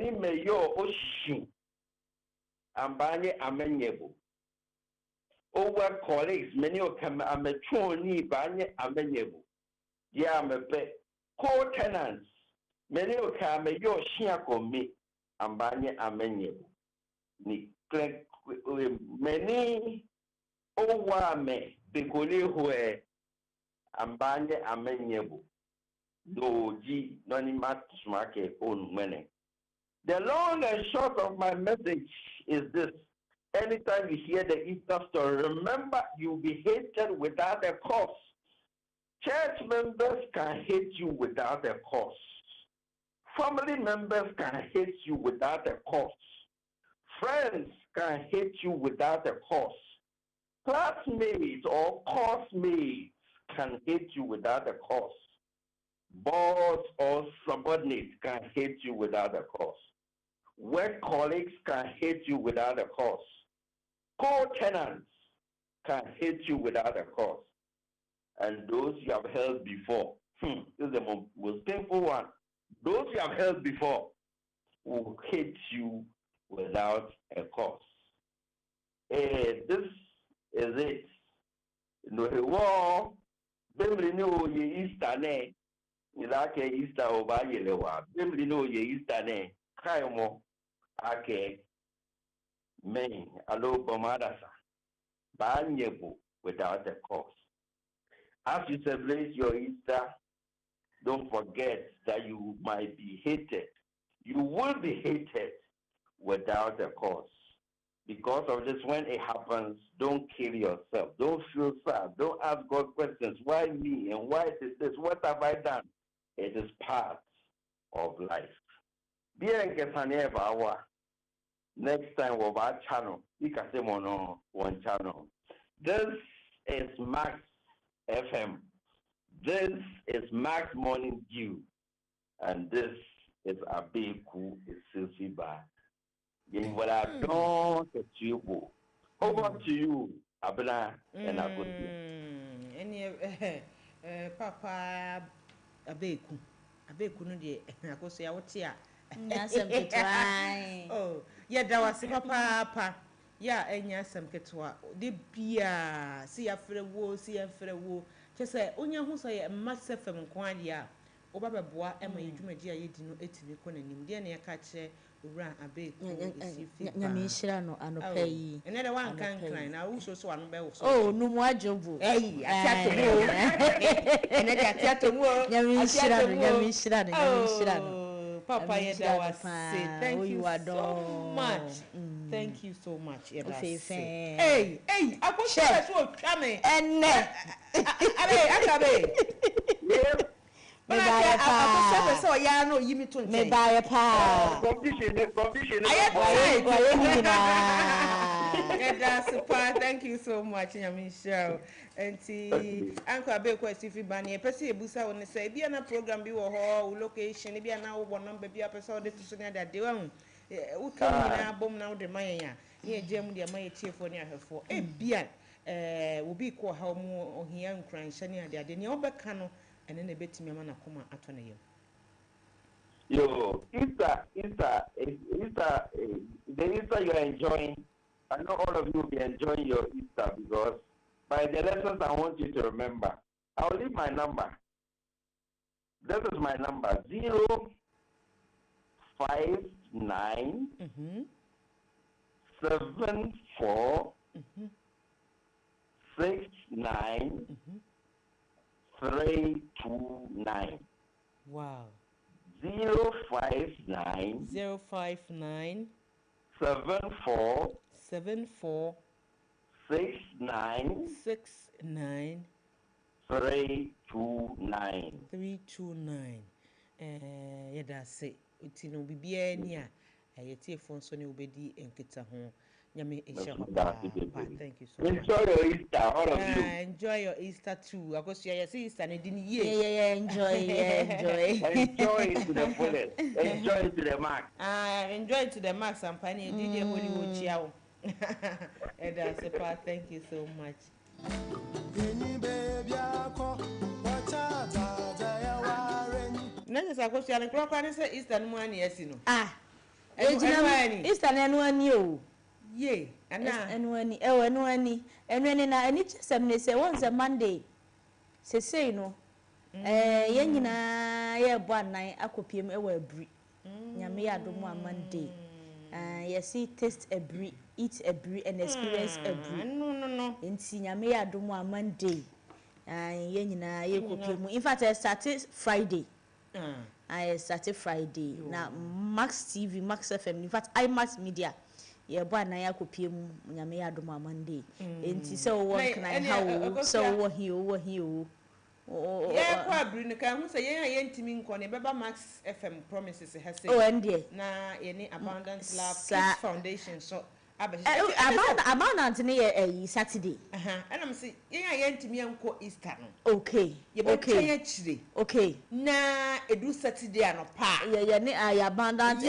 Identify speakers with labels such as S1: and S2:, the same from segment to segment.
S1: many may your ocean ambanye amenyebo. Over colleagues, many of them are matroni banye amenyebo. Yeah, co-tenants, many of them may your shiako me ambanye amenyebo. Many over me, because who ambanye amenyebo. Doji nonimat smake on money. The long and short of my message is this. Anytime you hear the Easter story, remember you'll be hated without a cause. Church members can hate you without a cause. Family members can hate you without a cause. Friends can hate you without a cause. Classmates or course-mates can hate you without a cause. Boss or subordinates can hate you without a cause. Work colleagues can hate you without a cause. Co-tenants can hate you without a cause. And those you have held before, this is the most painful one. Those you have held before will hate you without a cause. This is it. No war, ye Easter ne. Ilake Easter over Yelewa. Bimli no ye Easter ne. Kaimo ake main alo bomadasa. Banyebo without a cause. As you celebrate your Easter, don't forget that you might be hated. You will be hated without a cause. Because of this, when it happens, don't kill yourself. Don't feel sad. Don't ask God questions. Why me? And why is this? What have I done? It is part of life. Next time with our channel, you can say on one channel. This is Max FM. This is Max Morning Dew. And this is Abeku Silsiba. In what I don't get you. Over to you, Abena and Agosi.
S2: Papa Abeku no de Agosi Awotia.
S3: Nyasem ketwa.
S2: Oh, yeah, that was papa. Yeah, nyasem ketwa. De bia, see afre wo. Just say, onya hu say massive fem kwan dia. Oba beboa e ma yedwumadi a yedi no etimi ko nanim. De na ya ka che owura Abeku isifi.
S3: Nyamishira no anopa yi.
S2: Ene de wan kan na wo so anu be wo so.
S3: Oh, no mo ajobu.
S2: Atiato mo. Ene de atiato mo.
S3: Nyamishira no.
S2: Papa Yeda was say thank you so much. Thank you so much. Hey, I go share so coming.
S3: Enne.
S2: Akabe. Me buy pa. So ya no yimi to
S3: me buy pa.
S1: Condition.
S2: Thank you so much, Nyamisha. Enti Uncle Abeku Isifi Bani. Pesi ebusa woni say bia na program bi wo ho location bia na wo number bia pesa de to so na da de wan. Wo kan na bom na wo de man ya. Ye gem de man chiefo ne ahefo. E bia wo bi ko ha mu ohia nkran hye ne ade ne obeka no ene na betimi ama na koma ato na yem.
S1: Yo, Easter, the Easter you are enjoying. I know all of you will be enjoying your Easter because by the lessons I want you to remember. I'll leave my number. This is my number 059 74 69 329.
S2: Wow.
S1: 059 74 69
S2: 329. Yeah, that's it. It's no bibia ni a yeti phone so ne obedi enketa ho. Nyame esha papa. Thank you so much.
S1: Enjoy your Easter, all of you.
S2: Enjoy your Easter too. Because you see Easter ne din ye.
S3: Yeah, enjoy.
S1: Enjoy it to the fullest. Enjoy it to the max.
S2: Enjoy it to the max. Ampani DJ Hollywood chiao. And that's it. Thank you so much. Nanya sa kwesi ale kwa say Easter no ane asi no.
S3: Easter na enu ani o.
S2: Ye, ana.
S3: Enu ani, enu ani. Enu ani na ani chesem ne say once a Monday. Say no. Ye nyina ye bo anan akopiem e wa abri. Nyame ya domo a Monday. Yes, see taste abri, eat abri and experience abri.
S2: No.
S3: Enti nyame ya domo a Monday. Ye nyina ye kopiem. In fact, I started Friday. I started Friday. Now Max TV, Max FM, in fact IMAX Media. Yeah, boy na ya kopiem nyame ya domo a Monday. Enti say wo kan how so wo here.
S2: Yeah, kwa bri no kan hu say yen ntimi nko ne beba Max FM promises has say.
S3: Oh, and there.
S2: Na ye ni Abundance Lab Kids Foundation so
S3: about ne Saturday.
S2: And I'm say yen ntimi nko Easter no.
S3: Okay. Okay.
S2: Na edu Saturday anopa.
S3: Yeah, ne abundant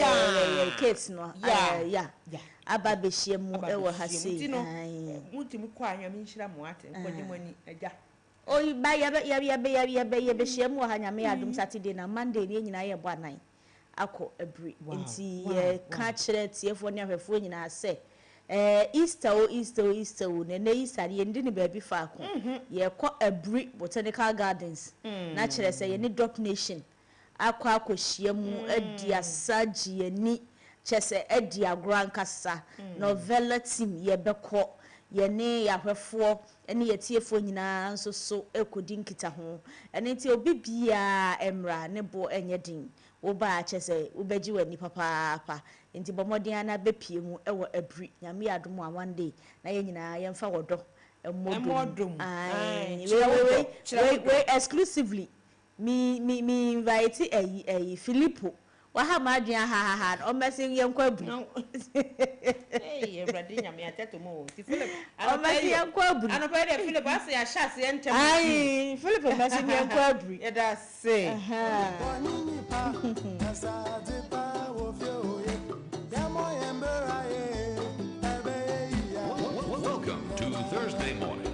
S3: kids no. Yeah. Aba be hye mu e wo ha say.
S2: Mutimi kwa anwam nhira mu ate nkodi mani agya.
S3: Oh, ba ya be hye mu ha nyame adum Saturday na Monday ne nyina ye bo anan akọ abri enti ye ka kire tiefo ne ahwefo nyina se Easter ne Easter ye ndi ne ba bi fa ko ye kọ abri Botanical Gardens na kire se ye ne Dop Nation akọ hye mu adi asaji ye ni chese edi agran kasa novella team ye beko ye ne yahwefo ene ye tiefo nyina nso so ekodi nkita ho ene ti obi bia emra ne bo enye din wo ba chese wo beji wani papa enti bomodian na bepie mu ewo abri nyame adom a one day na ye nyina ye mfa wodo emodum we exclusively me invite Filippo Waha madria ha o messing yam kwabu.
S2: Brady nyame ateto mo. Ti Philip.
S3: O messing yam kwabu.
S2: Ano pa de Philip ase ya shase entem.
S3: Ai, Philip messing yam kwabu.
S2: E da say.
S4: Welcome to Thursday morning.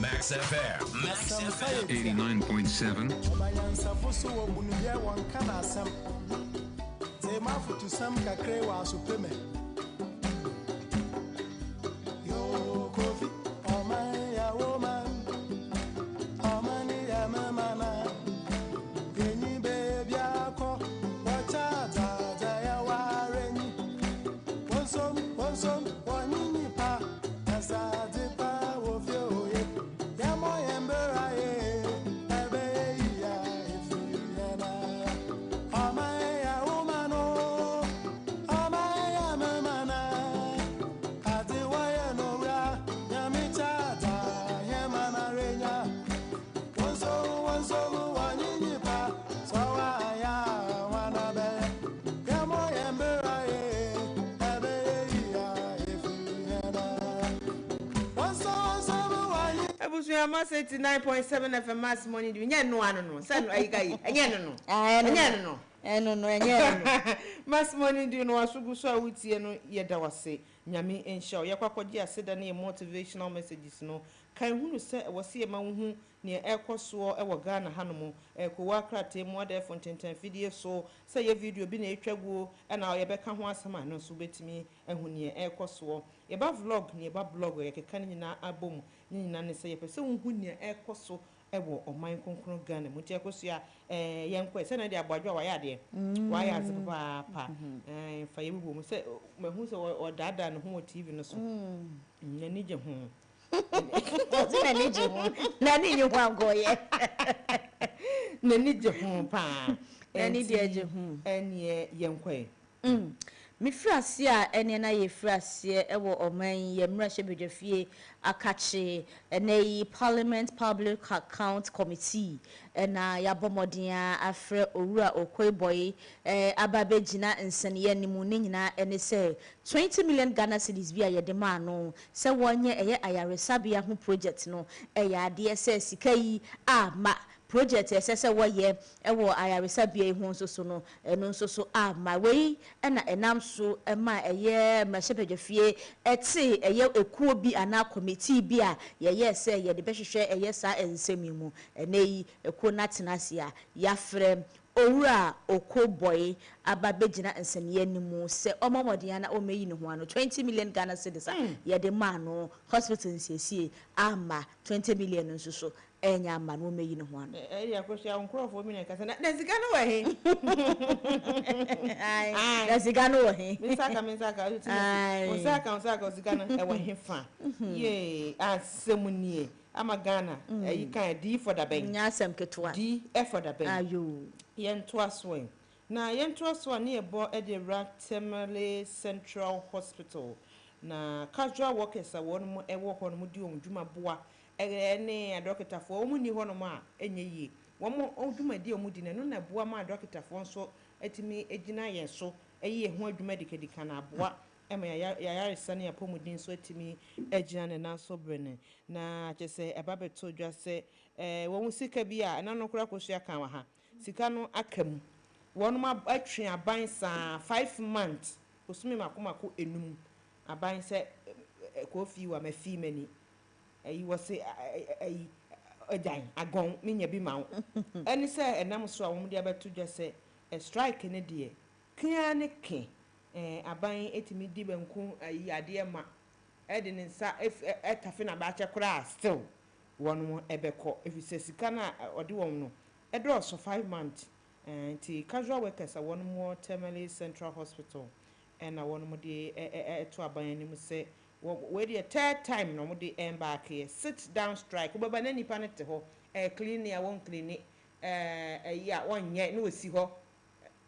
S4: Max FM 89.7.
S2: Mass 89.7 FM Mass Money. Nya no ano no. Say no ayi kai. Enya no no.
S3: Eno no.
S2: Mass Money do no asugu so awutie no yeda wase. Nyame ensha ye kwakwaje aseda na motivational messages no. Kan hunu se wase ma hu ne ekoso e wo Ghana hanom kowa krate mu ada fontenten video so say ye video bi na etwaguo e na ye beka ho asema no so betimi ehu ne ekoso ye ba vlog ne ba blog ye keka nyina abom nyina ne say ye pese hu ne ekoso ewo oman konkron Ghana mu ti ekoso ya yenkwa se na de abadwo wa ya de wa ya ze papa fa ye bubu mu se mehu se o dada no ho TV no so nani je ho
S3: Nani you want go ye.
S2: Nani je ho pa.
S3: Nani je ho.
S2: Enie yenkwe.
S3: Mi frase a ene na ye frase e wo oman ye mra hye akache ene yi Parliament Public Account Committee na ya bomodin afre owura Okoiboy ababegina nsene nimu ne nyina ene se 20 million Ghana cedis bi a ye de ma no se wonye eye ayaresabia ho project no ya ade se sika yi ma project esese woye ewo ayaresa bia hu nsoso no eno nsoso ma wei na enam so ma eye mrahye pedwafie eti eye ekuo bi ana committee committee bi a ye say ye de behwehwe eye sa ensemi mu ene yi eko na tenasia ya frem owura okoboy ababegina nsemiye nimu se omomodiana na omeyi ne ho ano 20 million Ghana cedis ye de ma no hospital nsiesie ama 20 million nso so enya ama no omeyi ne ho ano
S2: ya kwesha onkrofo mi na kasa na sika no wa he
S3: na sika no wa he
S2: misaka usaka sika no e wa he fa ye asemunie ama Ghana yi kan D for the bank
S3: nya asem ketwa
S2: D for the bank
S3: ayo
S2: yento aso na yento aso na ebo e de Ratemale Central Hospital na casual workers a won mu e wo ho no mu di omdwuma boa ne adokita fo omu ni ho no ma enye yi wo mu odwuma di omu di na no na boa ma adokita fo nso etimi egina yen so eyi ho adwuma dikadika na boa ema ya resane ya pomudin so etimi egina ne na so brene na chese eba beto dwa se wo mu sika bi a na no kura kosia kan wa ha sika no akam wonu ma atwe aban sa 5 months osumi makomako enum aban se kofi wa mafi mani ayi wose ayi adan agon minya bi ma eni se enam so a wo mu dia beto dwa se strike ne de kia ne ke aban etimi di banku ayi ade ma edi ne nsa etafe na ba che kura still wonu ebeko efise sika na ode won no edo so 5 months nti casual workers a wonu mo Temele Central Hospital na wonu mo de to aban anim se we the third time no mo de back here sit down strike wo baba na nipa ne te ho clean ya won clean ya wonye na osi ho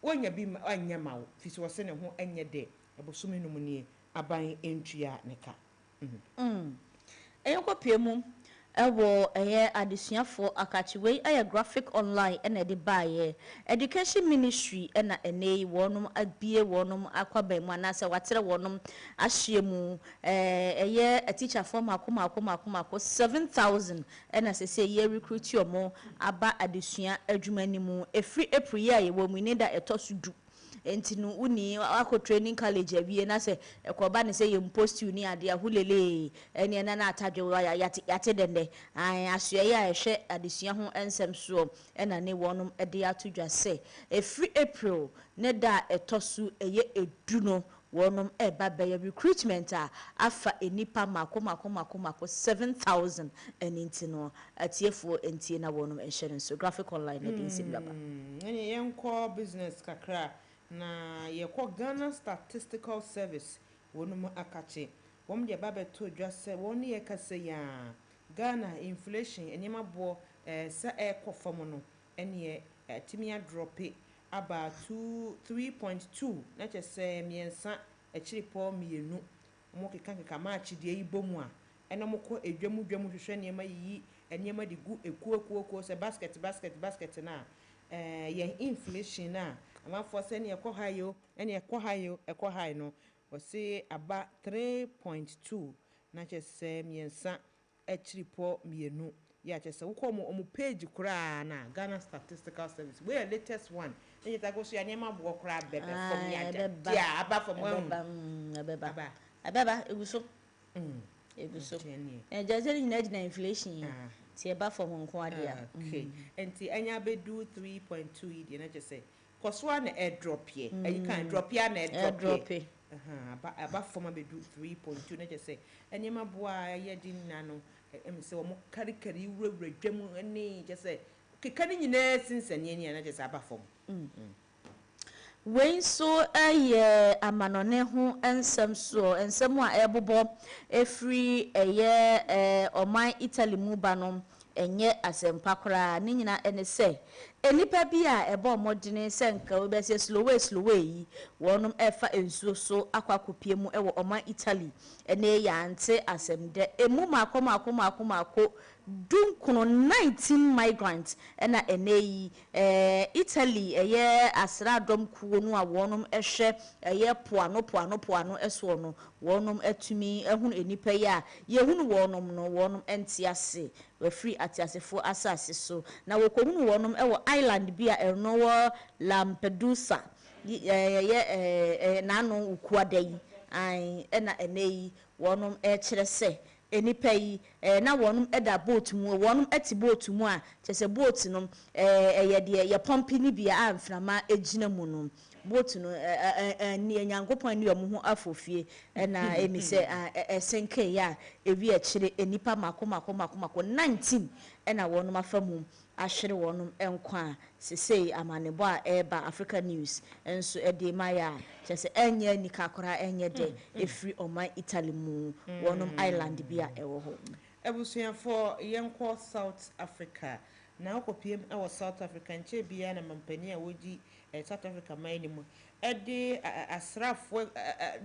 S2: wonya bi anya mawo fisi wo se ne ho enye de ebosumi no mu nie aban entua ne ka
S3: eyoko piemu ewo eye adesuafo akachiwe eye graphic online na de baaye education ministry na enei wonum abie wonum akwaba mu anase watere wonum ahiemu eye a teacher form akoma 7000 na sese ye recruit yomo aba adesua adwuma nimu efri april ya ye wo mu ni da etosudu enti no uni akọ training college awie na se ekoba ne se ye post uni ade ahulele ene na atadwe yate dende asua ya ehwe adesua ho ensem so na ne wonum de atodwa se efri april ne da etosu eye eduno wonum eba be recruitment a afa enipa mako 7000 enti no atiefo enti na wonum enhyere so graphic online na din sim baba
S2: ene yenko business kakra na yekọ Ghana Statistical Service wonu akache wom de baba to dwa se wonu ye kase ya Ghana inflation enyema bo sa ekofam no ene timia drop aba 3.2 na chese miensa echiripo mienu mo keka match de yibomu a ene mokọ edwamu hwehwe niema yi eniema de gu ekuo se basket na ye inflation na ama for say ne ekọ hayo ene ekọ high no we say aba 3.2 na chese miensa echiripo mienu ya chese wo ko mo page kura na Ghana Statistical Service we latest one ene ta go so ya niema bo kura bebe from ya ja aba from
S3: abeba eguso jaje ni na inflation ya ti eba from nko ade a
S2: okay enti anya bedu 3.2 idi na chese koswa na airdrop ye you can drop ya na airdrop aba from abedu 3.2 na chese eniema boa ye di nanu emse wo karikari wurawura dwam eni chese kekani nyina sinsani eni na chese aba from
S3: when so aye amanone ho ensem so ensem a ebobo efri eye oman Italy mu banom enye asempa kora ni nyina ene se enipa bi a ebo modene senka obese slow yi wonum efa ensuo so akwakopie mu ewo oman Italy ene ya ante asemde emu mako dunkuno 19 migrants ena ene yi Italy eye asradom kuo no a wonum ehwe eye poano eso no wonum atumi ehunu enipa ya yehunu wonum no wonum entiase we free atiasefo asase so na wokohunu wonum ewo island bi a eno wo Lampedusa nanu ukuadai ai ena enei wonum kire se enipa yi na wonum eda boat mu wonum eti boat mu a chese boat no ye de ye pompi ni bia amframa ejina mu no boat no ni enyankopon ni omo ho afofie na emi se esenke ya ewi akire enipa mako 19 na wonum afamu ahwere wonum enkwa sesei amanebo a eba Africa News enso ede maya chese enye nikakora enye de efri oman Italy mu wonum island bia ewo ho
S2: ebusuafo yenko South Africa na okopiem ewo South Africa nche bia na mampani a wogi South Africa mine mu ede asrafo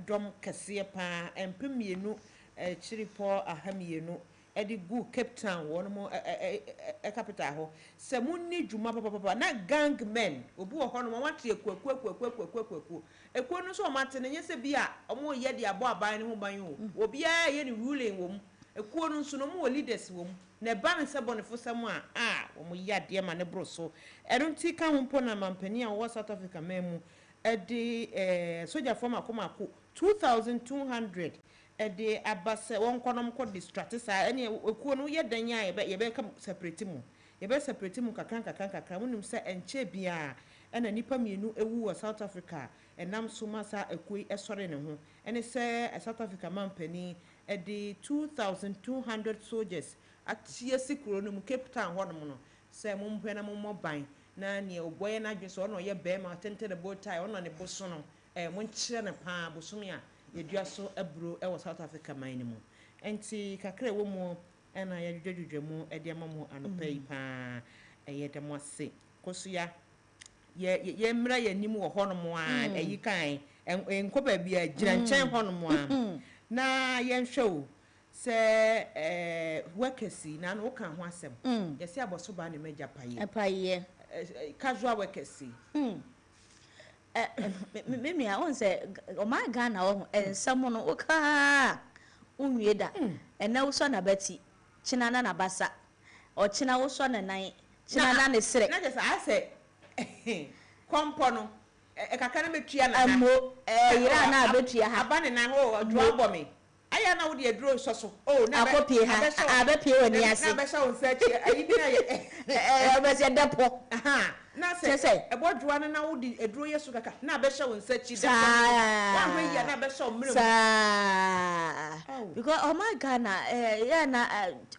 S2: dom kase pa empemienu chiripo ahamienu edi gu Cape Town won mo capital ho se munni djuma papa na gang men obu ho no wate ekwaku ekwo no so o mate ne nyese bia omo ye de abo aban ne ho ban o obi a ye ne ruling wo mu ekwo no so no mo leaders wo mu na ba ne se bonefo sam a omo ya de ma ne bro so erunti ka ho mpo na mampani a wo South Africa memu edi soldier form akomako 2200 ede abase won konom ko distract sa ene ekuo no ye dan ya ye be ka separate mu kakran munum se enche bia ena nipa mienu ewu wa South Africa enam so masa ekoi esore ne ho ene se South Africa mampani ede 2200 soldiers atie sikuro no mu Cape Town honom no se mumpɛ na ban na ne oboye na dwe so no ye be ma tente the bow tie ono ne boso no monkyere ne pa boso me a yedua so abro e wo South Africa mine mu enti kakra wo mu na yedwedwedwe mu e de amamu anopai pa yedem ase koso ya ye mra yanim wo honom a eyi kan enkoba bia gira nchen honom a na yenhwe o se workers na no kan ho asem yesi aboso ba ne meja paye casual workers me
S3: I won't say, oh my Ghana, and someone oka unwie da. And now son a Betty, Chinana na basa, or China was son and night, China na sere.
S2: Not just I say, Compono, a cacanametria,
S3: and more, na betria,
S2: abandon and ho, draw me. I know the draw so. Oh, now
S3: copy her, I bet you when yes, I shall search. I was a depo. Aha. Na say e bodwa na wo di eduro yesu kaka na be hye won sachi da wa hwe ya na be hye omrem because oh my Ghana yeah na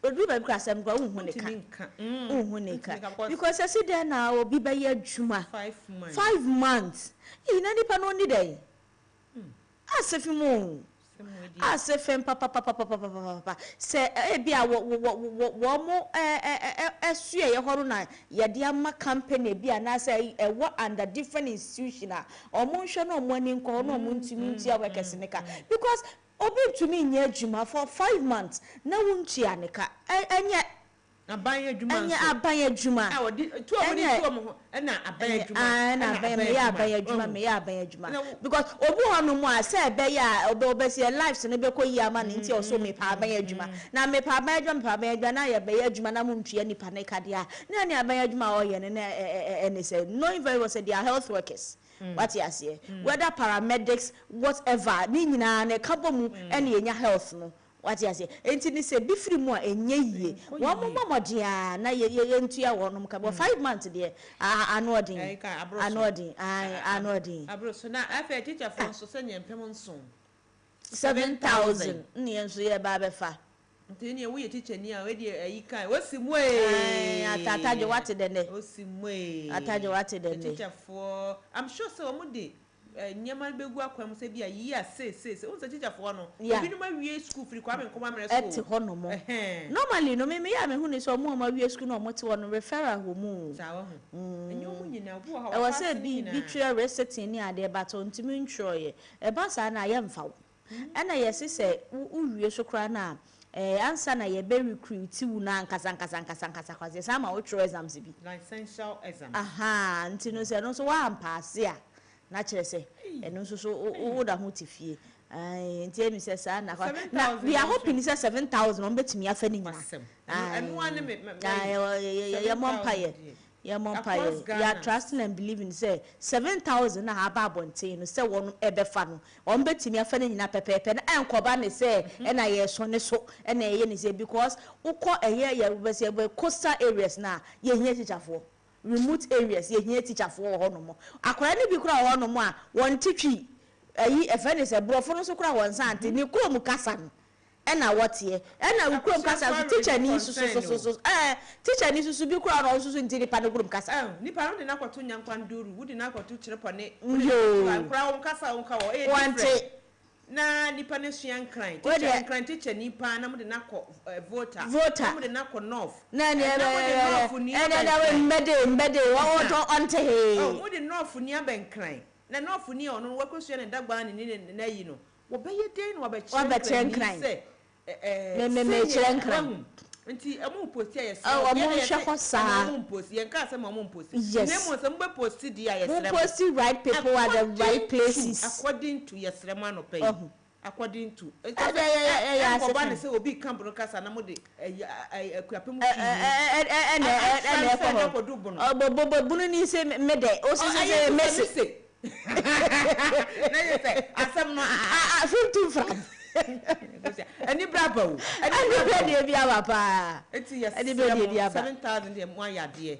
S3: odu ba bi asem gwa unhu ne ka because I see there na obi ba ye adwuma 5 months ina nipa no ni dey asefimo asefem papa se bia wo mo esue ye horo na ye de ama company bia na say wo under different institution a omo nhwe no mo ani nko no mo ntumi ntia workers ne ka because obi ntumi nya adwuma for 5 months na wo ntia ne ka enye
S2: abanye adwuma
S3: enye abanye adwuma
S2: tu omoni tu omo na abanye adwuma
S3: na abanye adwuma because obu hono mu a say be ya obe se lives ne be koyi ama ne nti oso me pa abanye adwuma na me pa abanye adwuma na ye be adwuma na mu ntue nipa ne kade a na ne abanye adwuma o ye ne say knowing very well say they are health workers what you say whether paramedics whatever ni nyina ne kabo mu ene yenya health no what you say enti ni say bifiri mu a enye yie wo momodia na ye ntua wonum ka 5 months de anodin
S2: abro so na afa teacher for so senya mpem nson
S3: 7,000 ni enso ye ba befa
S2: ntini ye we teacher ni a we de ayi kan wosimu
S3: atataje what de ne
S2: wosimu
S3: ataje what de ne
S2: teacher for I'm sure so mo de nyama begu akwam se bia yi a say o se teacher for no obi no ma wie school free kwa me nkoma mre so
S3: eti ho no mo normally no me ya me hu ni so mo ma wie school no mo te wono referral ho mu
S2: sawa ho enyo mu nyina obu ha
S3: e was say bi tria receipt ni ade but ontimi ntroye e ba sa na ye mfa wo na yesi se uwie so kra na answer na ye be recruit wu na nkasa kwaze sama wo tro exams bi
S2: licensure exam
S3: aha ntino se no so wa pass a na kire se eno so wo da ho tifie nti emi se sa na we are hoping say 7,000 on betimi afa ni nyina
S2: eno ane me
S3: ye Yeah, Mompire. Yeah, trusting and believing say 7,000 na haba bonte no say won ebefa no. On betimi afa na nyina pepepe na enkoba ne say na ye so ne so na ye ne say because ukọ eye ye be say coastal areas na ye hia teacherfo. Remote areas ye hia teacherfo ho no mo. Akora ne bi kura ho no mo a won titwi ayi efa ne say brofo no so kura won sante ne krom kasa no. Ena wotie ena ukrom kasa teacher ni so teacher ni so bi kura no so ntiri pa ne ukrom kasa
S2: nipa no de na kwato nyankwandoru wudi na kwato kirepone kura won kasa won ka wo wante na nipa ne sua nkran teacher nkran teacher nipa na mo de na ko voter mo de na ko north
S3: na ne na we mbede wo to onte he
S2: mo de north ni abankran na north ni ono wakosua ne dagba ne na yi no wo beye den wo be
S3: nkran me nkran
S2: nti amu post ya yesre
S3: o mo hwe ko sa
S2: amu post yen ka se mo post ne mo se mbe post di ya yesre
S3: mo post right people at the right places
S2: according to yesre man no pay according to ya ko ba ne se obi camp no kasa na mo de akuapem
S3: ko bunu ni se mede o se message
S2: na yese asem no
S3: 15 francs
S2: ani braba o
S3: ani be bia papa
S2: eti yes
S3: ani be bia
S2: 7,000 dem mo ayade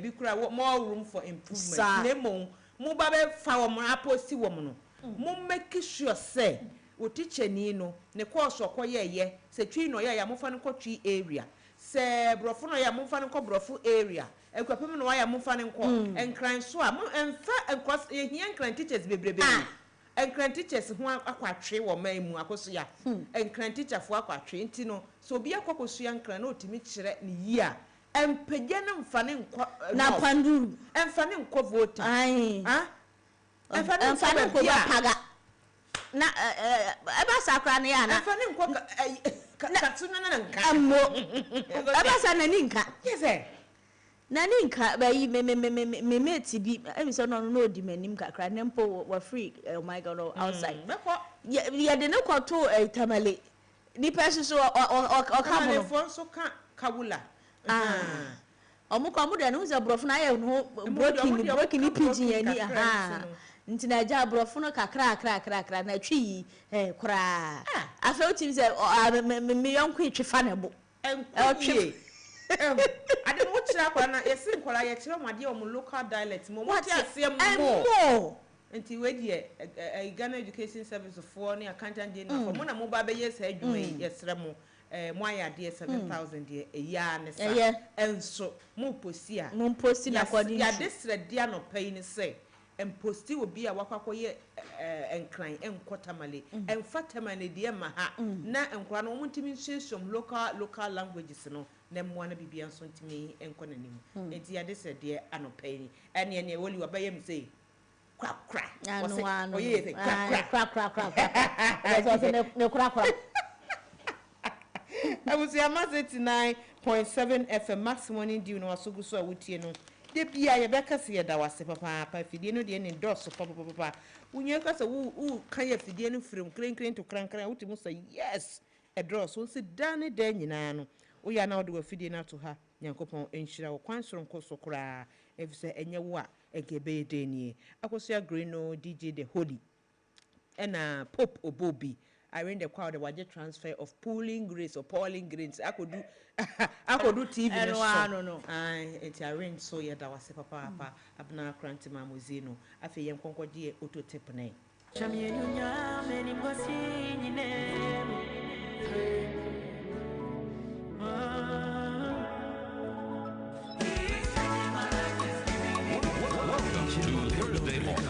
S2: bi kura more room for improvement nemo mo ba be fa wo mo aposti wo mo no mo make sure say o teacher ni no ne course okoye se twi no ya mo fa no ko twi area se brofo no ya mo fa no ko brofo area ekwapem no ya mo fa no ko enkran so a mo emfa enkros ehia enkran teachers bebrebe enkran teachers ho akwatwe wo man mu akoso ya enkran teacher fo akwatwe nti no so obi akokoso ya enkran na otimi kire ne yi a empagya ne mfa ne nko
S3: na panduru
S2: emfa ne nko voter
S3: emfa ne nko paga na eba sakra ne ya na
S2: emfa ne nko katuna na nka
S3: ammo eba sa na ni nka
S2: yes
S3: nani nka bayi me mate bi emi so no odi manim kakra nempo wa free oh my god outside ya de ne kwato tamale ni person so o ka mo
S2: no so ka kawula
S3: omuko amude no ze brofo na ye no broken pidgin yani nti na ja brofo no kakra na twi kura afa utim ze me yonko etwefa ne bo
S2: I don't watch that one. I see what I tell my dear local dialect. What I see more. Until we Ghana Education Service for near Canton Dinner. For Mona Mobile, yes, yes, Ramo, Moya dear 7,000 a year, and so Mumposia, according to this dear no pain say. And posti will be a wakakoye and crying and quartermally and fatamally dear maha na and grano some local languages no them wanna be beyond son to me and conanim and dear this a dear anopay and any will you obey him say crack I was a mass 89.7 FM max morning due no so good so with you know. De bia ye beka se da wase papa fidie no de ne dose papa unye ka se wo kan ye fidie no firim krenkren to krankran wutimu say yes e draw so se dane da nyina no wo ya na wo de fidie na to ha nyankopon enhira wo kwan soronko so kra efise enye wo a egebe de nie akosia greno DJ the holy ena Pope Obobi I read the crowd the transfer of Pooling Grace or Pauling Grains. I could do TV no. It's arranged so yeah that was papa abna kranti mamuzino. I feel yam konko die auto tepne.
S4: Welcome to Thursday morning.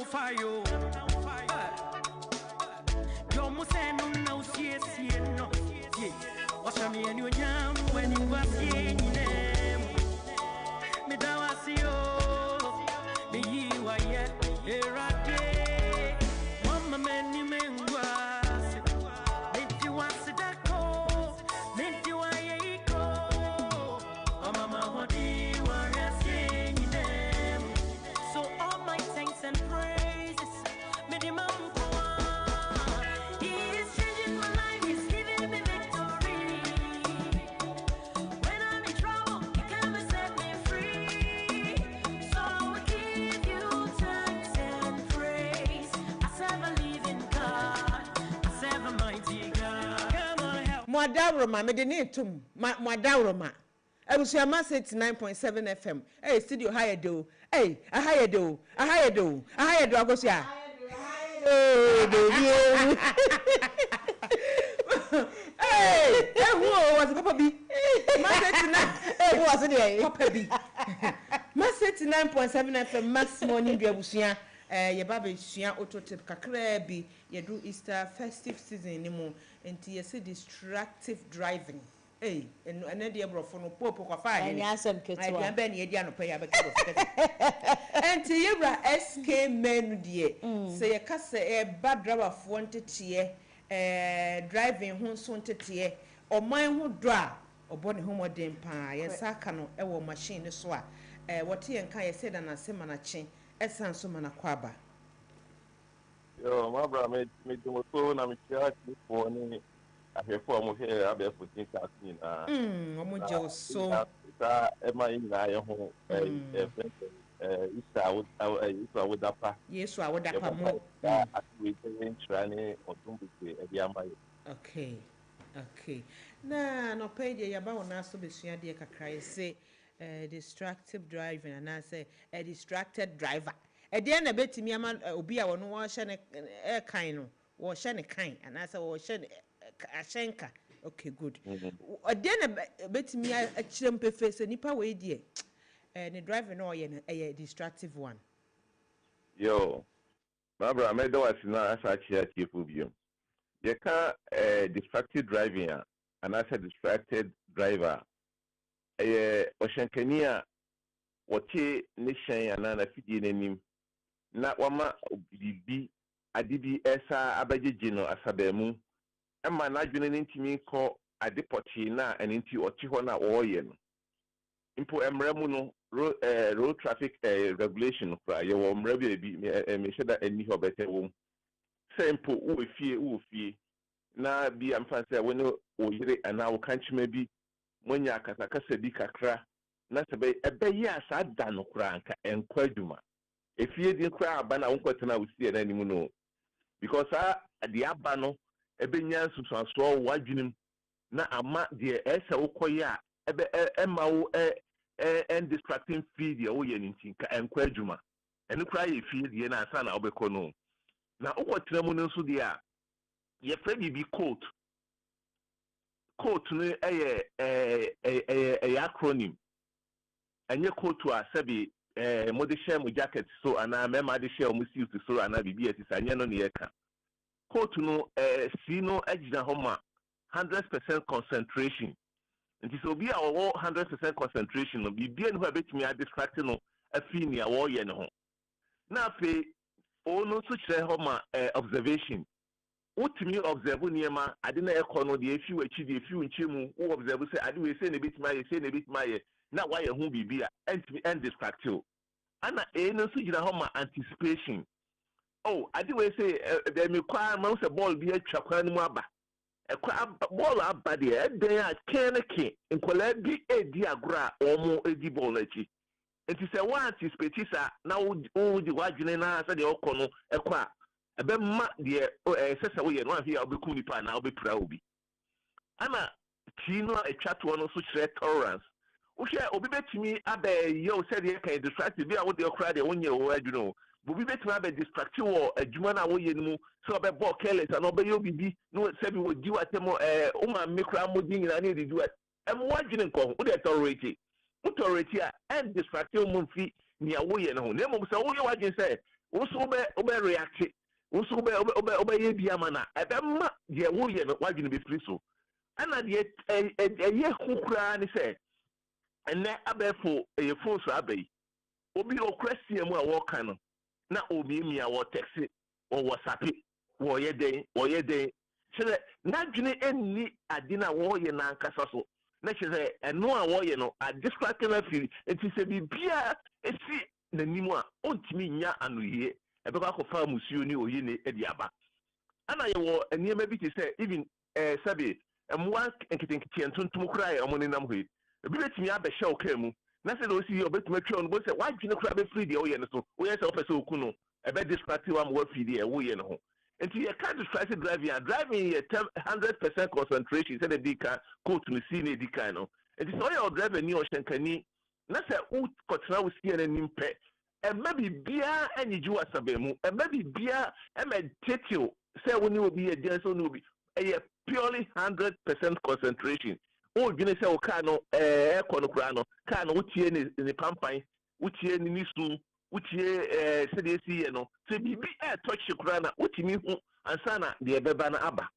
S5: Fire. Yo museno na usiesi no. Washa mi enu nyam when you was yeninem. Me dawasio. Me yiwa ye erade. Mama meni mengwase. Menti wasidako. Menti wa yeiko. Mama hodi wa yesi.
S2: Mwadawroma me de ne tum mwadawroma Abusiama 89.7 FM studio higher do higher do agosia baby who was Papa B who was it Papa B 89.7 FM Max Morning Abusia ye baba sua autotip kakra bi ye do Easter festive season ni mu enti ye say distractive driving and the brofo no popo kwa fa
S3: ni asem ketua
S2: ai ben ye dia no pa ya be brofo enti ye bra SK menu die say ye ka say bad driver fo ntete driving ho so ntete oman ho do a obo ne ho modern pa ye saka no e wo machine so a wote ye nka ye say da na se manache esan so mana kwaba
S6: yo my bra me do so na me tia for ni ahefo mo here abefo tin tax ni na
S2: omo je so
S6: ta e ma yin na ye ho isa wo dapa
S2: yesu awodapa mo
S6: we can try ni otumbu e bia ma ye
S2: okay na no pay de yaba wona so besua de kakra say distractive driving and I say a distracted driver de na betimi ama obi a wono wo hye ne kan no wo hye ne kan and I say wo hye ashenka okay good de na betimi a kirem pefe se nipa we die ne driving no ye a distractive one
S6: yo my brother me do asina asa chia chifu biom ye ka distracted driving and I say distracted driver oshankania wote ne hyen ana na fidie nanim na wama bibi adibi esa abagege no asabemu ema na adwene ne ntimi ko adepoti na enti oti ho na woye no impo emramu no road traffic regulation fra ye wo mra bi me sheda eni ho bete wo sempo wo fie na bi amfa se wo oyire ana wo kanchima bi monya akasakasa bi kakra na sebe ebe ya sa da no kura anka enkwaduma efie di kura aba na wonkotena usie na nimu no because the aba no ebe nya nsusuaso wadwenim na ama de esa wokoye a ebe ema wo distracting feed ye wo ye ntinka enkwaduma eni kura ye fie die na asa na obekọ no na wokotena mu nso de a ye fra bi coat no acronym enye coat a sabi mo de share mo jacket so ana mema de share mo suit so ana bibi etisa anye no ne yeka coat no si no agina homa 100% concentration nti so bi a wo 100% concentration no bibi enu ha betimi a distract no afi ni a wo ye ne ho na afi ono so kire homa observation utimi observe niema ade na ekono de efi wachi de efi nchemu wo observe say ade we say na betima ye na wa ye hu bibia and distract you ana no so gina ho ma anticipation oh ade we say de me kwa ma say ball bi atwa kwa ni mu aba ball aba de den a keneke nkola bi edi agora omo edi ball achi enti say wa anticipate sa na wo di wadwene na say de okono ekwa ebe ma de sesa wo ye no ahia obeku nipa na obepra obi ana tino atwato no so kire tolerance wo hwe obi betimi abe yo said ye kan distract bi a wo de okra de wonye wo adwuno obi betimi abe distract wo adwuma na wo ye no so obe ball careless na obe yo bibi no sabi wo di watemo uma mikra modi nyina na di do em wadwene nko wo de tolerate a and distract wo mfi ni a wo ye no na mo se wo ye wadwene say wo so obe react usu obe ye bia mana ebe ma de wo ye no wadwene be free so ana de ye kukura ni se ene abefo ye phone so abai obi okrasia mu a wo kan no na obi mi a wo text wo WhatsApp wo ye den chere na dwene enni ade na wo ye na nkasa so na chere eno a wo ye no a distract na free enti se bibia esi na nimu a ontimi nya anoye ebe kwa ko fa musuo ni oyi ne edi aba ana ye wo eniema bi ti say even sabi emwa nkitenkiti entuntum kura ye omoni nam hoi ebi betimi abehye oka mu na se do si ye obetuma twa no bo se wadwene kura be free de wo ye ne so wo ye se wo pese oku no ebe distractive am wo free de wo ye ne ho And you can't distract driving 100% concentration. Said the deca quote me see the decano. And it's all your driver new ocean can not say who continue with see an impact. And maybe beer and you as a bemu, and maybe beer and meditate say when you will be a gentle newbie, a purely 100% concentration. Oh, you say, Okano, Conocrano, Can, which in the Pampine, which in Nisu, which CDC, you know, say, be a touch your crana, which you mean, and Sana, the Bebana Abba.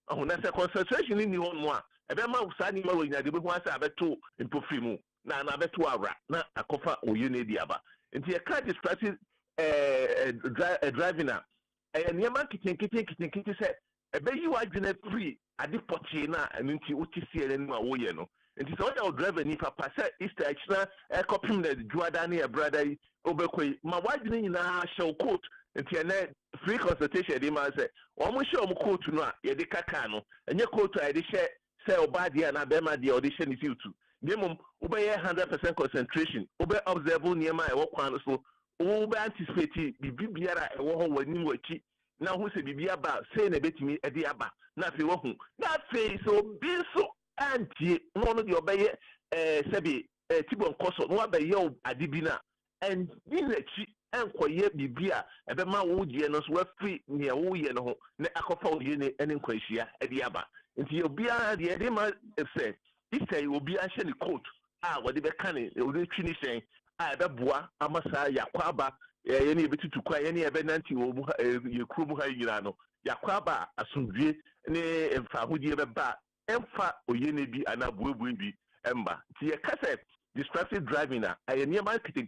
S6: Oh, that's a concentration in the one more. A Bema Sani Marina, the ones I bet two in Perfume, now I bet 2 hours, not a cofa or you need the Abba. And the car is practicing driving up. And your man kitchen said, a baby you are doing free. I did Pochina and into UTC and Mawoyeno. And it's all our driver if I pass Easter extra a copy the Juadani, a brother Oberque. My wife didn't show coat until free consultation. They might say, almost show coat to not yet the cacano, and your coat I did share sell body and Abema the audition is you too. Demum obey 100% concentration, obey observable near my work so over anticipating the Bibiara a war when you were cheap. Now who say Bibia ba say na betimi e de aba na fe wo hu na fe so bi so antie no no de obeye sebi tibon koso no abaye o adibi na and bi na chi enkoye bibia e be ma wo die no so wa free ne wo ye no ho na akofa wo ye ne ene nkwahia e de aba nti obia de ma say isai obi a hye ne coat a wo de be kane wo de twi ni sen a be boa amasa yakwaba yeni ebitutu kwa yeni ebe nanti wo mu ye krum ha yira no yakwaba asundue ne emfa hodie be ba emfa oyene bi ana buebu bi emba ti ye kase distracted driving na ayeni ma kiti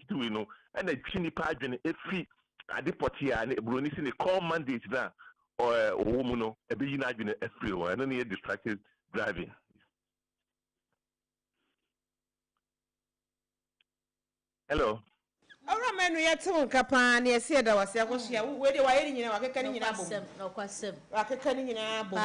S6: we no na twini pa adwene efi adepoti a ne broni si ne call mandate na wo mu no ebe yi na adwene efri wo na ne distracted driving. Hello.
S2: Ora menu ya tu nkapa na yesi da wase akohia we de waye nyina wakeka ni nyina bom
S3: no kwasem
S2: wakeka ni nyina bom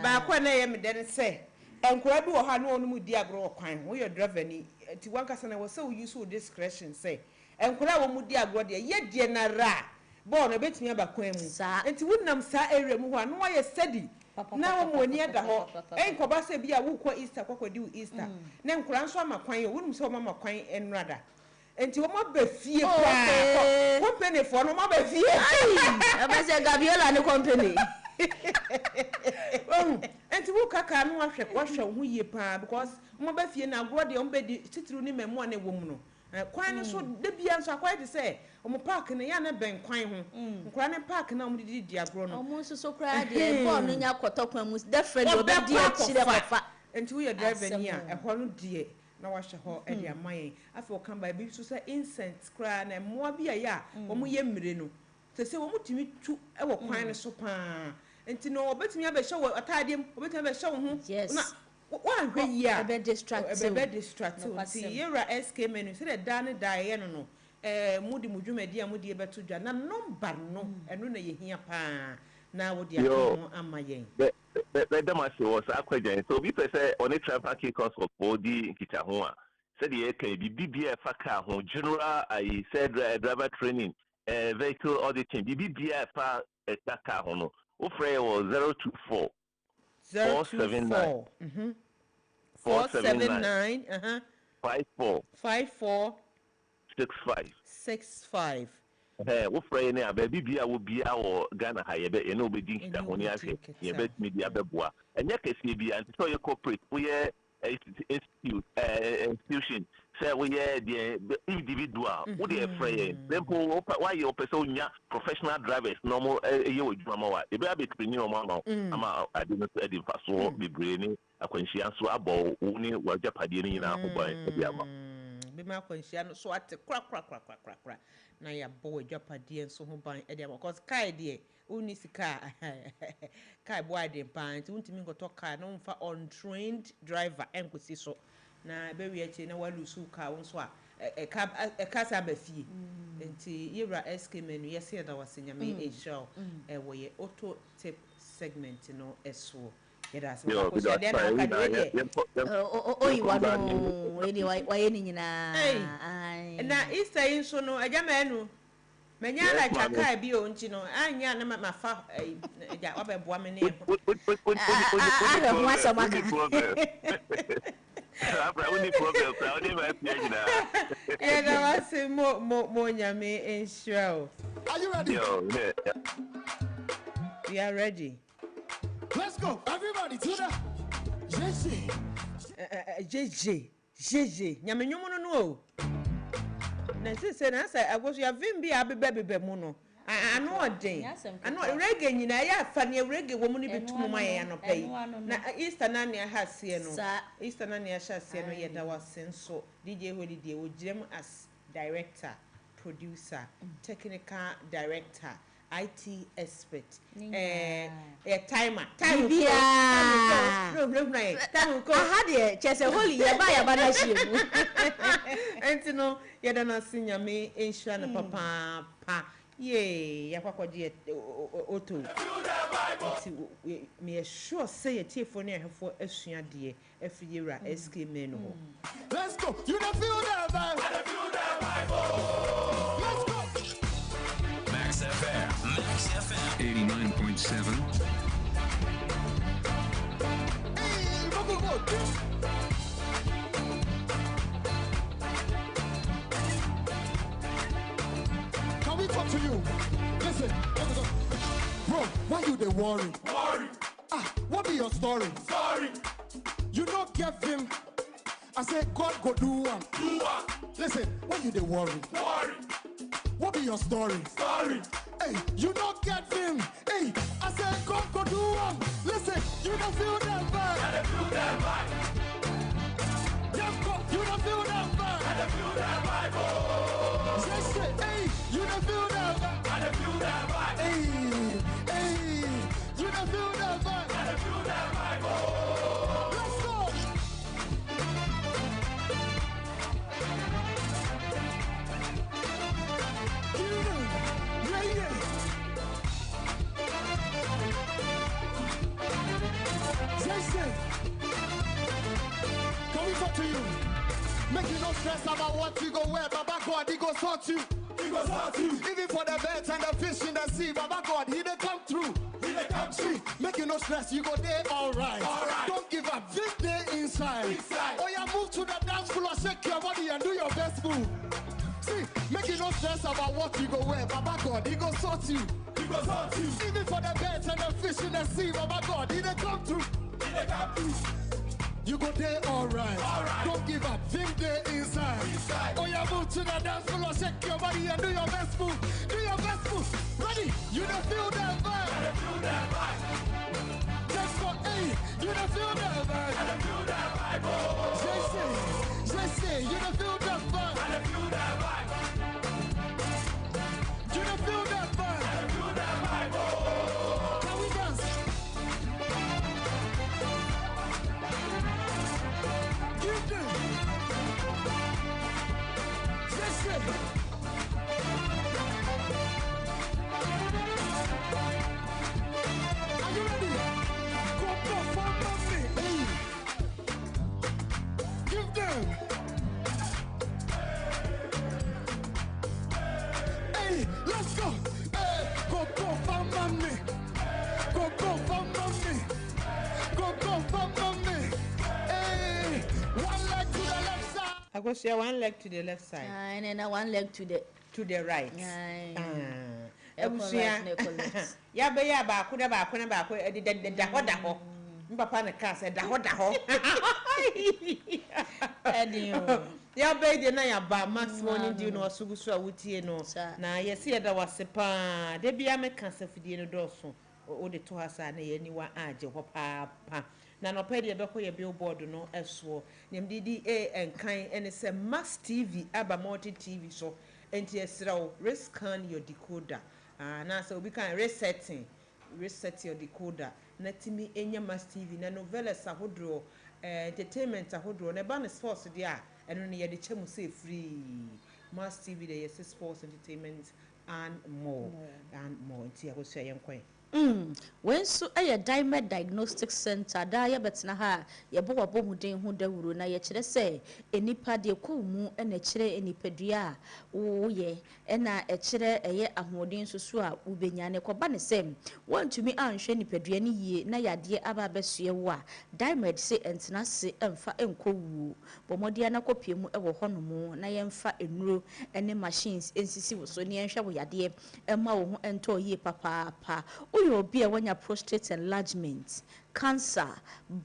S2: ba kwa na ye meden se enkura bi wo ha no mu di agro okwan wo your driver ni ti wankasa na wo se wo use discretion say enkura wo mu di agro de ye die na ra bo no betumi abakwan mu enti wonnam sa area mu ho no ye steady na wo mo ni da ho enkoba se bia wo kwa Easter kwakwadi wo Easter na enkura nso amakwan ye wonnum se wo mamakwan enrada enti wo ma fie pa company for no ma fie
S3: ai aba se Gabiola ne company
S2: enti wo kaka no ahwe ho yie pa because mo ba fie na agro de o be di titru ni memo na wo mu no kwan no so de bia nso akwai de se o mo park ne ya na ben kwan ho nkura ne park na o mo di agro no
S3: o mo so kra de ball no nya kotokwan mu definitely o be di akire kofa
S2: enti wo ye driver ni a ehọ no die na wahye ho e dia man afa o kan ba bi so say incense kra na moa bia ya wo mo ye mmire no se wo mo timi tu e wo kwan ne so pa enti no obetimi abehye wo atadem obetimi abehye wo ho na wa hwe yi a
S3: be distract
S2: nti yera SK menu se de dan da ye no mudi mudwumadi a mudi ebeto dwa na number no eno na ye hia pa na wo dia ko amayen
S6: the demasi was akwajan so bi say on a traffic consult body kita ho a said ye kan bibia fa ka ho general I said driver training vehicle auditing bibia fa ka ho no o frey was 024 479
S2: 479 54 65
S6: wo frey ne ababi bia wo bia wo Ghana ha ye be ye no obedi kita ho ni ase ye be media beboa enye kese bia anti so ye corporate wo ye institution say we ye the individual wo dey frey tempo why you person nya professional drivers normal ye wo dwuma wa e be abetrini o ma ama ade no ade faso bebre ni akwanhia so abo wo ni wa japade ni nyina ho ban e bia ma
S2: be ma akwanhia no so ate kra na ya bo japade nso ho ban e dia because kai de uni sika kai bo ade pan ti untimi ngoto car no mfa untrained driver enkosi so na be wi achi na walu su car won so a ka sa ba fie enti yera SK menu yesi da wasenya e show wo ye auto tip segment no eso yera so ko se de na ka de
S3: oi wa no we ni wa ye ni nyina
S2: ai na Easter yin so no aja manu Menya la chaka bi o nchi no anya na ma fa ja obeboa me ne
S6: Only problem, only my piano.
S2: Yeah, that was more nyame ensure.
S7: Are you ready?
S2: We are ready.
S7: Let's go, everybody to the
S2: JJ. Nyame nyomo no. Na say na say agoso ya vimbi abebe mu no. Ano odin. Ano reggae nyina ya fa ne reggae wo mu no bitum ma ya no pay. Na Easter na ne ha se no. Easter na ne ha se no ye da wasenso. DJ Holiday wo girem as director, producer, technical director, IT expert. Timer. Time ko.
S3: Aha de chese holy ye ba ya ba na hie.
S2: Enti no ye da na sinya me ensure na papa pa. Yeah, ya kwakwaje auto. Me sure say your telephone here for asua de afiyera SK men no.
S7: Let's go. You don't feel that vibe. I feel that vibe. Let's go.
S4: Max FM 89.7.
S7: Hey, go. Can we talk to you? Listen. Bro, why you they worry? What be your story? You don't give him. I said God go do one. Listen, why you they worry? What be your story? Hey, you don't get him. Hey, I said God go do one. Listen, you don't feel that vibe. I don't feel that vibe. You don't feel that vibe. I don't feel that vibe. Oh. Hey, you don't feel that vibe. I don't feel that vibe. Hey, you don't feel that vibe. I don't feel that vibe. Oh. Let's go. Can we talk to you? Make you no stress about what you go wear. Baba God, he go sort you. Even for the birds and the fish in the sea, Baba God, he dey come through. See, make you no stress, you go there all right. Don't give up, this day inside. Oh yeah, move to the dance floor, shake your body and do your best move. See, make you no stress about what you go wear. Baba God, he go sort you. Even for the birds and the fish in the sea, Baba God, he dey come through. You go there all right. Don't give up, think there inside. Oh yeah, move to the dance floor, shake your body and do your best move. Do your best move. Ready? You don't feel that vibe. I don't feel that vibe. Let's go, hey, you don't feel that vibe. I don't feel that vibe. Oh. Just say, you don't feel that vibe. I don't feel that vibe. You don't feel that vibe. I don't feel that vibe. Oh. Can we dance? Give them. Just say. Are you ready? Go perform on me. Hey. Give them. Hey, let's go. Hey, go perform on me. Go perform on me. Go perform on me. Hey, one leg to the left side.
S2: Agosia one leg to the left side.
S3: And then one leg to the
S2: right.
S3: Ebusia.
S2: Ya be ya ba ko da ba ko na ba ko da ho. Papa na ka say da ho.
S3: Edio.
S2: Ya be de na ya ba maximum ni di no osugusu a wutie no. Na ye se ya da wase pa. De bia me ka safidie no doso. O de to hasa na ye ni wa age ho pa. Na no pede be ko ye billboard no eso. Nem DDA enkan ene se Max TV aba multi TV so. Enti esrawo rescan your decoder. Na so obi kan reset your decoder. Na timi enya Max TV na novelas ahodro entertainment ahodro na ba ne sports dia eno ne ye de chemu say free. Max TV de yes sports entertainment and more. Enti agosia yenkwan.
S3: When so a Diamond Diagnostic Center, da ya betna ha, ya bo wabo muden ho dawuro na ye kire se enipa de ko mu na kire enipadua wo ye na e kire eye ahoden susu a ubenya ne koba ne sem wantumi anhwe nipadua ne yie na yade aba besue wo a Diamond se entena se emfa enko wu bomodia na kopie mu e wo honomo na ye mfa enuro ene machines ensisi wo so ne enhwe wo yade ema wo ho ento yie papa uyo obi a wanya prostate enlargement, cancer,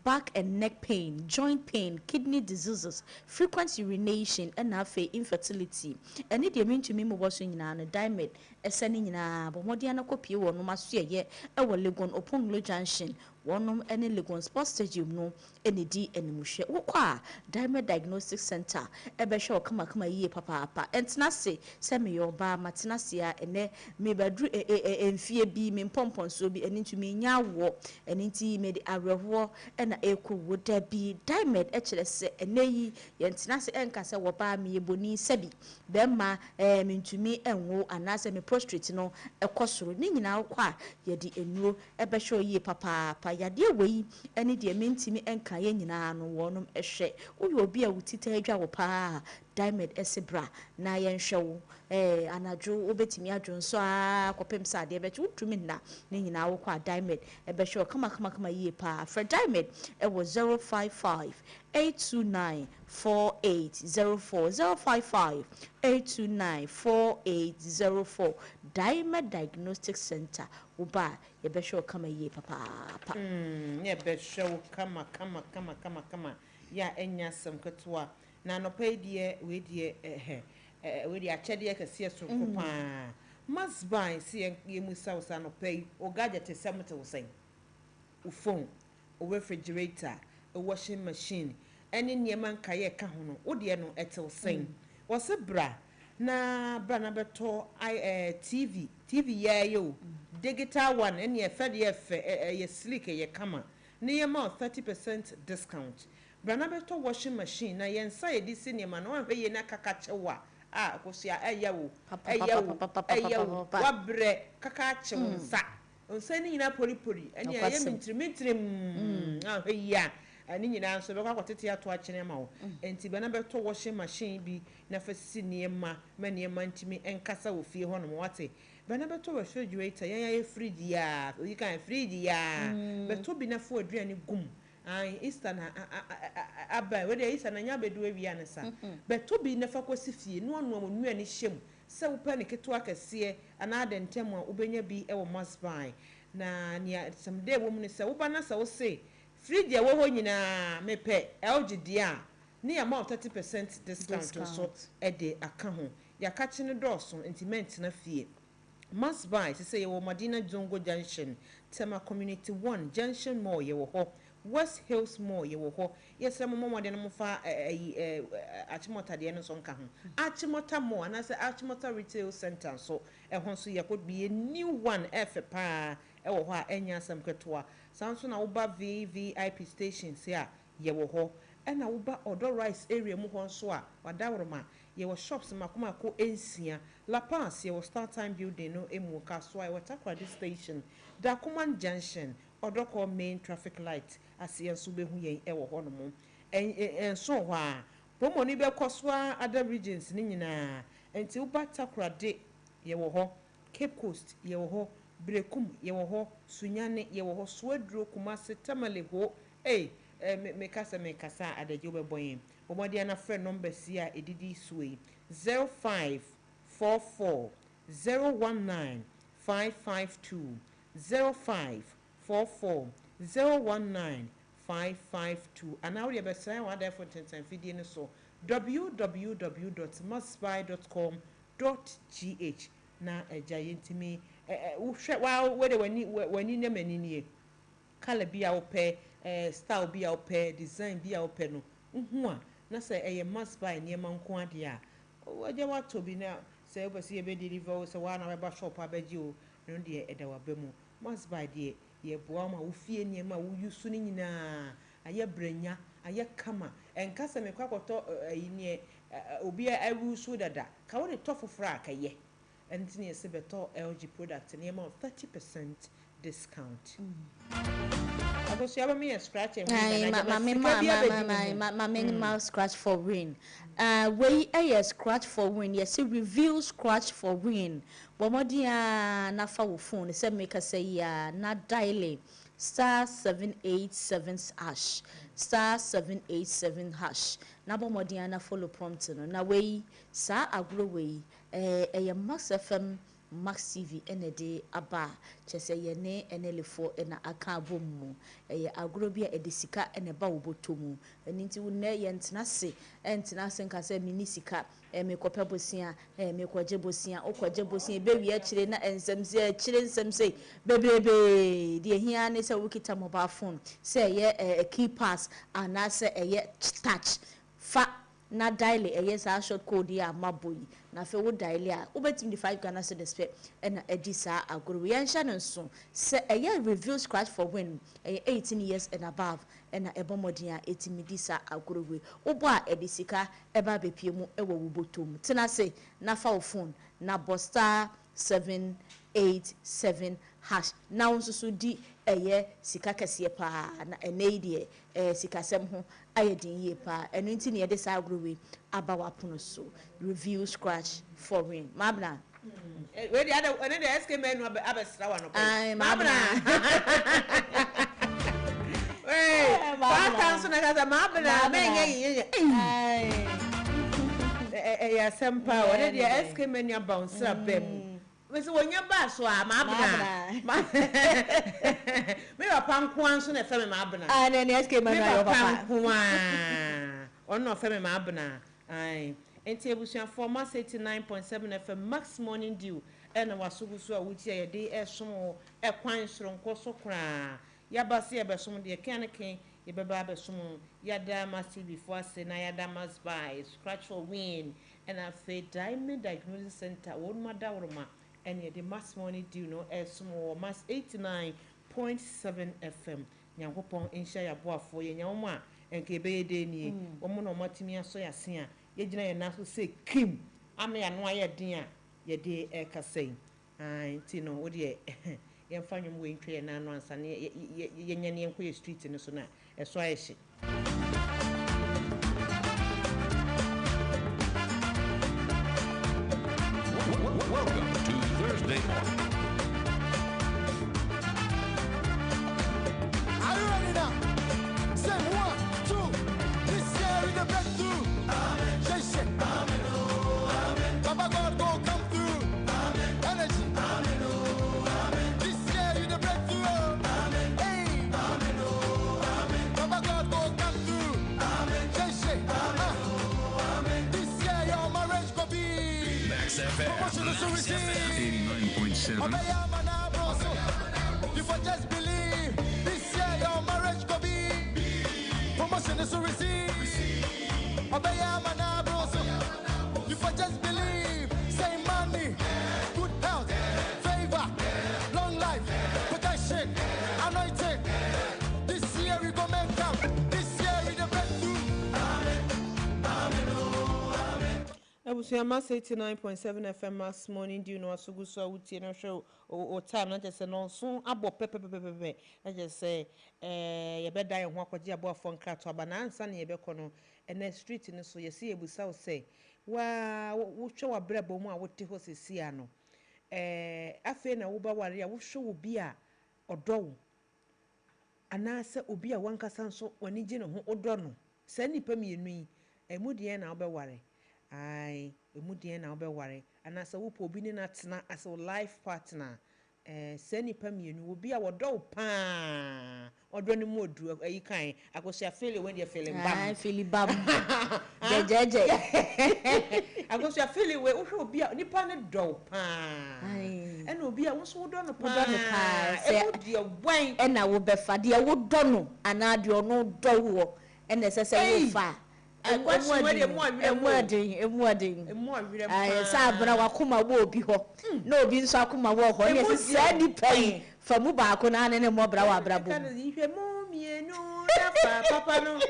S3: back and neck pain, joint pain, kidney diseases, frequent urination, and afe infertility. And it mean to me mo was in an Diamond, a sending in a bomodiana copy or no master ye, a legon upon low junction. One any legon sports stadium no any D any mushe ukwa Diamond Diagnostic Center ebe show kama ye papa and nasi semi yoba matinasia ene me badru enfie bi me pompon so bi eni to me nya wo eni ti me de areho na eku wo da bi Diamond echere se eneyi yentinase enkase wo ba me eboni sabi bema me ntumi enwo anase me prostrate no ekosoro ni nyina kwa ye di enuo ebe show ye papa yade wei ene de mentimi enka ye nyina no wonom ehwe uyo obi a wutita adwa wo pa Diamond esebra na ye nhwe wo anadwo obetimi adwo nso a kopem sade be wutumi na ne nyina wo kwa Diamond ebe show kama ye pa for Diamond it was 055-829-4804 055-829-4804 Diamond Diagnostic Center uba ye be show kama ye papa
S2: ye be show kama ya enya sam ketwa na no pay die we die we die achede kase so pa must buy see ye musa usa no pay o gadget semte wo sen o phone o refrigerator a washing machine any niema nka ye ka ho no wo de no etel sen wo se bra na beto TV ya yo digital one any ye fed ye sleek ye kama near 30% discount brana beto washing machine na yen say di cinema no ahwe ye na kakachewa kosia eyawo wabre kakache nsa ni nyina pori eni ye mintirim ahwe ya ani nyina nso be kwatete ato akene ma wo enti brana beto washing machine bi na fasisi niema ma niema ntimi enkasa wo fie ho no wate brana beto refrigerator ye fridge ya you can fridge ya beto bi na fo aduane gum Easter na aba we dey Easter na nya bedu awia ne sa beto bi na fa kwasi fie no ono onua ne hyem se wo pa ne keto akase ana adentem a ubenya bi e wo must buy na nia someday wo mu ne se wo ba na se wo se fridge wo ho nyina mepe LG dia ne ya 30% discount so e de aka ho ya ka chi ne dɔɔso intimate na fie must buy se ye wo Madina Zongo Junction Tema Community 1 Junction Mall ye wo ho West Hills Mall ye wo ho yesra mo de no fa Achimota de no so nka ho Achimota Mall na se Achimota Retail Center so e ho so ye could be a new one efe pa e wo ho a enya asem kwetoa sanso na wo ba VIP stations ya ye wo ho e na wo ba Odo Rice area mu ho so a wadaworoma ye wo shops makoma ko ensia La Paz ye wo Start Time building no emu ka so a Watakwadi station Dakuman Junction Odoko main traffic light asiye so behu yen e wo ho no mo en so ho a pomoni be koswa other regions ni nyina enti wo ba Takoradi ye wo ho Cape Coast ye wo ho Brekum ye wo ho Sunyane ye wo ho Swadro Kumasi Tamale ho me kasa adaje obeboyen bomodi na friend number sia edidi suwe 0544 019 552 0544 019 552 and now we be say one day for 10 video so www.mustbuy.com.gh na ejayentimi we de wani na manini color bi a ope style bi a ope design bi a ope no hu a na say eye must buy niema nko ade a waje wato bi na say obasi be deliver so wa na we ba shop abaji o no de edawa ba mu must buy de ye boa ma wo fie niema wo yusu ni nyina aye branya aye kama enkasa me kwakoto ayine obi a awusu dada ka wo de tofofra akaye entini ese beto LG product niema 30% discount. Because you have me a scratch and
S3: my scratch for win. We a scratch for win. Yes, review scratch for win. Bomodia na fa phone. Se make say ya na dial *787# *787#. Na bomodia na follow prompt no. Na we sa agro we Max FM Max TV ND aba chese ye ne enelefo na aka bomu agrobia edisika ene ba obotomu eninti wonne ye ntena se nka se minisika mekope bosia mekoje bosia okoje bosia bewi akire na ensemse akire nsemse bebrebe de hia ne se wikita mobile phone se ye key pass ana se ye touch fa na dial yes short code ya maboyi na fe wo dial a obetim the 5 Ghana cedis pe na edisa agoro yan sha no so se review scratch for win 18 years and above na ebomodin a etimidisa agoro we obo a edisika eba bepie mu ewo wobotom tena se na fa phone na bosta 787# na unsusu di sika kese pa na enede sika sem ho ayedin ye pa enu nti ne yede sa agrowe aba wapono so review scratch for win mabna
S2: we the other and the SK men abesra wa no
S3: mabna
S2: ba so na kaza mabna menye ya sempa we the SK men ya bounce abem Wese wonya ba so a mabna me papa nko anso na fe me mabna
S3: na ne SK man ya papa
S2: ono fe me mabna ai enti ebusuafo Max 89.7 FM Max Morning Dew na wasogusu a wuti ya de esom ekwan soronko so kra ya base ya besom de kenken ye beba besom ya da Max before say na ya da Max buy scratch for win and a fe Diamond Diagnosis Center won madaworoma and the Max Morning Dew no small Max 89.7 FM nyankopon insha ya boafo ye nyawma enke be de ni omo no matimi aso ya se a ye gina ye naso se kim ama ya no aye den a ye de ekasai ti no wo de ye mfanyum we ntwe na no ansa ne ye nyane enko ye street no so na eso aye hye
S4: Welcome to Thursday morning.
S7: Are you ready now? Say 1, 2. This year in the breakthrough. Amen. Say amen. Oh, amen. Papa God go come through. Amen. Energy. Amen. Oh, amen. This year in the breakthrough. Amen. Hey. Amen. Oh, amen. Papa God go come through. Amen. Say amen. Oh, amen. This year your marriage go be.
S4: Max FM. 89.7.
S7: You for just believe this year your marriage could be promotion is to receive. Obey you for just believe. Say money, good health, favor, long life, protection, anointing. This year we go make up. This year we the breakthrough. Amen. Amen. Oh, amen.
S2: Ebusuya Max 89.7 FM Max Morning Dew no asugusu awutie no hwe o time na just no so abo pepepepepe na just say ye be dan ho akwaje abo afo nkrato aba na ansa na ye be kono ene street ni so ye se ebusa o say wa wo hwe wa brebo mu a wote ho sesi ano afi na wo ba ware a wo hwe obi a odo ana se obi a wankasa nso wani gi ne ho odo no sa nipa mienu yi emudie na wo be ware ai emudie na obeware anasa wo po bi ni na tena as a life partner se nipa mienu obi a wodo pa odo ni modu ayi kan akosia feel when you feeling bam
S3: feel bam jejeje
S2: akosia feel we wo obi a nipa ne do pa ai na obi a wo so wodo no pa emudie wan
S3: na wo befa de wo do no ana de ono do wo na sese wo fa sabra wakoma wo obi ho na obi nso akoma wo ho ne se sadi pai famu ba ko na ne mo bra wa bra bo
S2: ihwe mo mienu na papa no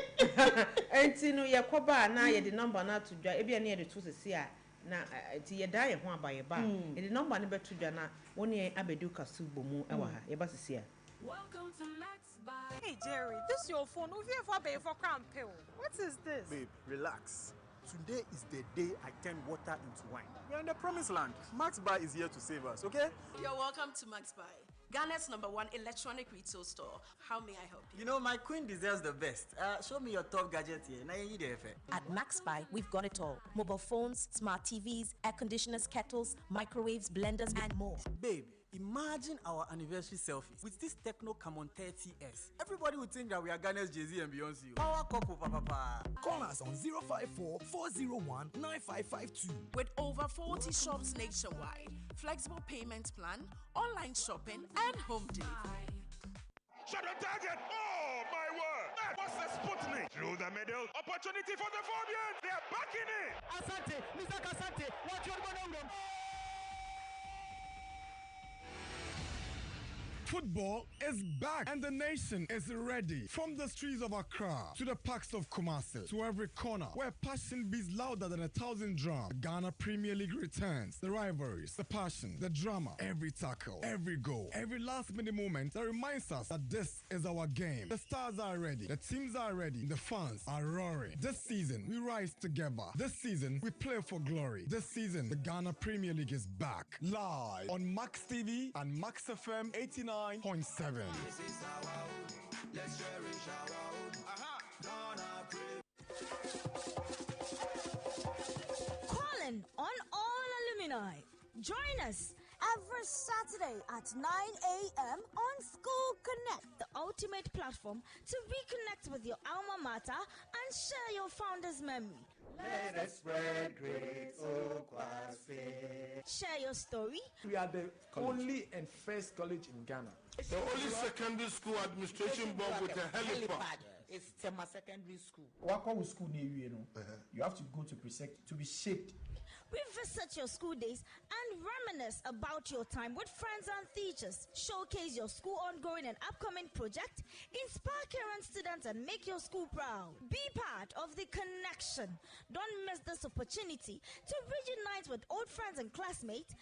S2: enti no yakoba na ye de number na to dwa e bia na ye de to sesi a na ti ye da ye ho aba ye ba e de number ne beto dwa na woni abedu kasu bomu e wa ha ye ba sisi a.
S8: Welcome to Max Buy.
S9: Hey Jerry, this is your phone. Who's here for pay for crown pill? What is this?
S10: Babe, relax. Today is the day I turn water into wine. We're in the promised land. Max Buy is here to save us, okay?
S8: You're welcome to Max Buy, Ghana's #1 electronic retail store. How may I help you?
S11: You know, my queen deserves the best. Show me your top gadget here.
S12: At Max Buy, we've got it all. Mobile phones, smart TVs, air conditioners, kettles, microwaves, blenders, and more.
S11: Babe, imagine our anniversary selfies with this Techno Camon 30S. Everybody would think that we are Ghana's Jay-Z and Beyonce. Our couple, papa.
S13: Call us on 054-401-9552.
S8: With over 40 shops nationwide, flexible payment plan, online shopping, and home delivery.
S14: Shut the target! Oh, my word! That was the Sputnik! Through the middle, opportunity for the Fabians! They are back in it!
S7: Asante, Mr. Asante, what you want to know?
S15: Football is back and the nation is ready. From the streets of Accra to the parks of Kumasi to every corner where passion beats louder than 1,000 drums. The Ghana Premier League returns. The rivalries, the passion, the drama, every tackle, every goal, every last-minute moment that reminds us that this is our game. The stars are ready. The teams are ready. The fans are roaring. This season, we rise together. This season, we play for glory. This season, the Ghana Premier League is back. Live on Max TV and Max FM 89.7.
S7: This is our own. Let's cherish our own.
S3: Calling on all alumni. Join us every Saturday at 9 a.m. on School Connect, the ultimate platform to reconnect with your alma mater and share your founder's memory.
S7: Let us spread great Okwasi.
S3: Share your story.
S10: We are the only and first college in Ghana.
S14: The only secondary school administration board with a helipad.
S11: It's Tema Secondary School.
S10: Wako school near you, you have to go to Presec to be shaped.
S3: Revisit your school days and reminisce about your time with friends and teachers. Showcase your school ongoing and upcoming project. Inspire current students and make your school proud. Be part of the connection. Don't miss this opportunity to reunite with old friends and classmates.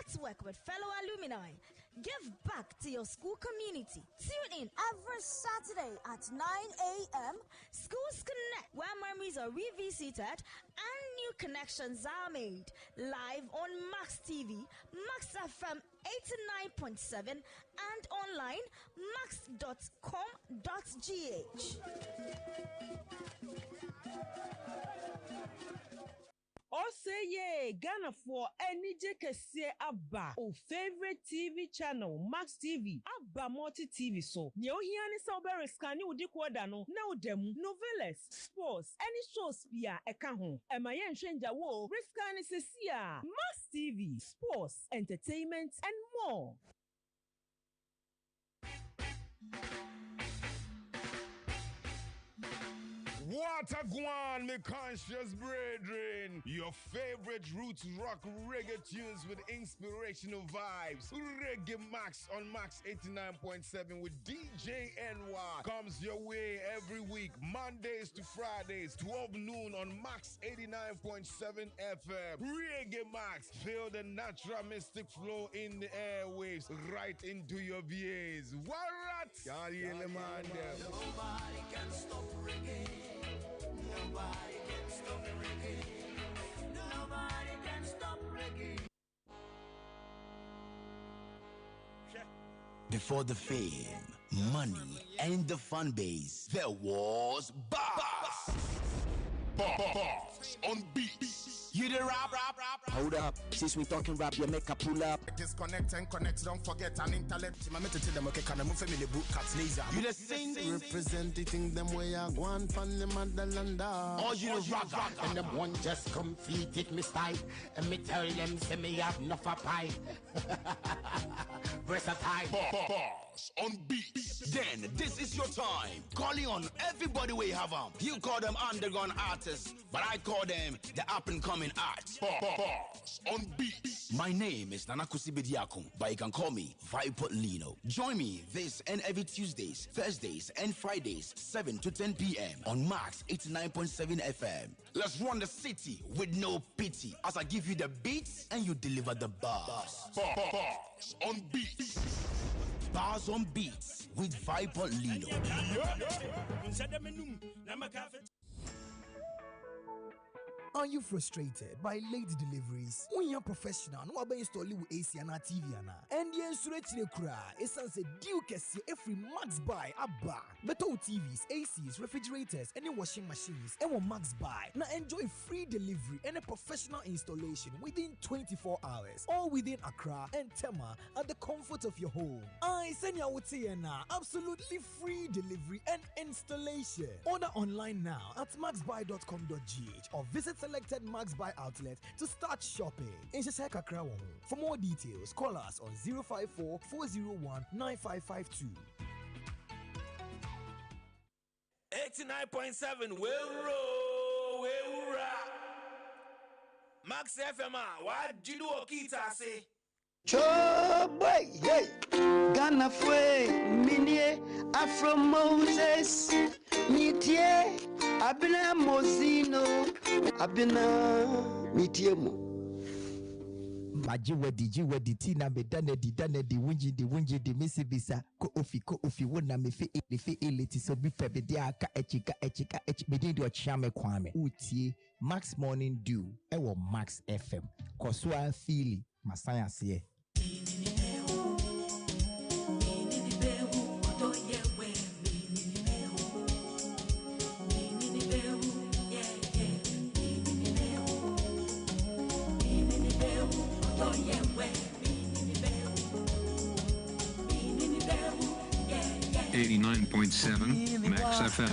S3: Network with fellow alumni. Give back to your school community. Tune in every Saturday at 9 a.m. Schools Connect, where memories are revisited and new connections are made. Live on Max TV, Max FM 89.7 and online max.com.gh.
S2: Oseye Ghana for NJ Kese Abba, o favorite TV channel Max TV, Abba Multi TV so. Nye ohiani sa obere scan udi kwada no na udemu novelas, sports, any shows bia eka ho. Ema ye nhwenja wo, riskan sesia. Max TV, sports, entertainment and more.
S14: What a guan, me conscious brethren. Your favorite roots rock reggae tunes with inspirational vibes. Reggae Max on Max 89.7 with DJ NY comes your way every week, Mondays to Fridays, 12 noon on Max 89.7 FM. Reggae Max, feel the natural mystic flow in the airwaves right into your VAs. What?
S7: Nobody can stop reggae. Nobody can stop reggae. Nobody can stop reggae.
S13: Before the fame, money, and the fan base, there was Box.
S14: Box on beats.
S13: You the rap. Hold up, since we talking rap, you make a pull up.
S7: Disconnect and connect, don't forget an intellect. My method to them, okay, can I move family book cats laser?
S13: You the sing.
S7: Representing them way I want from the motherland.
S13: Oh, you the rock.
S7: And them one just complete it, me style. And me tell them, say me have enough of pie. Versatile.
S14: Boss on beats.
S13: Then this is your time. Calling on everybody we have them. You call them underground artists, but I call them the up and coming performing arts. Bars on beats. My name is Nanakusi Bediakum, but you can call me Viper Lino. Join me this and every Tuesdays, Thursdays, and Fridays, 7 to 10 p.m. on Max 89.7 FM. Let's run the city with no pity as I give you the beats and you deliver the bars. Bars on beats. Bars on beats with Viper Lino.
S16: Are you frustrated by late deliveries? When you're professional, no one install with AC and TV and the insurance cry. Essence due kesi every Max Buy abba. Better TVs, ACs, refrigerators, any washing machines, and one Max Buy. Now enjoy free delivery and a professional installation within 24 hours, all within Accra and Tema at the comfort of your home. I send you now absolutely free delivery and installation. Order online now at maxbuy.com.gh or visit selected Max Buy outlet to start shopping. In Shashaka Crown. For more details, call us on 054 401 9552.
S17: 89.7 Max FM, what do you do? Kita say?
S18: Boy, hey, Ghana Fwe, Minie, Afro Moses, Mitie, Abina Mozino, Abina Mitiemo.
S19: Maji tina me dane di wunji di misibisa ko ofi wona me fe eleti so bi pe be aka echika me di ochame kwame utie Max Morning Dew ewo Max FM koswa fili masaya se
S4: Max FM.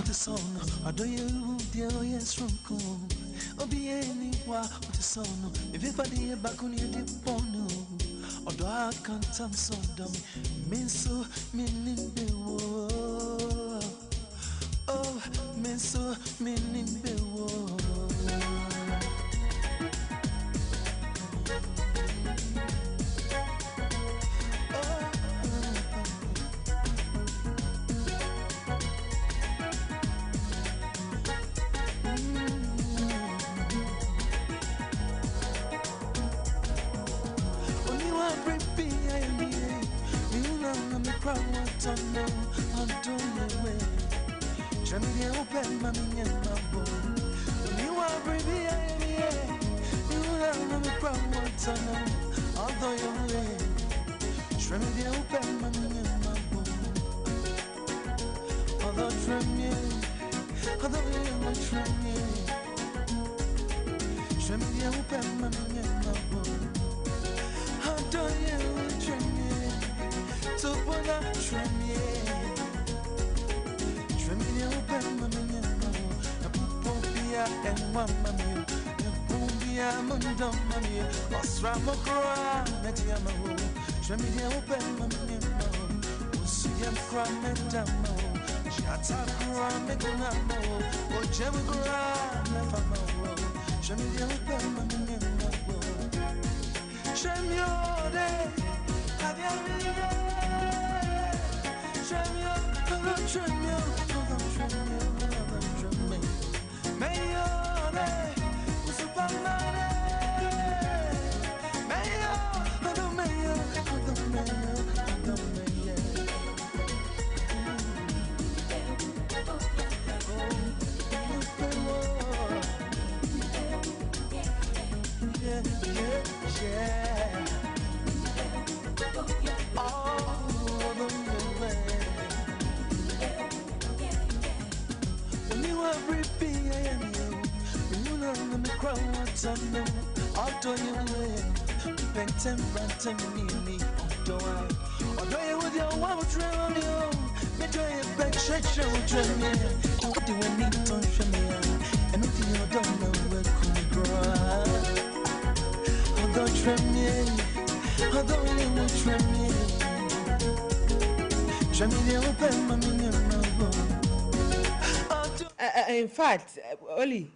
S2: In fact, Oli,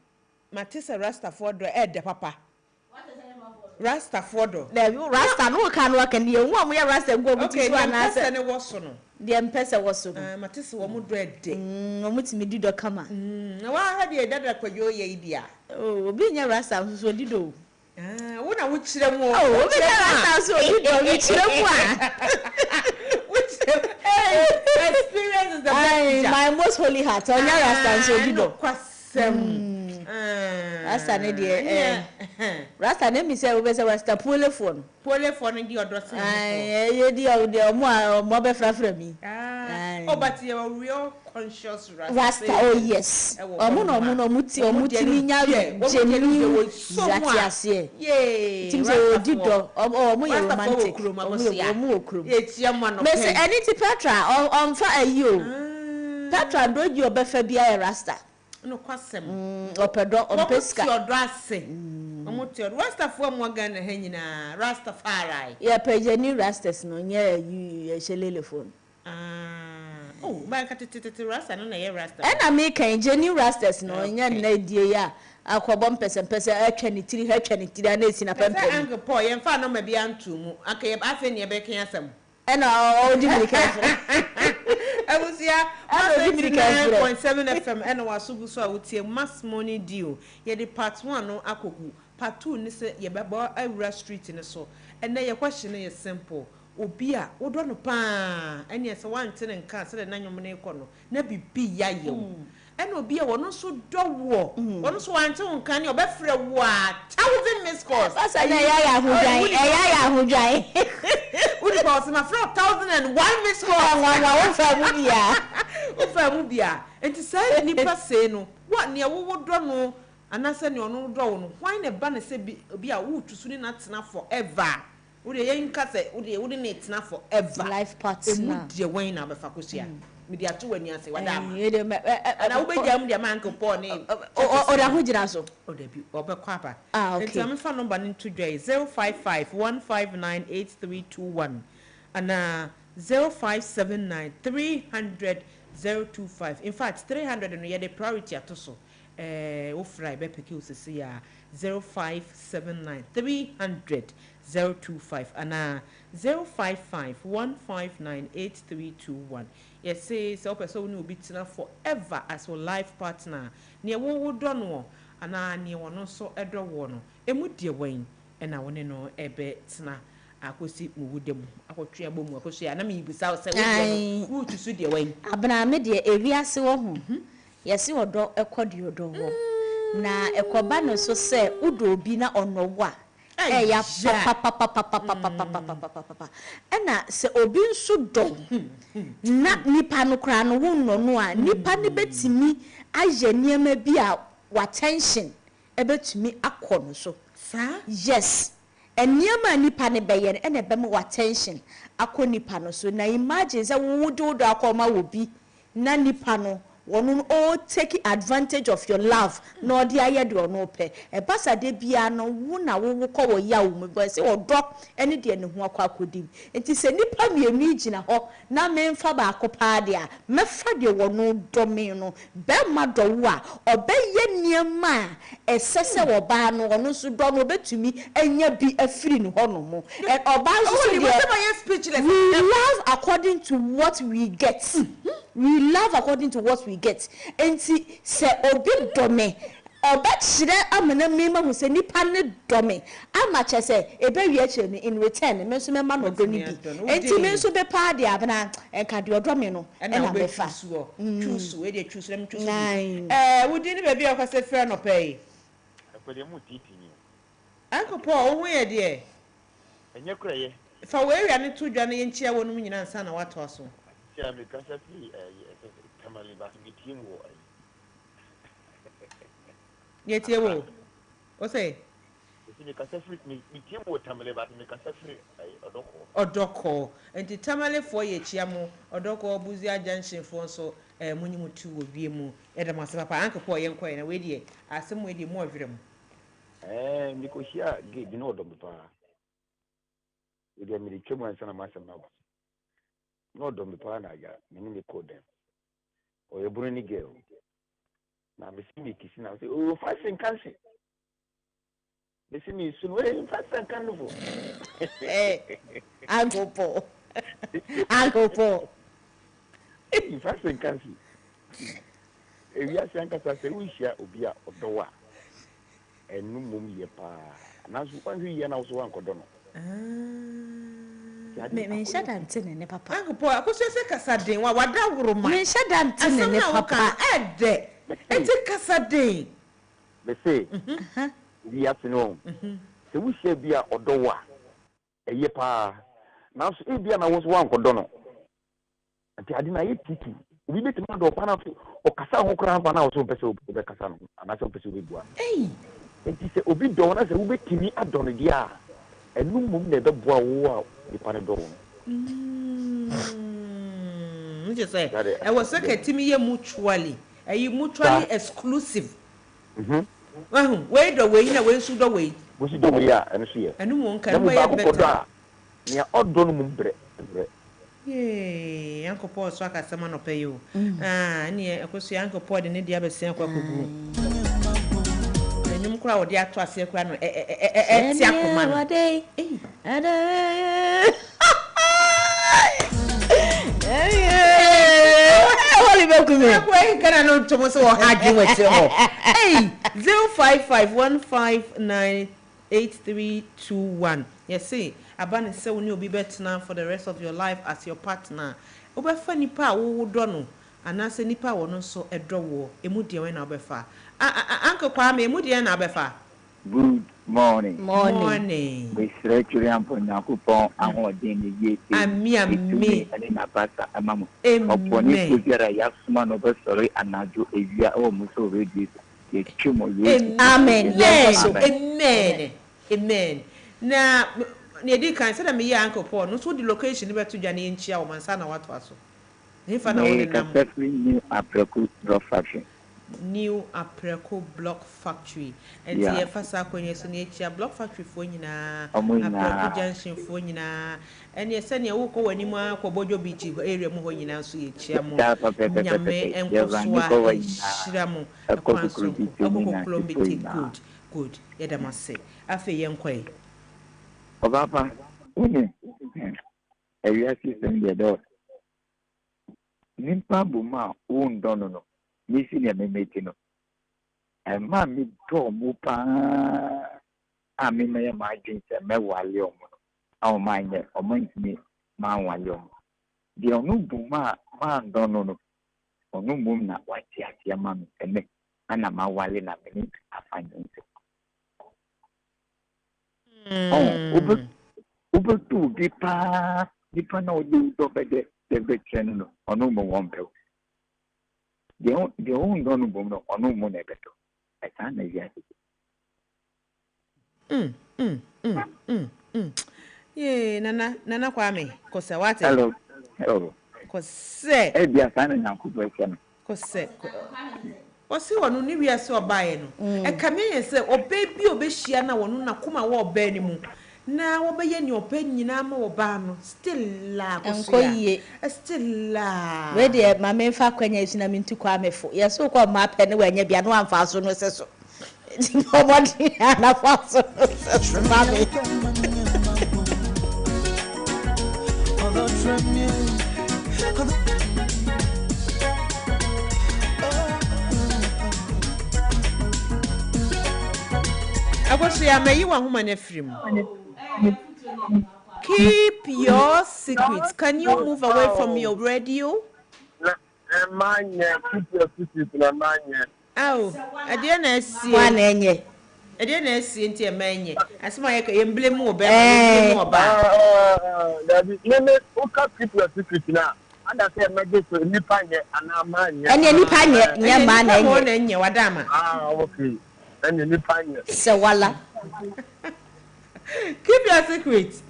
S2: Matissa Rasta for the papa. Rasta fodo.
S3: Rasta no kan no kan ye wo ya rasta go muti so ana
S2: se ne wo so no.
S3: De empesa wo so no.
S2: Matese wo mu dread.
S3: Wo mutimi dido kama.
S2: Na wa ha de dada kwayo ye bia.
S3: Oh, obi nya rasta so dido.
S2: Wo na wo kire mu.
S3: Oh, obi nya rasta so dido wo kire mu a.
S2: Experience is the best.
S3: My most holy heart. Onya rasta so dido. Rasta ne de Rasta ne mi say we say Rasta polephone
S2: di odose
S3: ye di mo be frafra mi
S2: but you are real conscious
S3: Rasta oh yes omo muti mi nya genuine zati ase tim say odido omo ye romantic omo okrum me say anything Petra on fa ayo Petra doji obefa bia Rasta
S2: no kwasem
S3: opedo ompeska
S2: odo ase omoto Rasta fo mo ga na ha nyina Rasta farai
S3: ya pejani Rastas no nya you shelele phone
S2: oh ba ka tete Rasta no na ye Rasta
S3: na me kan jeni Rastas no nya na die ya akwobom pese atwa ni tiri na esi na pempe
S2: pese angle po ye mfa no ma bia ntumu aka ye afa ne be kan asem
S3: o di me careful
S2: Abusia 1.7 FM and wasugu so awutie mass money deal ye the part 1 no akogu part 2 ni se ye beba awura street ni so and na ye question is simple obi a wodo no pa ene se wante ne nka se na nyom ne iko no na bibi ya ye ene obi a wono so dowo wono so wante nka ne obefre wo a 1000 miss calls
S3: asa na ya hudwan
S2: Udi pa osima fra 1001 miss calls
S3: wa
S2: ofa mu bia enti say nipa say no what ne wo do no anase ne ono do wo no why ne ba ne se bi a wo tusu ni na tena forever udi ye nka se udi ne tena forever
S3: life partner
S2: emu de wen na be fa kosia me dia to wani ase wada ana wo be jam dia man ko po ne
S3: o da ho gira so
S2: o da bi o be kwa pa
S3: okay
S2: enti am fa number ni to joy 0551598321 ana 0579300025 in fact 300 no ye the priority atoso wo fry be peke osisi ya 0579300025 ana 0551598321 yes say so person will be tina forever as your life partner ne wo do no ana ne wono so edo wo no emu de wen na woni no ebe tina akosi muwudem akotwe abomu akosi ana me ibisa se wo tusu de wen
S3: abna me de ewiase wo ho yesi wodo ekodi odo wo na ekoba no so se udo obi na onowo a ya papa ena se obi nso do na nipa no kra no wo no a nipa ne betimi aye niema bi a wa tension ebetumi akọ no so yes eniema nipa ne beye ena be mu wa tension akọ nipa no so na imagine se wo do akọ ma wo bi na nipa no wonu all take advantage of your love no dia ye de ono pe e basa de bia no wo na wo ko wo ya wo me bo se wo drop ene de ne ho akwa akodim enti se nipa mienu gina ho na me mfa ba akopa de a me fa de wono do me no be ma do wo a obeye niema esese wo ba no ono so do no betumi enya bi afiri ne ho no mo and oba so de we love according to what we get we love according to what we get enti se obi dome obachire amana mema hu se nipa ne dome amache se ebe wi ache ni in return me so mema no do ni bi enti me so be pa de abana enka de odome no na be fa
S2: chusu we de chusu lem chusu wudi ni baby akwase frɛ no pay
S20: akwade mu titi ni
S2: anko Paul wo ye de
S20: enye kraye
S2: fa we wi ane to dwa ne yenchia wo no nyina nsa na wato so
S20: ya me kasa fi tamale ba mi team wo
S2: ye tie wo o say
S20: me kasa fi mi team wo tamale ba mi kasa fi
S2: odoko enti tamale fo ye chia mo odoko obuzi junction fo so munyimu tu wo wie mu e da masa papa anka po ye nkoye na we die asem we die mo avirem
S20: mi ko hia ge no odom pa we die mi twemu ansa na masem na ba no do me pa na ya me ni call them o ye buru ni girl na me see me kissing na say oh fashion cancer They see me soon. Wait, fast and carnival.
S3: Uncle Paul. Uncle Paul.
S20: Hey, fast and carnival. If you are saying that I wish you would be a doa. And no mum ye pa. And as one year now, so one codono.
S3: Me shut antene ne papa.
S2: Uncle Paul, I could say Casadin, what that would
S3: me shut antene ne papa.
S2: Ede. It's a Casadin.
S20: They say, the afternoon. So we shall be a doa. A year pa. Now, so if I was one codono. And I didn't eat tiki. We met a man of Panama or Casa Hokran Pana, so Peso, the Casan, and I saw Peso.
S2: Hey,
S20: it is a bit donor as a bit Timmy at Donadia. And no moon never bow the Panadol.
S2: Just say, I was like a Timmy mutually, a mutually exclusive. Well, wait away, away, should away.
S20: Was it over here and see? And no one can wait better. Near odd donum bread.
S2: Yay, Uncle Paul so aka sama no pay you. Near akoso Uncle Paul de ne dia be sen kwa kugu. Enyum kura wo de ato ase kura no ti akoma no. Wali be kume. Akwa kana no tomo so wo hadwe wete ho. Hey, 0551598321. Yes, see. Abane se woni obi betna for the rest of your life as your partner. Obefa nipa wo do no anase nipa wo no so edo wo emu de we na obefa. Uncle Kwame emu de na obefa.
S21: Good morning.
S2: Morning.
S21: We stretch you ampo Yakupon ahodin ni yete.
S2: Ami
S21: ani na pasa amamu. Oponi kujera yasuma no be sorry anajo ewia o muso ready. Ye chumo ye.
S3: Amen. Yes.
S2: Amen. Amen. Na Nedi kan say that me Uncle Paul no so the location be to dwane nchia o mansa na wato aso. Nifa na woni nam.
S21: New Apreko Block Factory.
S2: New Apreko Block Factory. And the fasa kwenye so ne chia Block Factory fo nyina. Apreko Junction fo nyina. And ye say ne wo ko wani mu akobodjo beach area mu ho nyina so ye chia mu. Nyame enkoso a shira mu. Akwanso. Akoko good. Yeda say. Afi ye nkoi.
S21: Papa, uni, area system the door. Nimpa buma dono no. Missing ya memetino. And mammy to mupa. I mean, my margins and me walium. Our mind, or mind me, man walium. The onu buma, man dono no. Or no moon na white ya mammy, and me, and a ma wali na minute, I find it. Uber two deeper no do the veteran or no more one pill. The own don't know or no more better. I can't
S2: Yeah, Nana Kwame, Kosa what?
S21: Hello.
S2: Kose.
S21: Ebia sana na kubweka.
S2: Kose. Wasi wonu ni wiase obaye no. E kameye se obebi obehia na wonu na kuma wo oba ni mu. Na wo beye ni opa nyina ma wo ba no still la
S3: kosia.
S2: Still la.
S3: We de mama fa kwanya isina mintu kwa amefo. Yeso kwa ma pe ne wanya bia no amfa so no se so. Nobody na fa so. Mama.
S2: Agosia me you want woman afrim. Keep your secrets. Can you move away from your radio?
S6: Man, keep your secrets na man.
S2: Oh, I didn't see
S3: one enye.
S2: I didn't see into a man. As my emblem more better.
S6: Let me keep your secrets now. And I say, Maggie, Nipanya and a man.
S3: And any panya, yeah, man,
S2: and your Wadama.
S6: Okay. And any panya.
S3: So, walla.
S2: Keep your secret.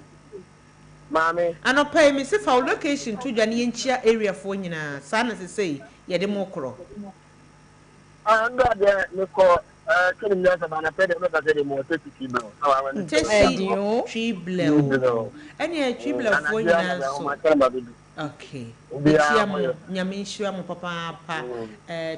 S6: Mommy.
S2: And I'll pay me if our location to Janienchia area for you now. Son, as I say, yeah, the mokro.
S6: I'm not there, Nico. Killing us about a penny, not any more 30 people.
S2: Tree blow. Any tree blow for you now. Okay. Nyame nhwia mo papa pa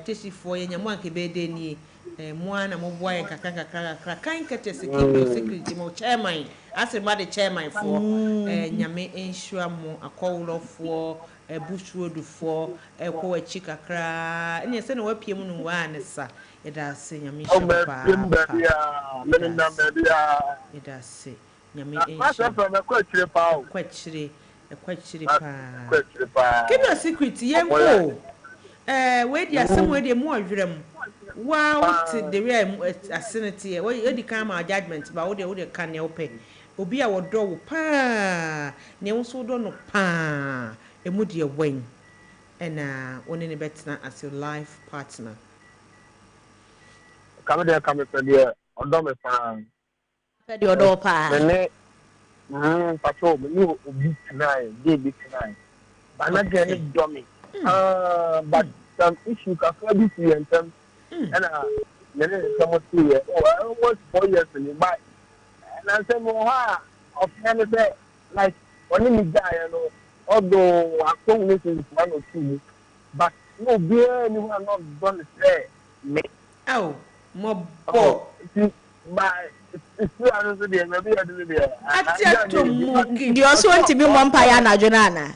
S2: tesi fo ye nyamo anke be de ni Moana Moboy Kaka kind catches security mo chairman. As a mother chairman for Nyame ensure mo a call of for a bush road for a poor chica cry. And yes, anyway, Pimun one, sir. It does say Yami. It does say Yami. Quite chilly. Keep your secret, young boy. Wait, ya somewhere the more dream. Wow, the real acidity. Well, you come our judgment about the can you pay. Obi our door pa. Ne so do no pa. A moody wing. And one in a better as your life partner.
S1: Come there, on Dome Fan.
S3: Fed your door pa.
S1: Patrol, you beat tonight, day beat tonight. But not getting dummy. But some issue can be to and some. And then someone see it. Oh, I almost 4 years in the back. And I said, well, of Canada, like, when you die, you know, although I don't listen to 1 or 2, but no beer, anyone not done to say, me.
S2: Oh, more
S1: but it's still I don't say, maybe I do there.
S3: Do you also want to be one Payana, Jonana?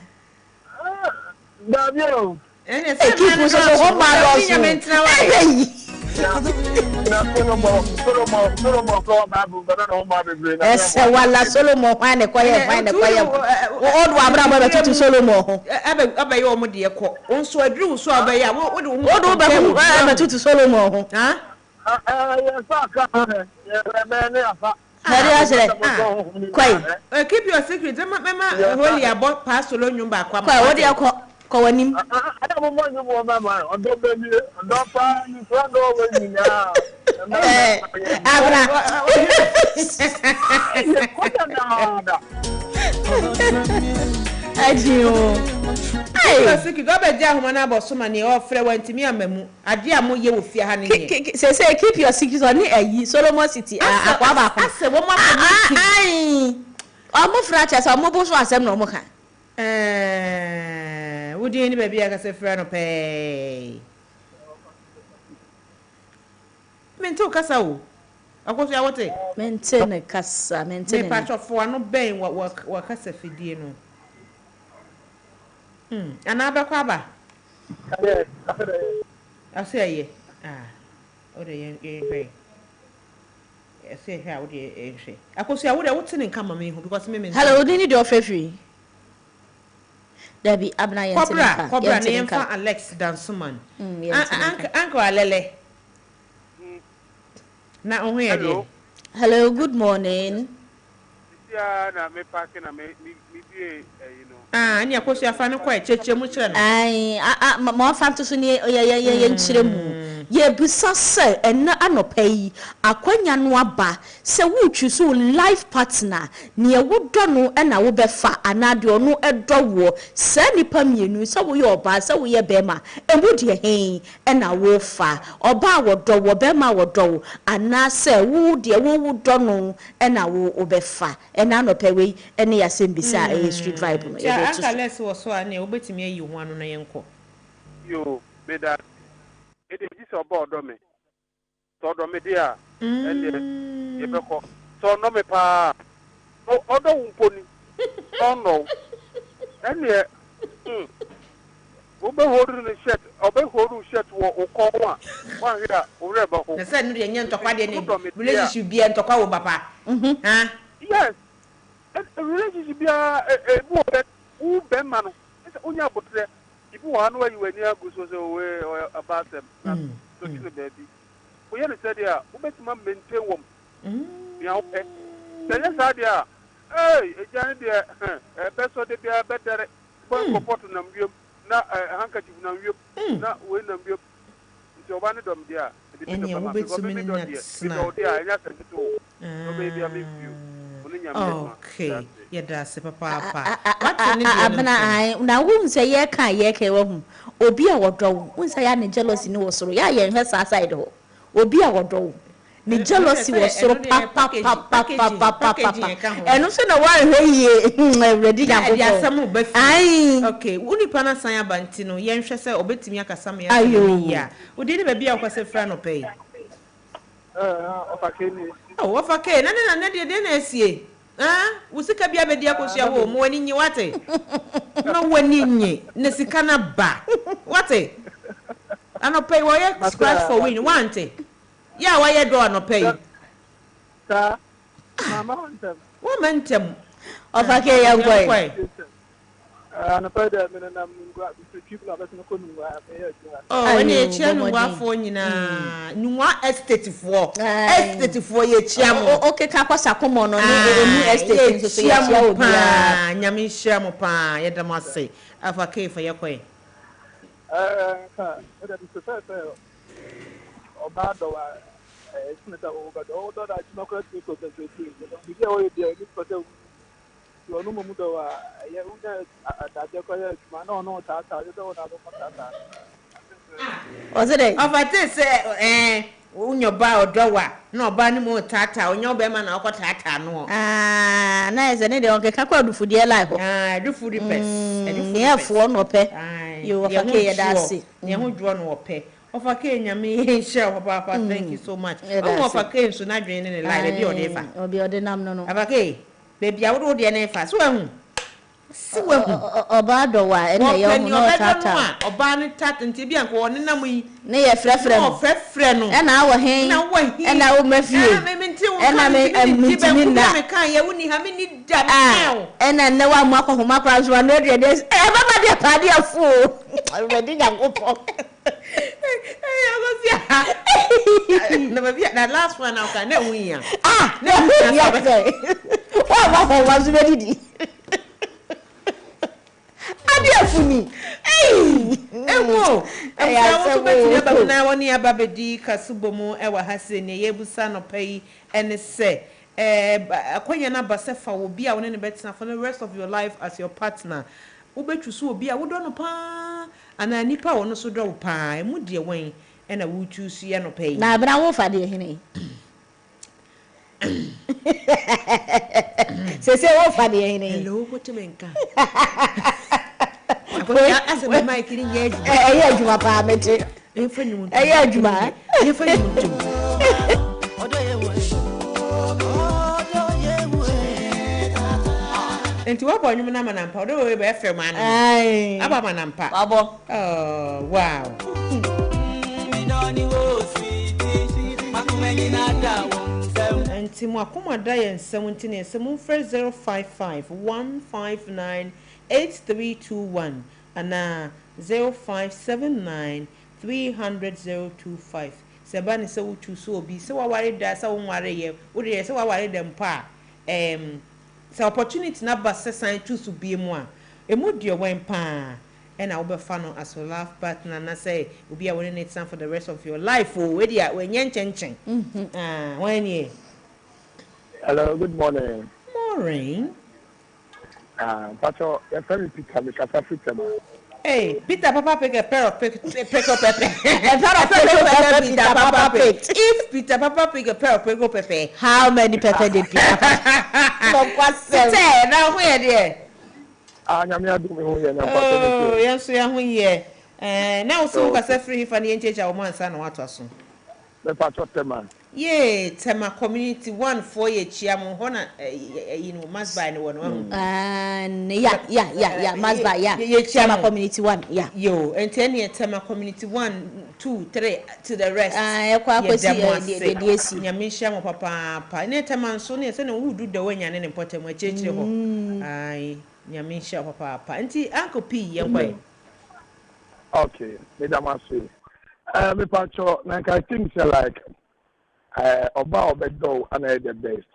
S1: No.
S2: And it's
S3: a keep us home, my Solomon, find a quiet. All Abraham to Solomon. Abba, your dear cock. Also, I drew so I what do to Solomon? Huh?
S2: Keep your secret. Holy about Pastor Solomon back.
S3: What do you call? Him.
S1: I don't want you more, Mamma. Don't baby, don't find you front over me now.
S2: Hey, so you go back there when I was so many offer went to me and Memu. I dear mo ye with your honey.
S3: Say, keep your secrets on the Solomon City. I said, one more. I'm more fractures. I'm more boss. I'm no more.
S2: Would you baby I say friend of pay? Mento Casao. I was I want to
S3: maintain a casa, maintain
S2: patch of for no baying what work as a fidino. Another crabber. I say, ye. Oh, the young gay. I say, how would you say? I could say, I would have written come on me because me.
S3: Hello, do you need your free? Debbie Abna
S2: Cobra name for Alex Dansuman. Uncle Alele. Now,
S3: hello, good morning.
S2: And your course, you found quite church.
S3: I, more fantasy near Chiremu. Ye busa se ena anopai akwanya no aba se wo twuso life partner ne wo do no na wo befa anade ono edo wo se nipa mienu se wo ye oba se wo ye bema emu de hen na wo fa oba wo do wo bema wo do ana se wo de wo do no na wo befa na anopai we ene ya sembisa street vibe no
S2: ya aka less wo so ane obetimi ayi ho ano na yenko
S1: yo beda it is about me. So, Domedia, and you so no me pa. No, other pony. Oh, no. And yet, Uber holding the shirt, or holding shirt, or call one here, or rebel.
S2: The son of the young to find any relationship be and to call Papa.
S1: Yes, a relationship be a woman who Ben man. It's only about people one way you were near goes away or about them. So you baby. We had said, yeah, who makes my maintain one? You know, then yes, idea. Hey, a giant dear, a best of the better. One for them, not a handkerchief, not win them. So one of them, dear.
S2: And you will be so many nuts. No, dear, I maybe I miss you. Okay, yeah, that's papa.
S3: Abna, now won't say ye can ye care of Obi a wardrobe. Once I am jealousy no so ya yen her side ho. Obi a wardrobe. The jealousy was so papa. And also no one hey ready ya some be
S2: okay, uni pana san abantino yen hwe se obetimi akasa me ya. Wo dey be bia kwase fra no pay.
S1: Ofakeni.
S2: Oh, ofake. Na de na esie. Usika bia be dia kosia wo mo wani nyi wate. No wani nyi. Ne sika na ba. Wate. Ano pay wo ye scratch for win wante. Ya wa ye do ano pay.
S1: Sa mama wantem.
S2: Wo mantem.
S3: Ofake ya ngwai.
S1: Ana pay de me na mngwa people abet no ko nungwa e
S2: oh ene echia nungwa fo nyina nungwa estate fo ye echia mo
S3: okay ka kwasa komo no ne emu estate nso so ye echia obi
S2: a nyame echia mo pa ye dam ase afa ke fa ye kwen
S1: ka e da bi se oba do wa sineta o ga do da democratic consensus bi ke o ye dia ni ko se yo no mu do wa ye una adaje ko ye ma no ta do na do ta
S3: ozede
S2: ofate se unyo ba odowa na oba ni mu tata onyo be ma na okotata no
S3: na eze ne de onke ka kwa dufudie life
S2: dufudi pes
S3: ne afo no pe yo ofake ye da se
S2: ne ho dwo no ope ofake nyame share papa thank you so much ofake nso na dwen ne life be odefa
S3: obi odenam no
S2: afake baby awo de na efa so ehun si wehu
S3: oba do wa ene ye hu no tata
S2: oba ni tata nti bi anko woni nam yi
S3: ne ye frefre no
S2: frefre no
S3: ena awo hen ena wo mafie ena me amintimi na
S2: me kan ye woni ha me ni da me
S3: ena ne wa mu akohoma kra so na de de baba de pa de afu we di nyankopon
S2: na baby na last one now kan na wuya
S3: na ya say wa ba wa zube didi adia funi
S2: ewo ya so betire ba na woni ababedi kasubomu ewa hase ne yebusa no pai ene se akonya na basefa obi a woni ne betina for the rest of your life as your partner ubetwusu obi a wodo no pa ana nipa wono so do pa emu de wen ena wutusu ye no pai
S3: na bra wo fa de hene se wo fa de hene
S2: hello ko temenka asa me mai kiri ye
S3: ye adwuma pa mete ye adwuma
S2: ye fa ni mutum
S3: odo ye wo
S2: enti wo bonyu na manampa odo we be fe ma na aba manampa
S3: abo
S2: oh wow enti mo akoma da ye nsem enti ne nsem mfre 055 159 8321 ana 0579 300 sebani se wutu so obi se wa ware da se wonware ye wo de se wa ware dem pa se opportunity na ba sesan tu so bi mu a emu de wen pa ena wo be fa no as your life partner na say obi a won need time for the rest of your life o we dia we nyenchenchen when ye
S5: hello good morning Pacho, your family Peter, me kasa Peter.
S2: Hey, Peter Papa pick a pair of pick up Pepe.
S3: Peter Papa picked.
S2: If Peter Papa pick a pair of pick up Pepe,
S3: how many Pepe did Peter Papa?
S2: Say, now where dear?
S5: Nyame adu me ho ye na
S2: oh, yes, ya ho ye. Now so kasa free fa ne nchecha o man sa na wato aso.
S5: Me Pacho tema.
S2: Yeah, Tema community 1 for ye chiam hona you know must buy no one.
S3: And yeah, must buy yeah. Tema community 1, yeah.
S2: Yo, and 10 year Tema community 1, 2, 3 to the rest.
S3: Kwa the DSC.
S2: Nyamisha mo papa. Ne Tema so ne se no who do the way nya ne important mo cheche ho. Ai, nyamisha papa. Anti Uncle P ye kwai.
S5: Okay, madam say. Me Pacho, like I think like Oba Obedo and the best.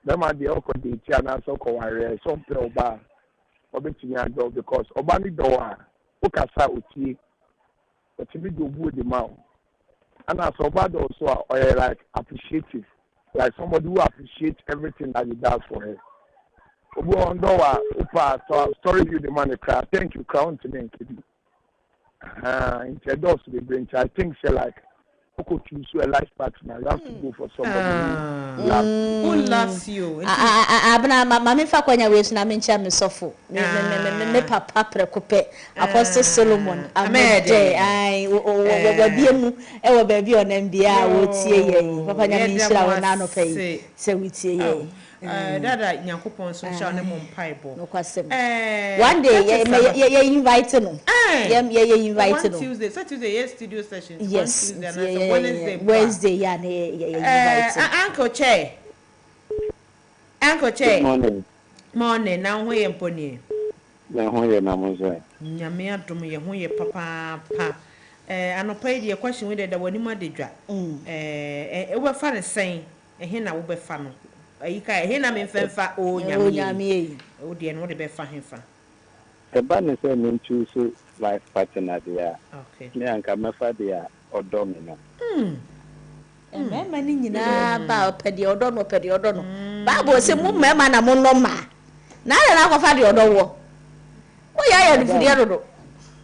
S5: Them are the Okodi Tiana Soko Wire, some pay Oba Obetinya because Obani Doa, Okasa Uti, but to be do good the mouth. And as Oba also are like appreciative, like somebody who appreciates everything that he does for her. Obu Ondoa, Upa, story you the money cry. Thank you, Crown to me. In the doors to the branch, I think she like. to choose a life partner. You have to go for somebody
S2: who loves you.
S3: Abna mama fa kwanya we na me ncha me sofo. Me papa prekope Apostle Solomon Amede ai wo biemu e wo ba bi onam bia wo tie ye. Papa nya me nshira wo na no pay. Se we tie ye.
S2: Dada Nyankopon so sha ne mo mpaibo.
S3: No kwasem. One day ye invite no. Ye invite no.
S2: Tuesday yes studio session.
S3: Yes.
S2: Wednesday
S3: yeah invite. Uncle Che. Morning.
S9: Na ho ye mponi. Na ho ye na mo so.
S2: Nyame adom ye ho ye papa pa. Anopa ye de question we da wani ma de dwa. E wo fa ne sen. Ehe na wo be fa no. Ayika ehe na me mfemfa o nyame. O de no de be fa hefa.
S9: Eba ne se me choose life partner dia.
S2: Okay.
S9: Me anka me fa dia odo me no.
S3: Mema ni nyina ba opedi odo no. Bible say mu mema na mo no ma. Na na kwa fa de odo wo. Wo ya ni fudi odo.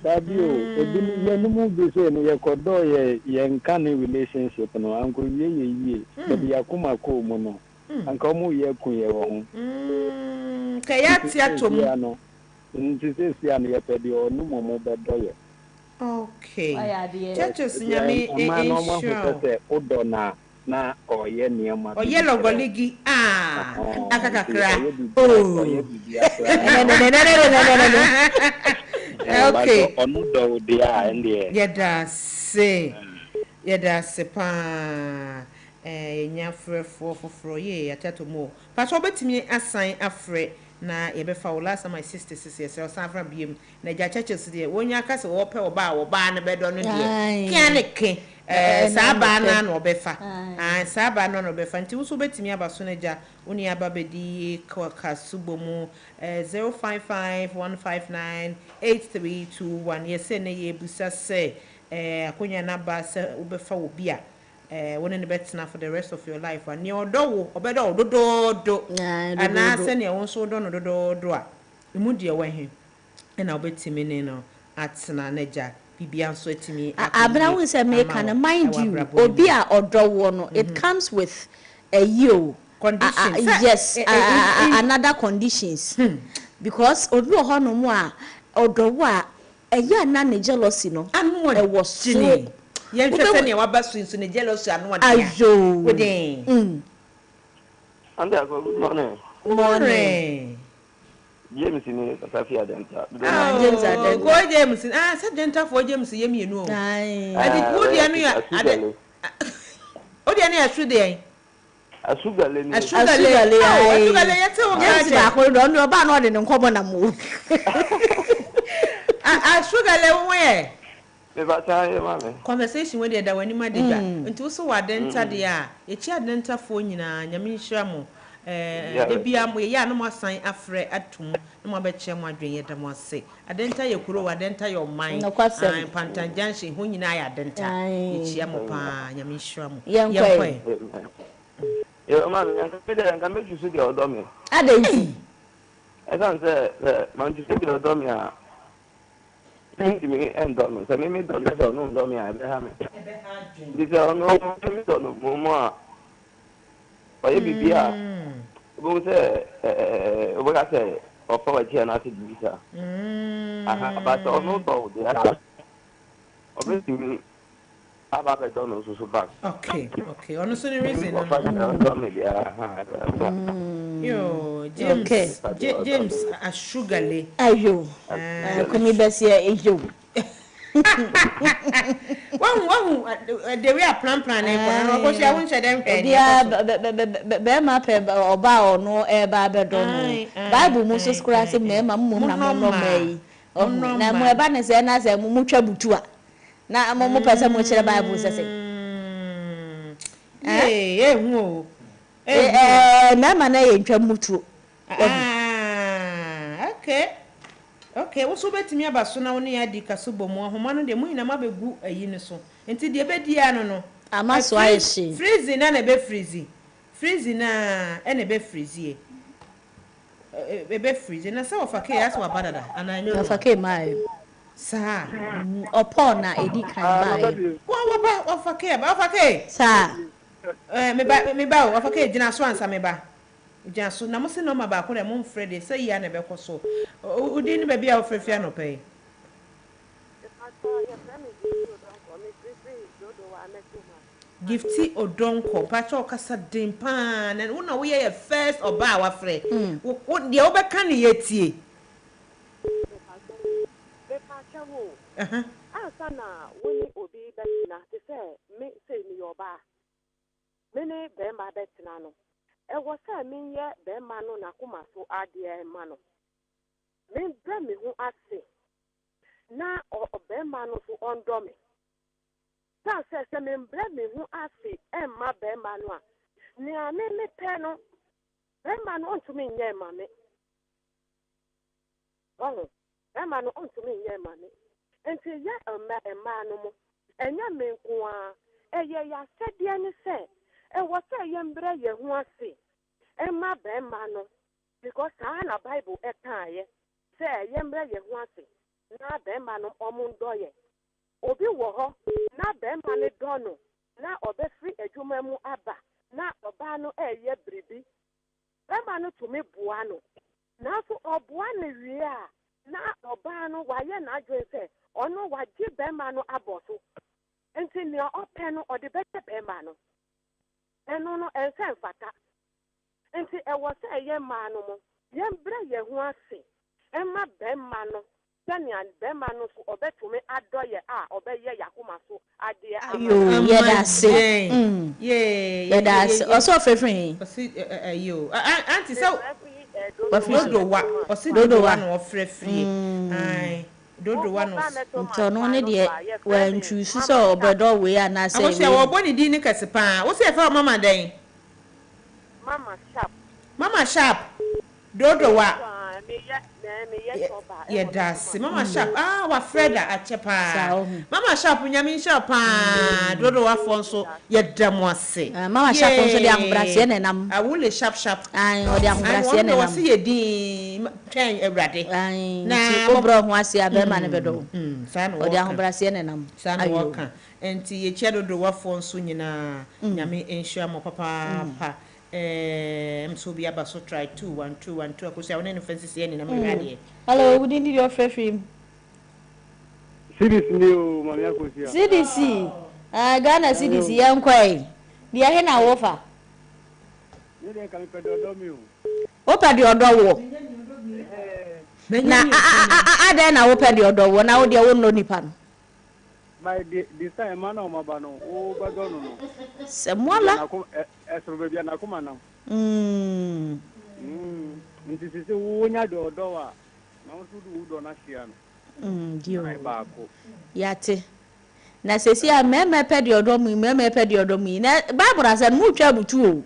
S9: Babi o, ebi ni mu be say ni ye kodo ye nka ni relationship no anko ye. Babi akoma ko mu no. Anka mu ye kun ye wo ho.
S2: Ka ya ti atom.
S9: Nti se sia ni ye pedi o nu mo be do ye.
S2: Okay. Churches nyame
S9: insure. Odo na oye niema.
S2: Oye logoligi akakakra. Okay.
S9: Onudo dia ende.
S2: Yeda se pa nya frefo ye atato mo. Pa so betimi asan afre na yebefa wo last my sister years o sanfra biem na ja churches de wonya kase wo pe wo ba na bedo no de kianeke saba na no befa saba no befa nti wo so betimi aba so na ja woni aba bedi ka subomu 0551598321 yese na ye busa se akonya na ba se wo befa wo bia when in the bed for the rest of your life and your do obedo do and na se ne won so do no do a imu de we he na obetimi ne no atna naja bibia so etimi
S3: abra we say make an mind you obi a odo wo no it comes with a you
S2: conditions
S3: yes another conditions because obi ho no mu a odo wo a eya na ne jealousy no e was so
S2: ye hwese ne wabasu nso ne jealousy anu ade
S3: ayo
S2: wede
S9: ande ago
S3: morning
S9: James ni Safia Denta
S3: James Adenta
S2: go James sa Denta for James ye mienu o ade ku dia no ya ade o dia no ya hwe de
S9: asugale ni
S2: asugale yete o
S3: James ba ko do no ba no de ne nkobo na mo
S2: asugale wo ye
S9: conversation
S2: with the Dawani Madiga until so Adenta dia e chi Adenta fo nyina nyame nhira mo de bia mo ya no masan afre atum no ma be che mo adwen ye demo ase Adenta ye kuro Adenta your mind Pantan Junction ho nyina ya Adenta e chi mo pa nyame nhira mo
S9: ye ma me nka me jusu de odo me
S3: adanti
S9: I can't say man jusu de odo me a think me and don't so me don't know me I be ha me this no me don't know mo oye bibia bo say o ga say o fa wa tia na se bisa but no do de o be ti aba be don't know so back
S2: okay ono so the reason yo James asugale
S3: ayo komi besi ejo
S2: Wahu the way plan e ko go share won share dem pe
S3: dia be ma pe oba ono e ba be do no Bible mu so skura se me ma mu na mo mai na mo e ba ne se na se mu twa butu a na mo pese mo kire Bible se se
S2: hu o
S3: na ma na ye ntwa mutu
S2: okay wo so betimi abaso na woni ya di kaso bomu ahoma no de mu ina mabegu ayi ne so enti de bedi ano no
S3: amaso ayeshi
S2: freeze na be freeze na ene be freeze be freeze na sa ofake ya so abadada ana nyo
S3: ofake mai
S2: sa
S3: opo na edi kan bai
S2: wo papa ofake
S3: sa
S2: me ba ofake gina so ansa me ba gina so na mo se no ma ba ko le mo mfrede say ya na be ko so udi ni ba bia ofrefia no pe Gifty Odonko pacho kasa din pan and una we ye first oba wa frɛ wo de obeka ne yetie
S12: Asana woni obi betina te se me se mi oba me ne be ma betina no e wo se me ye be ma no na kuma so ade ma no me bra me hu ase na be ma no so ondo me sa se me bra me hu ase e ma be ma no a ni ame me pe no be ma no onto me nye ma me oh be ma no onto me nye ma me enti ya ema no mo enya menko a eye ya sedie ni se e wo se ye mbre ye hu ase ema be ma no because na Bible e kan ye se ye mbre ye hu ase na be ma no omundo ye obi wo ho na be ma ne do no na obe free adwuma mu aba na oba no eye bribi be ma no to me bua no na so obua ne wie a na oba no waye na adwen se ono waje be ma no aboso enti ne ope no ode be be ma no eno no ense mfata enti e wo se ye ma no mo ye mbre ye hu ase ema be ma no Daniel be ma no so obetumi adoye a obeye yakoma so ade
S3: ayo ye da se ye da se oso fefrin
S2: osi ayo anti so dodo wa no frefri ai dodo wa no
S3: ntono ne de wan choose so obedo we ana say
S2: we wo boni di ni kase pa wo se fa mama den mama sharp dodo wa ye das mama sharp wa freda achepa mama sharp nyame sharp dodo wa fonso ye damose
S3: mama sharp fonso de ahobrase ne nam
S2: awule sharp
S3: ai o de ahobrase ne nam
S2: wo se ye din twen ewrade
S3: na obro ho ase abema ne bedo
S2: san
S3: o de ahobrase ne nam
S2: san wo kan enti ye chia dodo wa fonso nyina nyame enhua mo papa pa so be able to try 21212 akosia wona no fancy say na me radio
S3: hello we didn't your free film
S1: CDC new mami akosia
S3: CDC Ghana CDC yankwai dia he na wofa
S1: ne de kan pe do mi
S3: o pa di odo wo na ada na wo pa di odo wo na wo dia wo no nipa no
S1: by this time man o mabano o gbado no
S3: se mola
S1: esoro bia na kuma na nti se wo nya do odo wa na wo du do na hia no
S3: dio
S1: ba ko
S3: yate na sesi a meme pe di odo mu na Bible asa mu twa butu o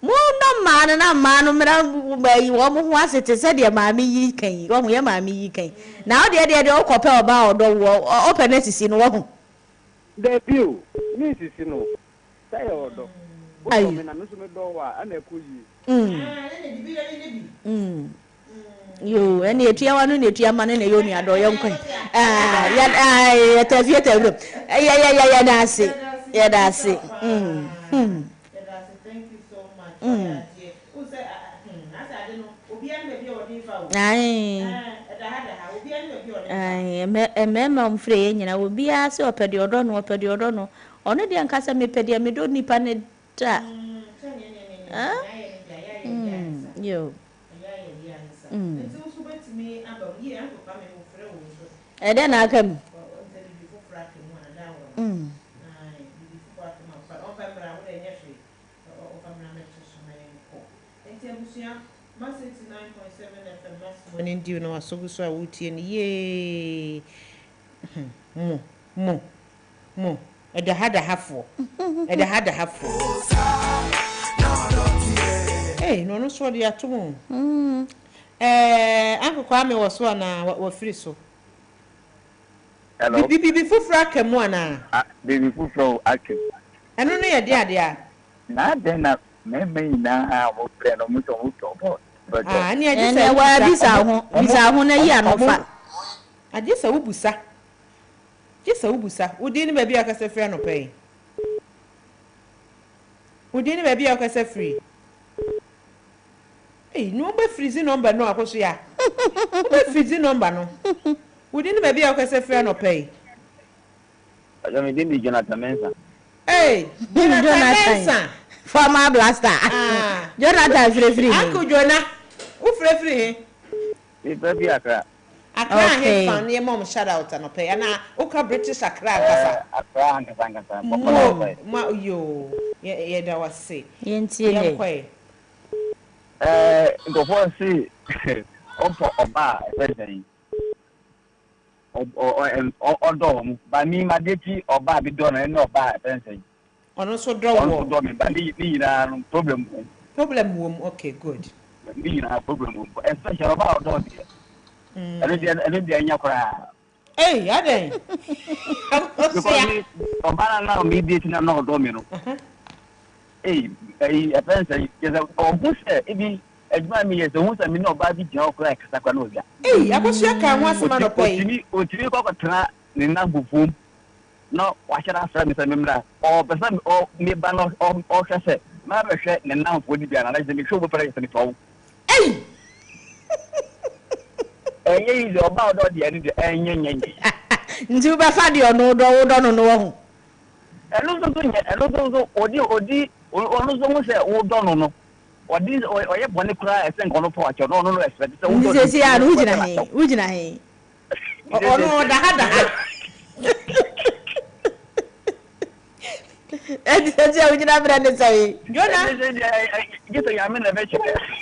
S3: mu no man na man mra bayi wo mu ho asete se de maami yi kan wo mu ye maami yi kan na o de o kope oba odo wo o pe na sisi no wo ho
S1: de biu ni sisi no say odo o me na no so me do wa ana ko yi
S3: yo eni etua wanu ne etua mane na yo nua do yo nkwan ya tafie tawro ya dase mfre nyina obi a se opede odo no ono de nkasa mepede me do nipa ne da yo ede na aka mu
S2: Morning dew no asoguso a wutie ni ye mo ede hada hafo no so de ato akoko ame wo so na wo free so
S21: hello
S2: bibi fufura kemu ana
S21: bibi fufura akem
S2: eno no ye de ade a
S21: na de na me na mo pre no mo to bo
S2: ani agisa
S3: wa bisa ho na yi anofa
S2: agisa wo busa Jesa ubusa. Udi ni baby akasa free no pay. Udi ni baby akasa free. Hey, no be freeze number no akoso ya. Be freeze number no. Udi ni baby akasa free no pay.
S9: Me didn't Jonathan Mensah.
S2: Hey, Jonathan Mensah.
S3: Former blaster. Jonathan free.
S2: Uncle Jonah. Who free?
S9: Baby Accra.
S2: Accra he found near mom shout out and pay. And Oka British Accra kasa.
S9: Accra and Kasa.
S2: Ma yo. Yeah, that was say.
S3: Yentie.
S9: Go for see. Opo oba everything. Or by me, my duty or by be done and no by everything. On so draw me, but me problem.
S2: Problem womb, okay, good.
S9: Me problem, especially about dog. I didn't cry.
S2: Hey, I didn't.
S9: Because now me dating no domino. Hey, a fancy is a who said if admire me as the ones I mean no body joke like Sacanoga.
S2: Hey, I was your can once a man of pay.
S9: Or to go to the Nabu. No, why should I say, Mr. Member? Or the son or me banner or cassette. Mother said, and now would be analyzed and show the place and phone.
S2: Hey!
S9: And ye about all the end and
S3: Nti ba fa de ono do no ho.
S9: Eno so nya, eno so odi ono so mo se wo do no. Odi oye bone kura ese nkono po acho no expect se wo do.
S3: Nti se ya no ugina he.
S2: Ono da ha.
S3: Edi ugina brand say.
S2: Jonathan.
S9: Get ya me na be che.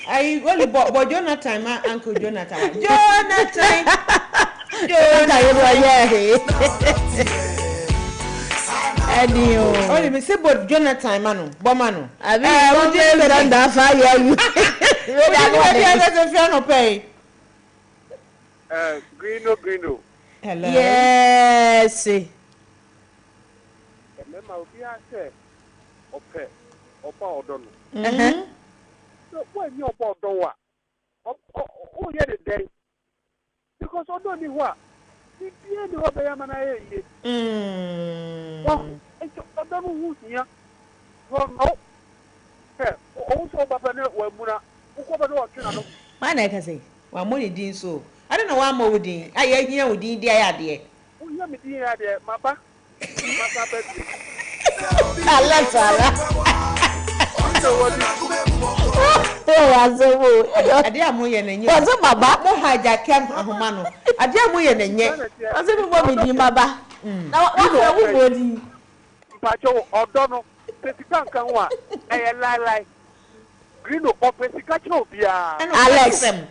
S2: I only but Jonathan my uncle Jonathan. Jonathan. Only me say but Jonathan manu, bomano.
S3: Abi o dey better than fire you.
S1: Greeno.
S2: Hello.
S3: Yes.
S1: Remember we are say opa odono. So when you opa odowa. Oh yeah the day. Because odo ni wa. Ni bia ni wa be ya mana ye. Well, odo no hu sia. For no. O so baba na wa muna. Uko ba do tuna no.
S3: Ma na ka say.
S2: Wa mo ni din so. I don't know why mo wudin. Aye hia wudin dia ya de.
S1: O hia me din ya de maba. Maba be.
S3: Allah sala. Wazo
S2: ade amoye na nye.
S3: Wazo baba.
S2: Mo haja kem ahoma no. Ade amoye na nye.
S3: Wazo bi bo mi di baba. Na wa wo bodi.
S1: Mpacho odo no. Pesika kan wa. Lai. Greeno o pesika cho bia.
S3: Alex.
S2: And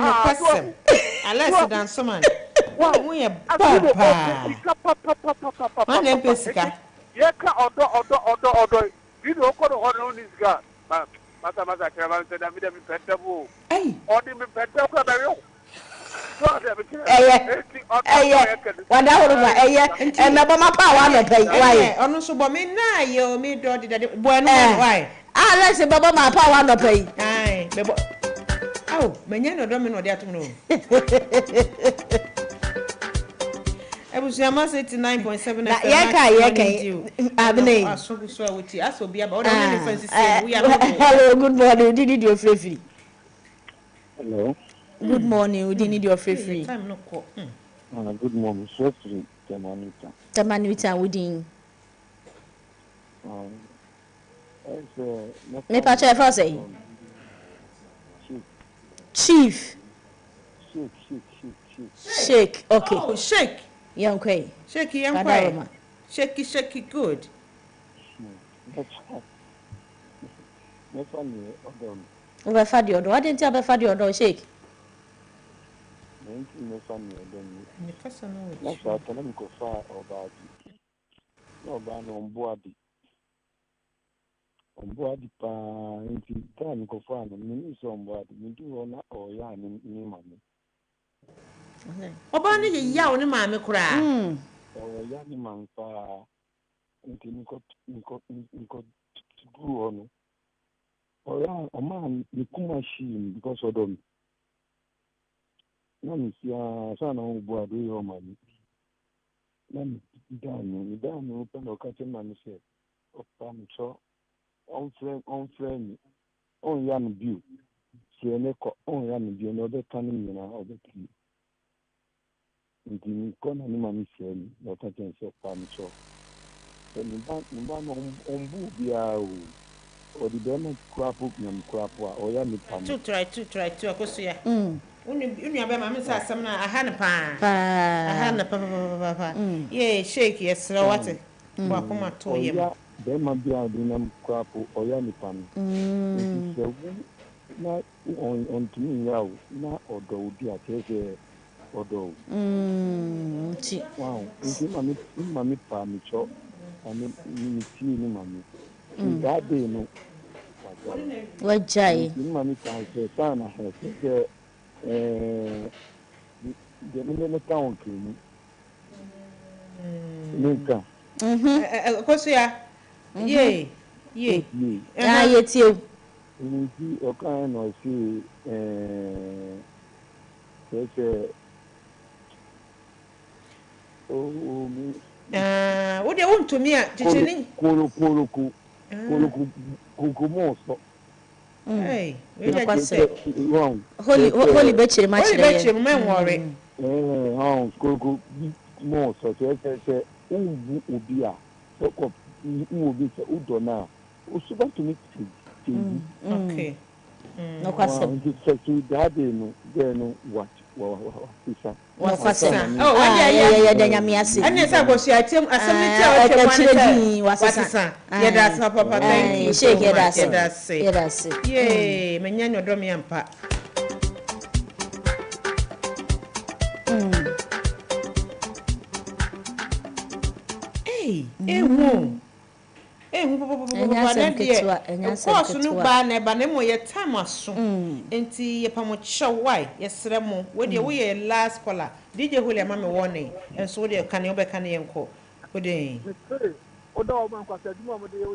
S2: a person. Alex dan someone. Wa mo ye papa. Man em pesika.
S1: Ye ka odo. Greeno ko no this guy. Masa kira say that me dem petable.
S2: Hey.
S1: Odi me petable ko be yo.
S3: Wanda horuma na ba mapa wa no pay why
S2: onu so bo me na ye me do de bo enu why
S3: Alex baba mapa wa no pay
S2: ai be bo aw menye no do me no de atum no Ebusiama 89.7 FM.
S3: Yeka. Abne.
S2: Aso so awuti. Aso bia ba. O da na fancy say we are.
S3: Hello, good morning. Did need your free.
S8: Hello.
S3: Good morning. We need your free.
S2: Time no call.
S8: Good morning. So free.
S3: Tamanita within. Me pacha for say. Chief. Shake. Okay.
S2: Oh, shake.
S3: Young Quay.
S2: Shake young Quay. Shake good.
S3: Over Fadio. Why didn't you have a Fadio shake?
S8: That's what I'm going far about. No, ban on board. On board the pan, in time go far, and me somebody, me do on that or yarn in money.
S2: Oba ni ye ya oni ma me kura.
S8: Ya ni man fa nti nko do ono. Oya o man ni kuma shi because of them. Na mi sia sana o bo ado yo mani. na midano pendo kache manu se opa mcho on friend on yan view siene ko on yan view no be tani mina obeti ndi kona ni mami siene no kache se opa mcho nimba no ombu bia o di bema kwapo nyam kwapo o ya mi pam
S2: to try akoso ya unu abe mami sa asem na aha na pa ye shake yesra wate kwa kuma to yem
S8: bema bia di nam kwapo o ya mi pam na on tumi yawo na odo odi atese odo
S3: ti
S8: wow nti mami pa mi cho ani ni ti ni mami that day no
S3: wajai
S8: mami ta se sana se de me town kini nika
S2: koso ya ye
S3: ah ye tie
S8: ni o kan no si se
S2: wo de won to me a chichini
S8: koloku moso
S2: hey we just say
S3: holy bechiri ma chire
S2: holy bechiri me worry
S8: koloku moso se ubu obia so ko ubu se udona usuba to me
S2: okay
S3: no kwase
S8: so that no there no what isa
S3: no kwase
S2: ya
S3: danyame ase
S2: anya sa gosu atem asem ti wasesa ya da sa papa thank you
S3: shake ya da se
S2: ye menya nyodom yampa course no ba na ba na mo ye time aso enti ye pamoche why ye sremo we de we last caller DJ Holy mama warning enso de kan ye be kan ye nko we de
S1: odo ma kwa sa dimo mo de ye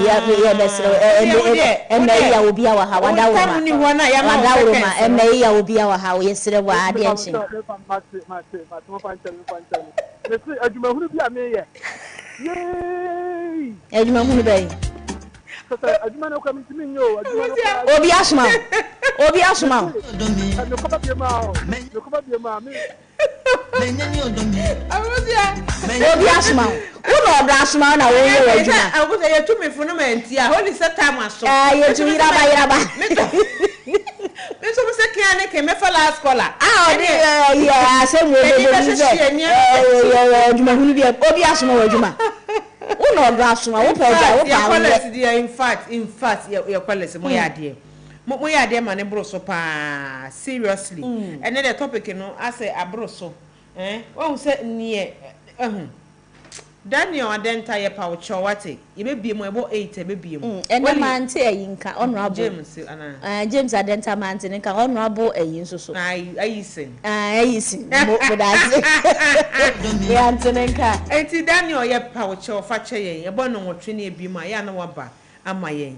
S3: ya besro ya obi a wa ha wada wo ma ya obi a wa ha ye sre wa ade enchi
S1: aduma hunu bi a me ye yay
S3: aduma hunu be
S1: aduma no kam timi nyo
S3: obi asuma
S1: no ko ba bi ma me
S2: menyani odomi awusia
S3: obi asuma uno obra asuma na wo ye aduma
S2: awusia ye tumi funu menti a holy satam aso
S3: ye tu iraba
S2: me so se kiane ke me fa last caller
S3: ya se mo aduma hunu bi obi asuma wa aduma uno obra asuma wo pa
S2: in fact your policy mo ya de mo ya de ma ne bro so pa seriously and the topic no as abro so won say nie Daniel Adenta ye pa ucho wate ye be biem ebo 8 be biem
S3: ene mante ayinka honorable James Adenta mante nka honorable ayin so
S2: ayisin
S3: mo dase ya ntenka
S2: enti Daniel ye pa ucho fa che ye bo no nwotwe ne biem a ya na waba ama ye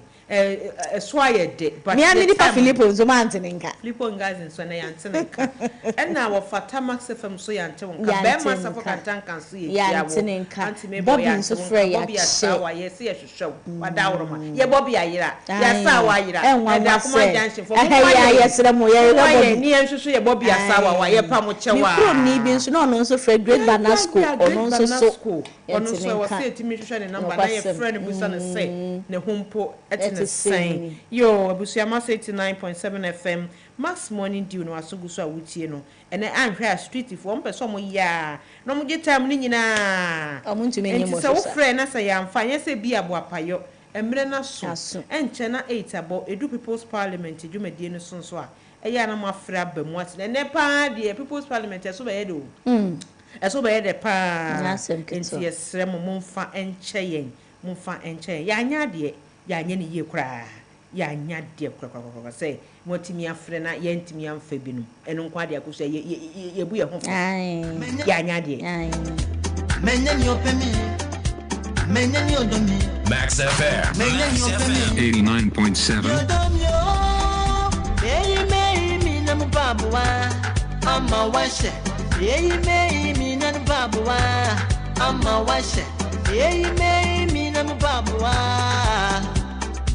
S2: swaye de
S3: but me ani pa Filippo nzo mante nka
S2: Filippo ngazin so na ya ntenka enna wo fata Max FM so ya nte wonka be ma safo kantan kan so ye
S3: ya ntenka anti me boy ya
S2: Bobby asawa ye se ye hwehwe wadawro ma ye Bobby ayira ya sa wa ayira da kuma junction for
S3: ya sere mo ye
S2: ni enhwehwe ye Bobby asawa wa ye pa mo chewa
S3: ni from ni bi nso no no nso Fred Great Banasco ono nso so
S2: ono so wo se timi hwehwe ne number na ye friend busa ne say ne hompo etine saying yo abusuama 89.7 FM Max Morning Dew no asogu so awutie no ene anhwe a street for on person mo ya no mo gitam ni nyina
S3: omuntumi nyemo
S2: so wo frɛ na sɛ ya mfa nyɛ sɛ bi aboapayo emre na so enche na 8 abo Edu People's Parliament dwumadie no so a ɛyɛ na mo afra ba mu ate ne pa de People's Parliament so ba yɛ de o eso ba yɛ de pa enti yɛsrɛ mo mfa enche yen mfa enche ya anya de ya anya ne yie kra ya anya de kra sɛ motimi afre na ye ntimi amfa binum eno nkwa de akoso ye bu ye ho ya anya de
S18: menyani opemi menyani odomi
S4: Max FM 89.7
S18: me mi na mbabwa ama washe me mi na babwa ama washe Yei me mi na babwa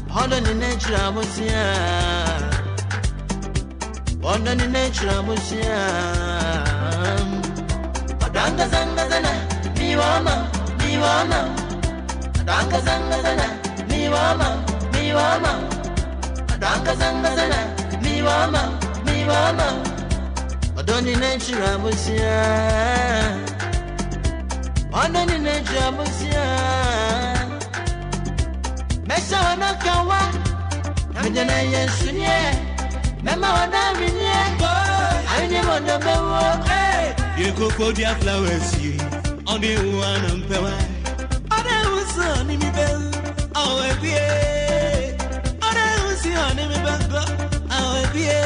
S18: Hondo ni nature musia Hondo ni nature musia Adanga zanga zana miwama Adanga zanga zana miwama Adanga zanga zana miwama Odoni nature musia Odoni nature musia Mesha wana kawa Namjana yesunye Mema wana minye Avinye mono mewo
S15: You could their flowers on the one and pewa Ode uso ni mi bel Awe pie Ode uso ni mi bel Awe pie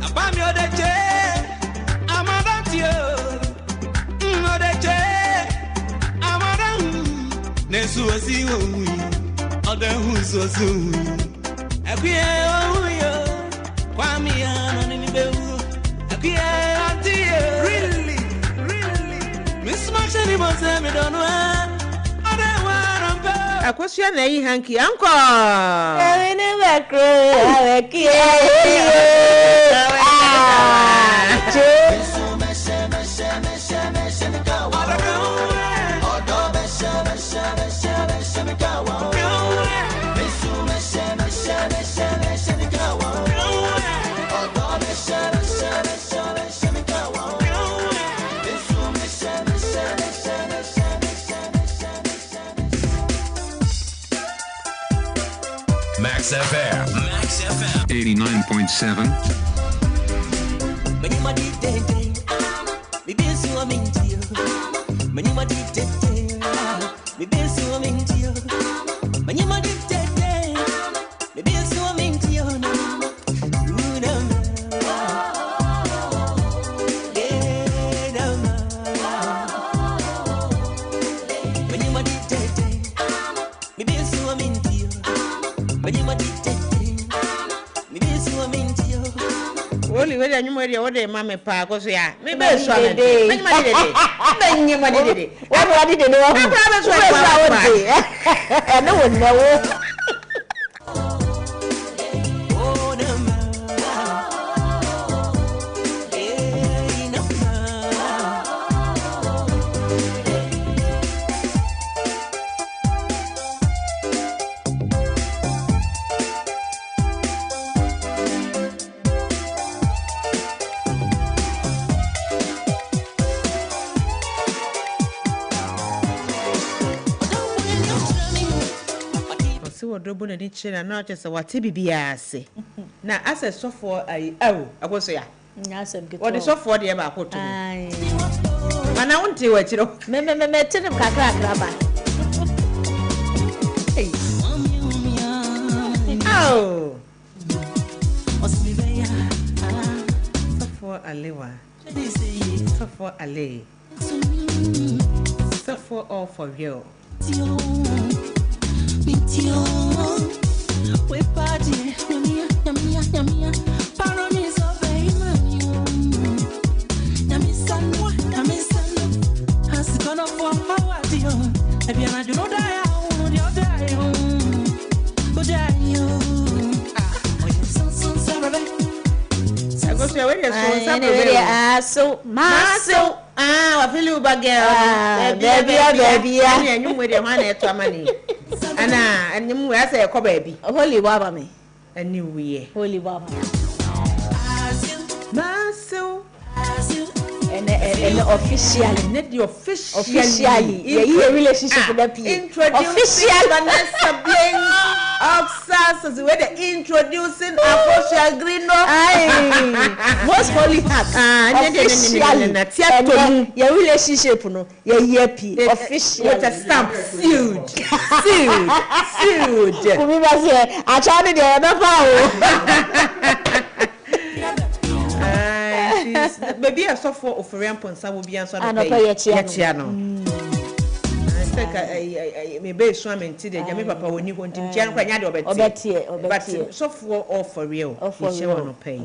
S15: Abami odeche Amadatio Odeche Amadam Nesu wasi wui Ode uso sui Epie wui Kwami ano ni mi bel Really? Miss Maxine must have me done well. I question na hanky uncle.
S3: I never cry.
S4: Max FM 89.7.
S2: Only when you marry what they mamma pa goes ya. Maybe so I did. Then you money did it. What did you know? I know one know. Double and each and not just what TBBA say. Now, as a software, I was ya. What is software the about put to me? And I won't do what you know. Me tell him Kakra. Oh, software Alewa. Software Ale. Software all for you. We party, yamia, paronis of a yamisan, has gone for our deal. If you do not die, you'll die. So, Maso, I feel you back, baby, and you with your money to money. Anna, and you will say a baby. Holy Baba me. A new year. Holy Baba. Maso. And officially, not the officially, yeah, relationship with the people. Official Vanessa Bling of Sass as we're introducing official green. Most holy heart. Officially, your relationship, no, your yappy, official with a stamp, sealed. I tried the other power. Maybe a software of Ramponsa will be answered. I know Yetiano. I may be swimming today. Yami Papa when you want to jam when you but software all for real. Or for you want to pay.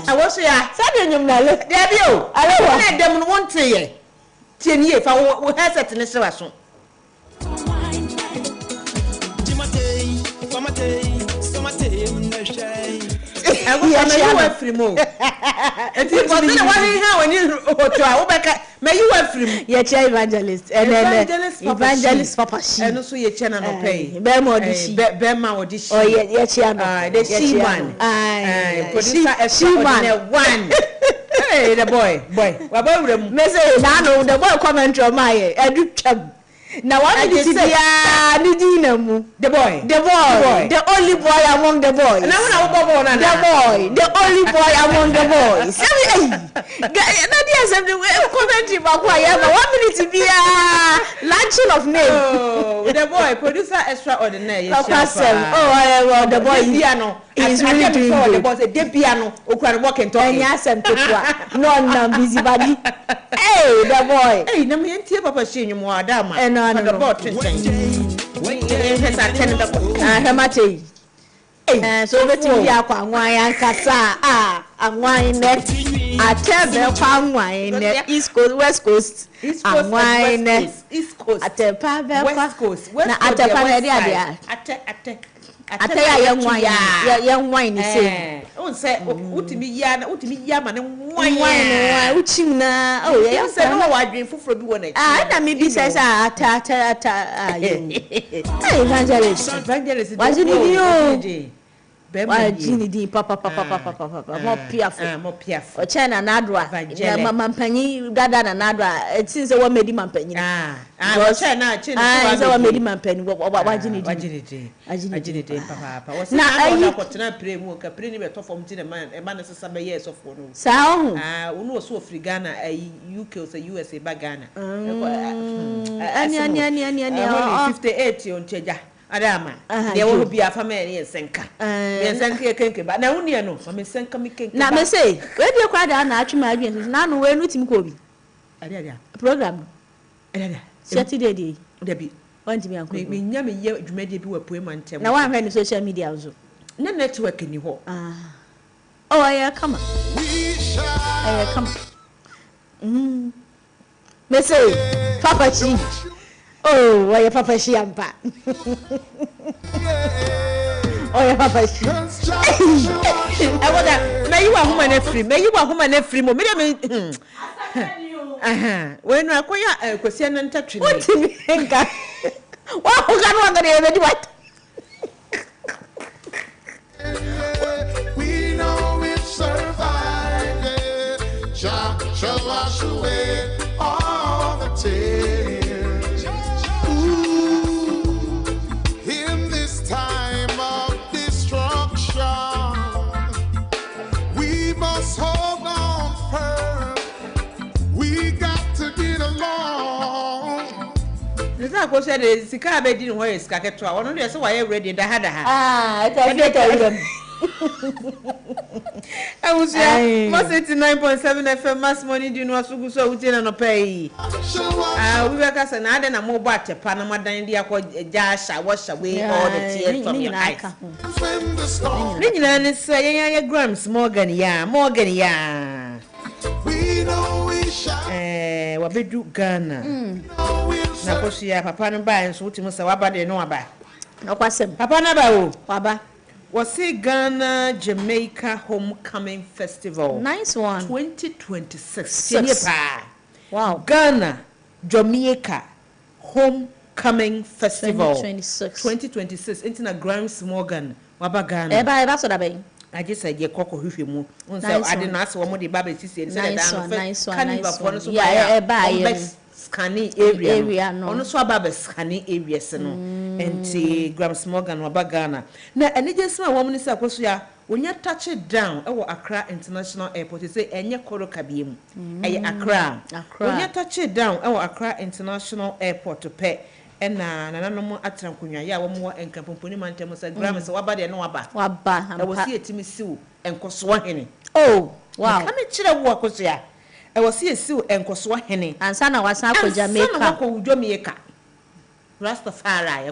S2: I was here.
S3: Wani nyum na le.
S2: Debi o.
S3: Alewa.
S2: Na dem no wonte ye. Tie ni ye fa wo headset ne se waso.
S3: Evangelist Papa Shi.
S2: And also ye channel no pay.
S3: Bema Odishi.
S2: Bema Odishi.
S3: Oh yeah, channel.
S2: The She-Man. Producer She-Man. One. Hey, the boy.
S3: Me say na no the boy comment on my edu twam. Na what did you say? The boy. The only boy among the boys.
S2: The
S3: boy. The only boy among the boys. Say, na dia say the comment ba kwa ya ba 1 minute be launching of name.
S2: Oh, the boy producer extraordinary.
S3: The boy piano. He's really doing good.
S2: The boy say the piano okura work and talk.
S3: Enya sem tokwa. No busy body. Hey, the boy.
S2: Hey, na me entie Papa Shi nyumo adama.
S3: No.
S2: The boy
S3: Hamate. So wetin bi akwa anwan ankasa anwan net atebe kwa anwan net East Coast West Coast anwan net
S2: East Coast
S3: atepa be kwa
S2: West Coast
S3: na atepa na dia ataya yan wine ni say
S2: on say utimi ya ma ne wine
S3: uchim na
S2: ya say no wadwen foforo bi wona
S3: na me bi say ata evangelist was it you Jini di papa mo piafo China na adwa mama mpanyi gada na nadwa it seems we medi mampanyi
S2: China
S3: so we medi mampanyi wa jini di
S2: papa na kwotena pre mu ka pre ni beto fom ti na man sesa be years of no
S3: sa
S2: unu so ofri Ghana UK or USA ba Ghana
S3: ani
S2: 58 on cheja Adama, there will be a family in Senka. Senka but now near no, I'm Senka Mick.
S3: Now, me say, where do you cry down? Actually, my audience is now where no team Kobe. Program. Saturday, Debbie. Want to be uncle. Me, yummy, you made it do a poem and tell. Now I'm having social media also. No network in you. Oh, I come. I come. Me say, Papa Chi. Oh, why your Papa Shi ampa? Oh, your Papa Shi. I wonder, may you are home and free. May you are home and free. When I acquire a question and touch you. What do you think? What what?
S7: We know it survived. Jah shall wash away all the tears.
S2: Go say the sika be din where sika keto a wono dey say why ready da ha
S3: I can tell them
S2: I was here Mass 89.7 FM Mass Money do no asugu so wuti na no pay we be ka say na ade na mo bo atepa na madan dia ko ja wash away all the tears from your eyes ni nyina ni say ya grams Morgan ya
S7: we know we shall
S2: wabedu Ghana na kosi ya papa no ba enso wuti mo say waba de no aba
S3: okwasem
S2: papa na ba o
S3: waba
S2: was Ghana Jamaica Homecoming Festival.
S3: Nice one.
S2: 2026.
S3: Wow.
S2: Ghana Jamaica Homecoming Festival.
S3: 2026.
S2: Into Grimes Morgan. Waba Ghana.
S3: Eba so da ben.
S2: I just said ye koko hwehwe mu. Unsa I didn't ask one more the baby sisi say that.
S3: Nice one.
S2: Yeah, eba scanning area no so aba scanning areas no enti Grams Morgan waba Ghana na ene jesima wo munisa akoso ya onya touch down e wo Accra International Airport say enye koroka biem eye Accra onya touch down e wo Accra International Airport pe ena nananom atrankonwa ya wo mo enkapomponi mantem say Grams waba de no waba e wo si etimi siw enkoso hene
S3: oh wow
S2: ka me kire wo akoso ya e wo si esiw enkoso hene
S3: ansa na wasan ko Jamaica
S2: ansa na ko Jamaica Rastafari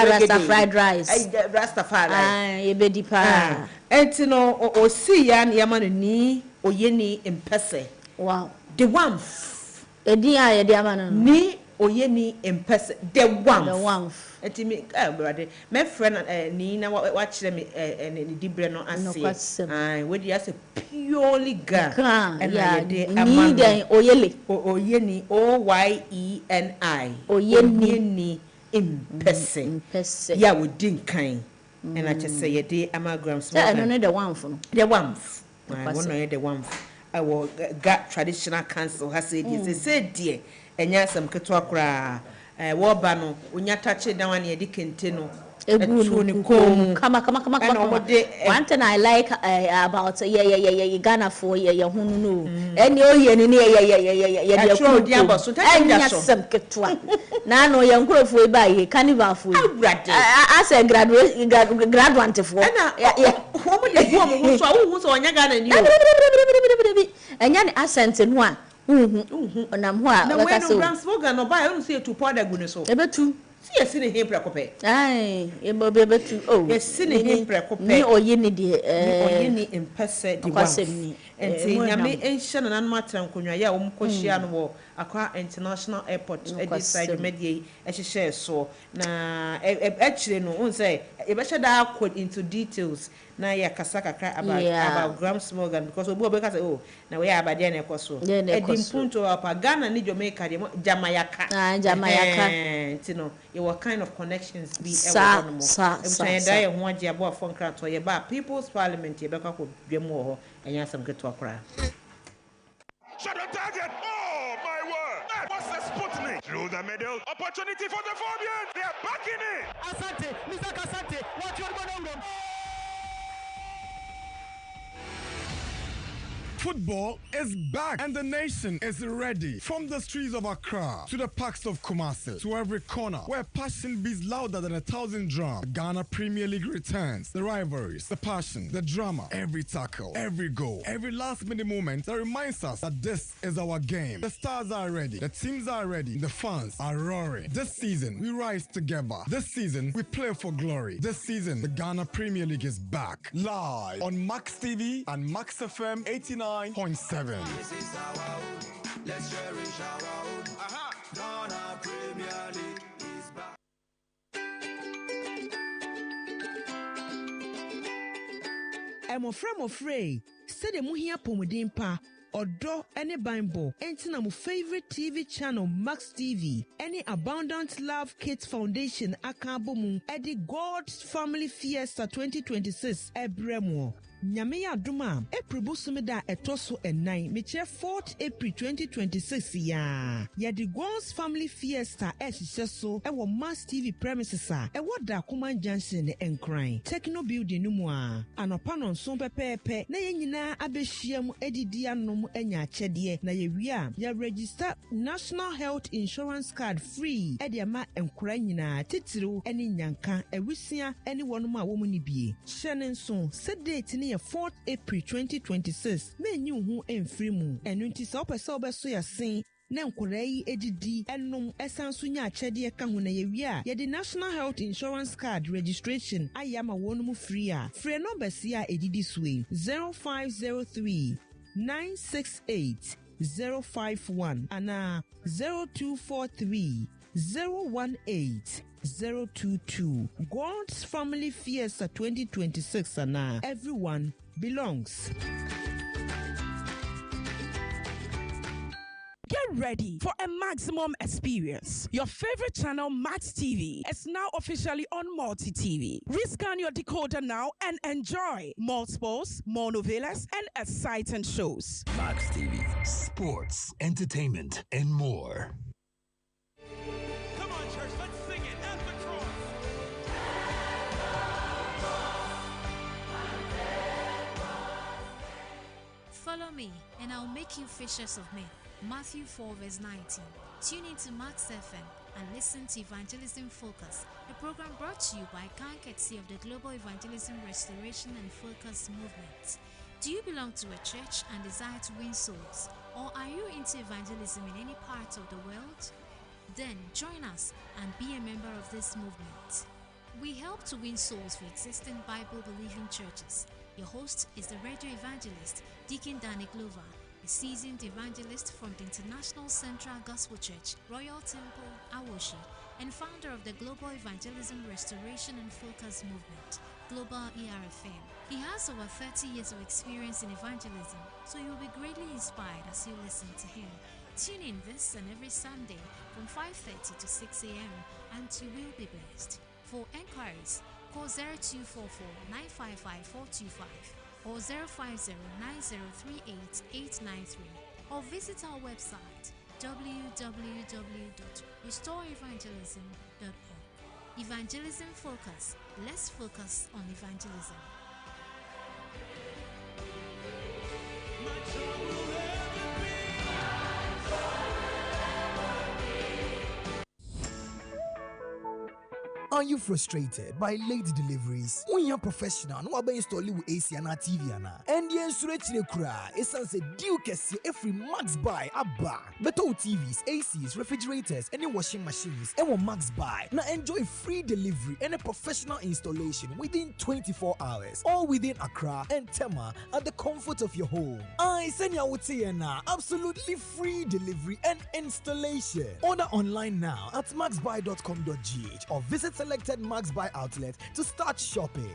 S3: Rasta fried rice
S2: Rastafari
S3: ebedi pa
S2: enti no o si ya na yama ni oyeni empese
S3: wow
S2: the one
S3: edi ya de amana
S2: ni oyeni empese the one enti me brother my friend ni na wa kire me ni dibre no ase we dey as purely Ga and ya de
S3: ni den oyele
S2: oyeni oyeni impese ya we din kan and I just say ye dey amagrams
S3: no the one for
S2: the one the one I will got traditional council has said dear and yasam keto akra wo ba no onya tache dan wan ye di kente no
S3: come one thing I like about Ghana for hunu no any oye ni
S2: ya tro di aboso
S3: some ketwa na no ye nkrofo ba ye carnival for as a graduate for
S2: wo mo de wo mo so onya Ghana ni o
S3: enya ni accent no a onam ho a
S2: na we no grand slogan no ba you say to powder gu ne so
S3: ebetu
S2: yes in him prekope
S3: ai ebetu oh
S2: yes in him prekope
S3: ni oye ni de
S2: oye ni empese di one enti nyame enhye na nanu atran konwa ya wo mkohia no wo Accra International Airport side media ehye so na actually no un say e be da code into details na ya kasaka kra about gram slogan because obu obeka say oh na we abade na ekoso edimpunto apa Ghana ni Jamaica Jamaica enti no you were kind of connections be everyone mo e da ye ho age abo afon kra to ye ba People's Parliament ye beka ko dwem wo ho enya sam keto akra.
S14: Shot on target. Oh, my word. What's the Sputnik? Through the middle. Opportunity for the Fabians. They are back in it.
S7: Asante. Mr. Asante. What you want to do?
S14: Football is back and the nation is ready. From the streets of Accra to the parks of Kumasi to every corner where passion beats louder than 1,000 drums. Ghana Premier League returns. The rivalries, the passion, the drama, every tackle, every goal, every last-minute moment that reminds us that this is our game. The stars are ready. The teams are ready. The fans are roaring. This season, we rise together. This season, we play for glory. This season, the Ghana Premier League is back. Live on Max TV and Max FM 89.7. This is our hood. Let's cherish our hood. Ghana Premier League is back.
S11: I'm afraid. Said the muhia pomodin pa. Odo any bimbo. Entina my favorite TV channel Max TV. Any Abundant Love Kids Foundation akabomu. Eddie God's Family Fiesta 2026 ebremo. Nyame ya aduma April busumida etoso enai meche 4th April 2026 ya the God's Family Fiesta so ewo Mass TV premises ewo da Kuman Junction ne enkran Techno Building no mu a anopa no nso pepepe na ye nyina abehia mu edidi anom enya achede na ye wi a ya register National Health Insurance Card free ede ma enkura nyina titiriw ene nyanka ewisia ene wonom a wo mu ni bie hyene nso se date ni 4th April 2026 menyu hu emfiri mu enu nti se opese obeso ya sen na nkora yi edidi enum esanso nya achede ka hu na yewi a ye the National Health Insurance Card registration ayama wonum free a free number sia edidi suwe 0503 968 051 ana 0243 018 022. God's Family Fiesta 2026 and everyone belongs.
S22: Get ready for a maximum experience. Your favorite channel, Max TV, is now officially on Multi TV. Rescan your decoder now and enjoy more sports, more novellas, and exciting shows.
S23: Max TV, sports, entertainment, and more.
S24: Follow me, and I'll make you fishers of men. Matthew 4 verse 19. Tune into Max FM and listen to Evangelism Focus, a program brought to you by courtesy of the Global Evangelism Restoration and Focus movement. Do you belong to a church and desire to win souls? Or are you into evangelism in any part of the world? Then join us and be a member of this movement. We help to win souls for existing Bible-believing churches. Your host is the radio evangelist, Deacon Danny Glover, a seasoned evangelist from the International Central Gospel Church, Royal Temple, Awoshi, and founder of the Global Evangelism Restoration and Focus Movement, Global ERFM. He has over 30 years of experience in evangelism, so you'll be greatly inspired as you listen to him. Tune in this and every Sunday from 5:30 to 6 a.m. and you will be blessed. For enquiries, call 0244 955 425 or 050-9038-893 or visit our website www.restoreevangelism.org. Evangelism Focus. Let's focus on evangelism.
S10: Are you frustrated by late deliveries? When you're professional, no one install you AC and TV and the insurance cry. Essence deal kesi every Max Buy abba. Better TVs, ACs, refrigerators, any washing machines, and one Max Buy. Now enjoy free delivery and a professional installation within 24 hours, all within Accra and Tema at the comfort of your home. I send you out here now. Absolutely free delivery and installation. Order online now at maxbuy.com.gh or visit selected Max Buy outlet to start shopping.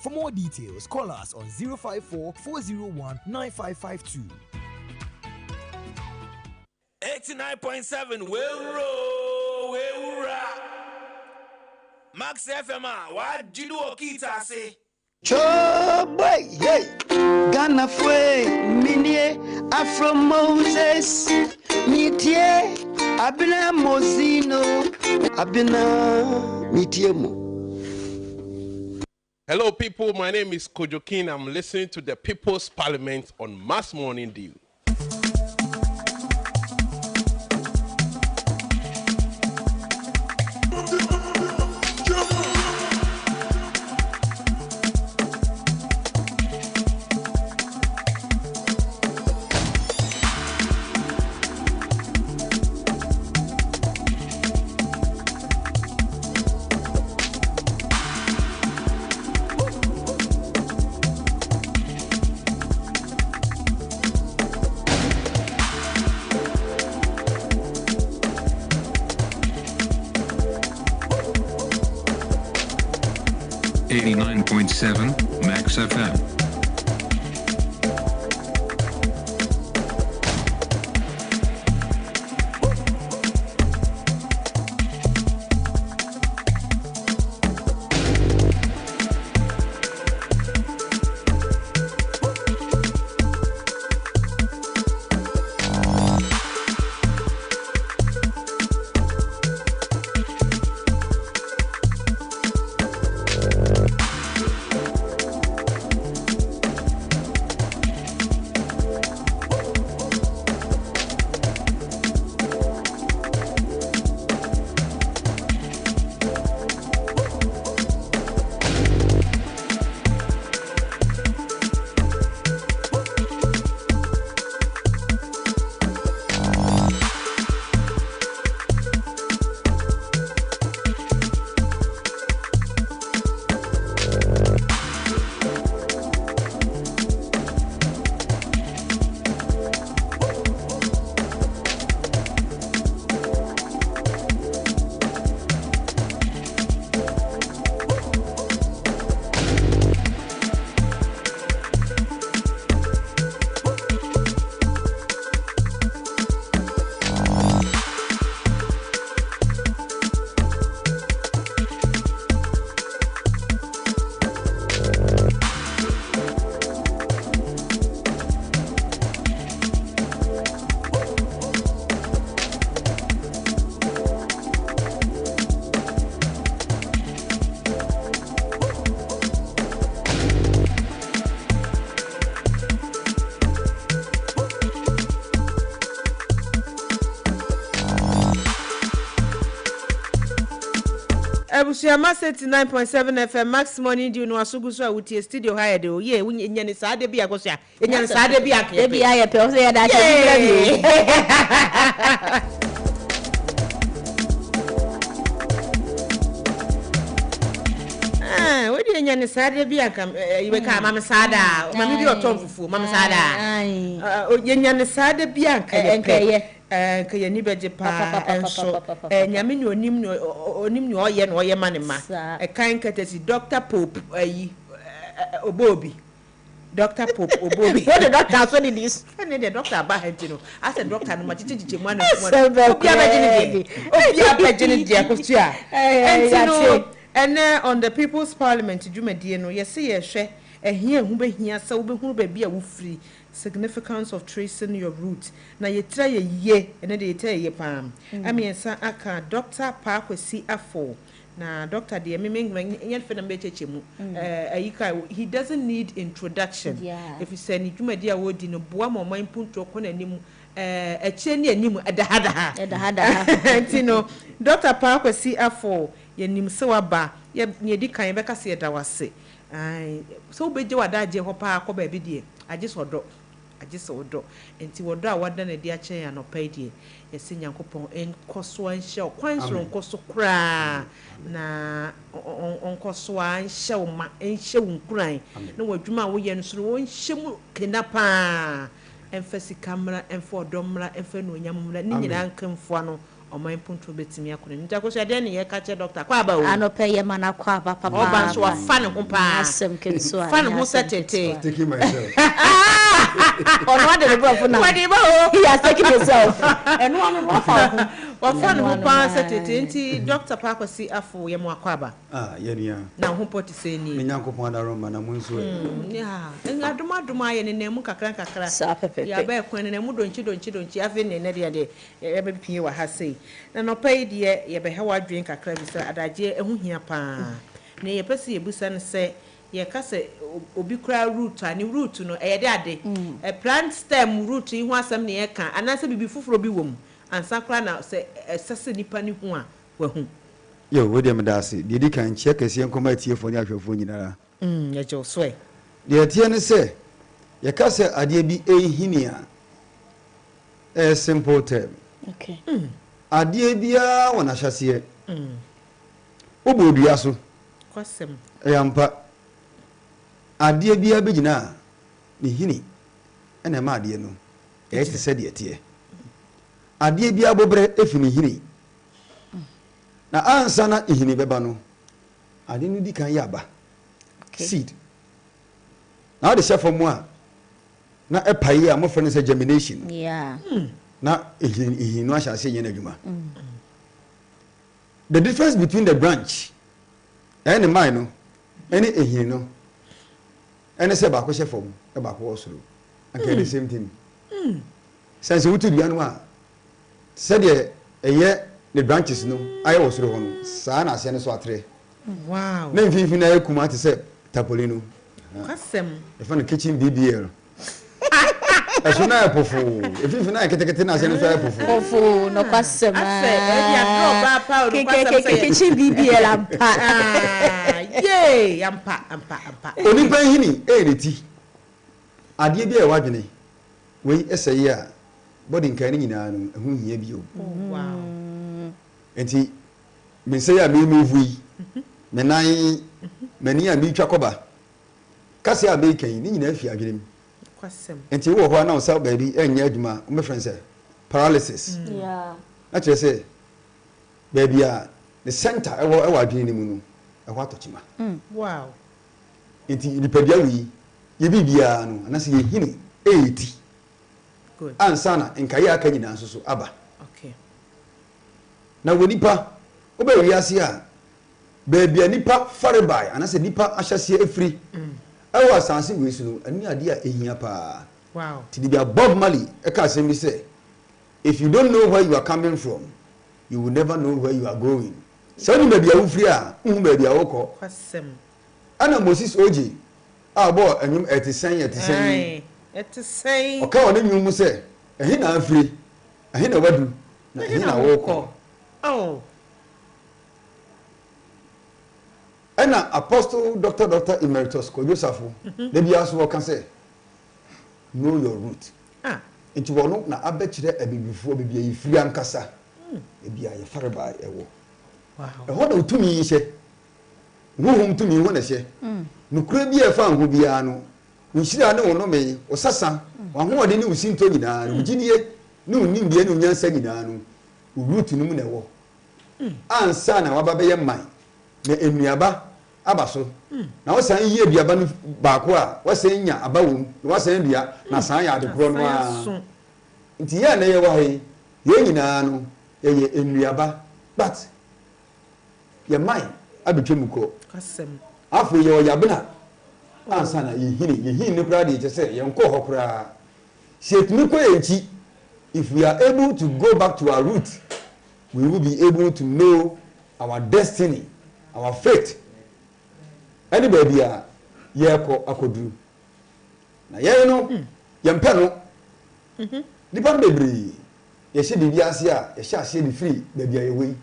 S10: For more details, call us on 054-401-9552.
S13: 89.7 Max FM, what do you do? Kita say?
S16: Choboy, hey, Ghana fue minie Afro Moses, mitie abina Mozino, abina mitiemo.
S17: Hello, people. My name is Kojo King. I'm listening to the People's Parliament on Mass Morning Dew.
S4: Max FM.
S2: Ebusiama 79.7 FM Max Morning Dew no asugu so awutie studio high de o ye nya ni saa de bia koso a nya ni saa de bia ke
S3: bia ye pe o se ya da che bia bi
S2: we dey nya ne sade bi aka ibe ka mama sada mama bi oton fufu mama sada o nya ne sade bi aka ye ka ye ni beje pa enso nyame ni onim ni oye no oye ma ne ma kan katesi Dr. Pope ayi obobi Dr. Pope obobi what the doctor so this and the doctor ba henti no I said doctor no ma chichichi mu na obi abegini dia kotua and on the People's Parliament dwumadie no yesi ye hwe ehia hu behia sa wo behunu ba bia wo free significance of tracing your root na yetra ye ene de yetra ye pam amiensa aka Dr. Pakwesi Afo na doctor de me yen fe na becheche mu ayika he doesn't need introduction if you say ni dwumadie a wodi no boa mo man punto ko na nim eche ni anim edahada ntino Dr. Pakwesi Afo ye nim se waba ye di kan be ka se da wase ai so beje wada je ho pa ko ba bi die agye so do enti wodo a wada na di a chen ya no pa die ye se Nyankopon enkoso anhye kwan so nkoso kra na onkoso anhye wo ma enhye wo nkuran na wadwuma wo ye no so wo nhye mu kenapa emfasi kamera emfo domra emfa no nyamumra ni nyina nkamfo no oman punto betimi akone nta ko so ade ne ye ka che doctor kwa ba o
S3: anope ye mana kwa ba papa
S2: oba so afa ne ho pa
S3: asem kenso
S2: fa ne ho setete
S5: taking myself
S3: on what the bro na
S2: what the bro
S3: he has taken himself and one
S2: wa ne ho pa setete nti Dr. Pakwesi Afo ye mo akwa ba
S5: ye nia
S2: na ho poti se ni
S5: Nyankopon da roma na munso
S2: ya engaduma ye ne nemu kakra ya ba ekwan ne nemu donchi ave ne ne de ye be pie wa ha sei na no pay de ye be ha wa dwen kakra bi se adaje ehu hia pa na ye pese ye busa ne se ye ka se obi kra root ani root no ye de ade plant stem root ihu asem ne ye ka anase bibi fufuro bi wom ansa kra na se sese nipa ni hu a wa hu
S5: yo we dem da se de di kan check ese nkoma tiefo ni ahwefo nyinara
S2: ye jo so e
S5: de tie ne se ye ka se ade bi ehinia simple term
S3: okay
S5: ade bia wona hyase obodua so
S2: kwasem
S5: yampa ade bia begina ni hini ena ma ade no e ti se de tie ade bia bobre efini hini na ansa na ihini beba no ade no di kan yaba seed na de chef mu a na epaye a mo fene se germination na ihini no ahyase yen adwuma the difference between the branch and the mine no any ihini no any se ba ko chef mu e ba ko osoro and the same thing sense wutu dua no a said eye the branches no aye osoro ho no sa na ase ne so atre
S2: wow
S5: na mfifi na ekuma te se tapolino
S2: kwasem
S5: e fa no kitchen BBL asuna epofu efifi na ketekete na ase ne so epofu
S3: ofu no kwasem
S2: ase e dia drop ba pa o kwasem
S3: kitchen BBL ampa
S2: ye ampa
S5: onipa hini e reti ade bia e wadwene we eseye a body nkan ni nyina no ehu hia bio
S2: wow
S5: enti me say ya me move yi me nan mani a me twa koba kase a be kan ni nyina afi adwenem
S2: kwasem
S5: enti wo ho na o sa baabi enya adwuma o me friend say paralysis na chere say baabi a the center ewo adwene ni mu no eho atochima
S2: wow
S5: enti nipadia wi ye bibia no anase ye hini 80
S2: good
S5: ansana nkaye aka nyina nso so aba
S2: okay
S5: na wonipa oba wiase a baabi nipa farebai anase nipa ahyase efri ewo asanse wesu no ani ade a ehia pa
S2: wow
S5: tidibia Bob Marley e ka asem bi say if you don't know where you are coming from you will never know where you are going so ni baabi a wofri a hu baabi a wokọ
S2: kwasem
S5: ana Moses Oji abo anyum etisen oka wona nyum mu say ehi na afri ehi na wadu na ehi na wokọ
S2: oh
S5: ena Apostle Dr. Emeritus Kojosafo de bia so waka say know your root nti wono na abekire abibifo bibia yifiri ankasa e bia ye fareba ewo
S2: wow
S5: e ho na otumi hye huhum to me wona hye nukura bi e fa ho bia no nhira ne wono me osasa wahode ne usinto nyina no gidie ne unim bia ne unyansa nyina no root no mu na wo ansa na waba be ye man na enuaba abaso na wosan yi aduaba no baako a wosan nya abawom na wosan dua na san ya de kro no a nti ya na ye wa he ye nyina no ye enuaba but ye man abetwem ko
S2: kasem
S5: afu ye oyabena ansa na ye hini ne kra de je se ye nko ho kra setumi ko enchi if we are able to go back to our root we will be able to know our destiny our fate anybody a ye ko akoduru na ye no ye mpe no nipa bebre ye hye bibi ase a ye hye ase di free baby ye wey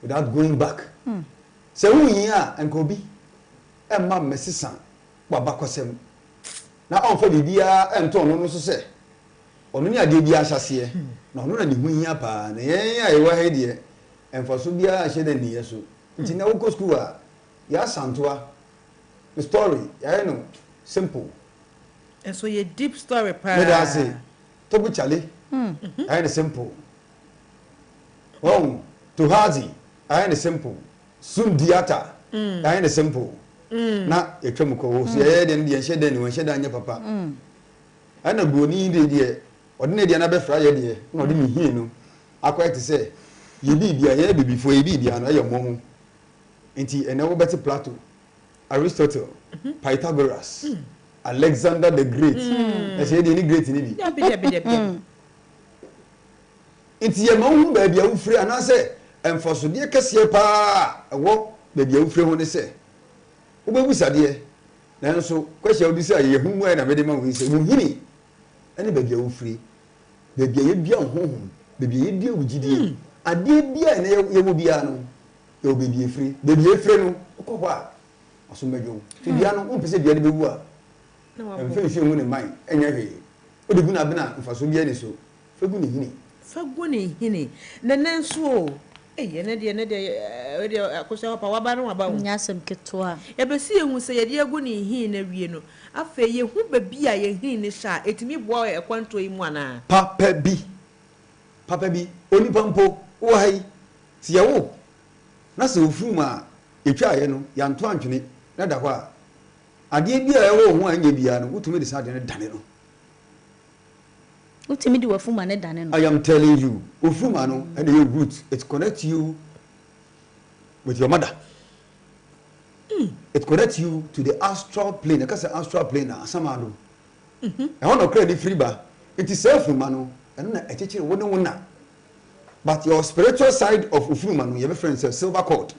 S5: without going back se wuyi a enko bi emma mesisa kwa bakosem na onfo bibi a ento no no so se onu ni ade bi ahyase na onu na ne hu hia pa na ye ya ye wa he de enfoso bi a hye de ne yeso nti na wo ko school a ya santoa the story ya no simple
S2: and so ye deep story pa
S5: me da say to bu chale ya no simple oh to hazi ya no simple sun diata ya no simple na etwem ko wo so ye de ne hye de ne wo hye da nya papa ana goni de odine dia na be fra ye de na odi mi hie no akwete se ye bibia ye bibifo ye bibia no ye mohu nti ene wo beti Plato Aristotle Pythagoras Alexander the Great ese de ni great ni bi nti ye mohu ba bia wo firi ana se enfoso de kese pa wo ba bia wo firi ho ne se wo be busade nanso kwahia odi se ye hu mu na me de ma wo se mu hini ene bebia wo firi bebia ye bia honhom bebia ye die wugidie ade bia na ye wo bia no ye wo bebia firi bebia firi no ko a aso mejo ti bia no wo pese bia de bewu a na mfe hwe mu ne man enya hwe o de guna bena mfaso bia ni so fagu ne hini
S2: na nanso ne de akoso pa waba no waba
S3: nyasem ketwa
S2: e be si ehu se ye de agu ne hini na wie no afa ye hu ba bia ye hini ne sha etimi bo e kwanto yi mu ana
S5: papa bi oni pampo wo hai ti yawo na se ofuma etwa ye no ya nto antwene na da ho a ade bia ye wo ho anya bia no utumi de sa de ne dane no
S3: utimi de wafuma ne dane no
S5: I am telling you ofuma no and your root it connects you with your mother it connects you to the astral plane because the astral plane na samado I want to create the free bar it is self man and na echeche wona but your spiritual side of ofuma no your friend say silver cord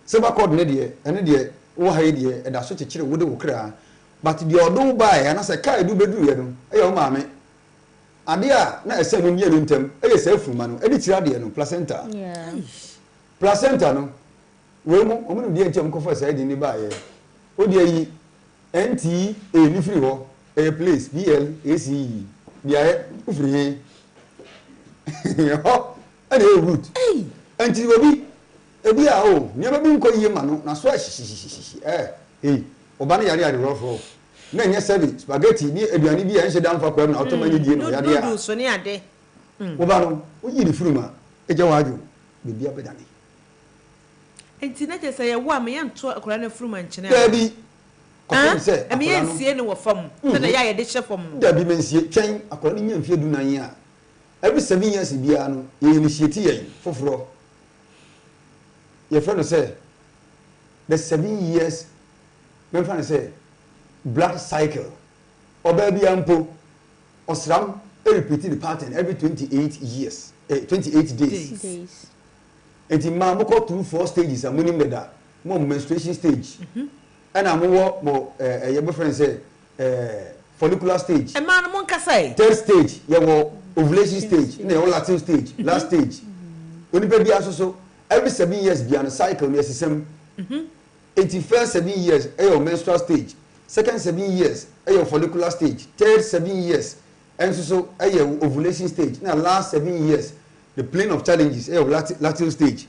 S5: silver cord ne de ene de wo ha de e da so chechire wo de wo kra but the odo buy and say kai do bedu ye no e yo maame ade a na ese no mienu ntem e ye self man no e di tira de no placenta placenta no we mu o mu de entem ko fa say de ni ba ye o de yi nt e ni free ho e place BLACE bia e ufiri ho ade root anti obi ebi a o niam bi nko yie ma no na so oba na yare rofo na nye sebi spaghetti ni aduane bi a enhye dan fa kwa na automani die no yade a
S2: so ne ade
S5: oba no o yi di furuma eje waju bebi abedane
S2: enti na je say ye wo am ye nto akora na furuma nchene
S5: dabi ko se
S2: am ye nsie ne wo fam se na ya ye de hye fam
S5: dabi mensie twen akora ni nyamfie du nan a every 7 years bia no ye initiate ye foforo ye friend say the 7 years my friend say blood cycle oba bia mpo osram repeat the pattern every 28 years 28 days and in ma go through 4 stages amuni meda mo menstruation stage and amowo mo your boyfriend say follicular stage
S2: e ma no mon kasai
S5: third stage ye wo ovulation stage na your latin stage last stage oni pe bia so every 7 years bia no cycle no system 81st 7 years your menstrual stage second 7 years your follicular stage third 7 years and so your ovulation stage na last 7 years the plane of challenges your latin stage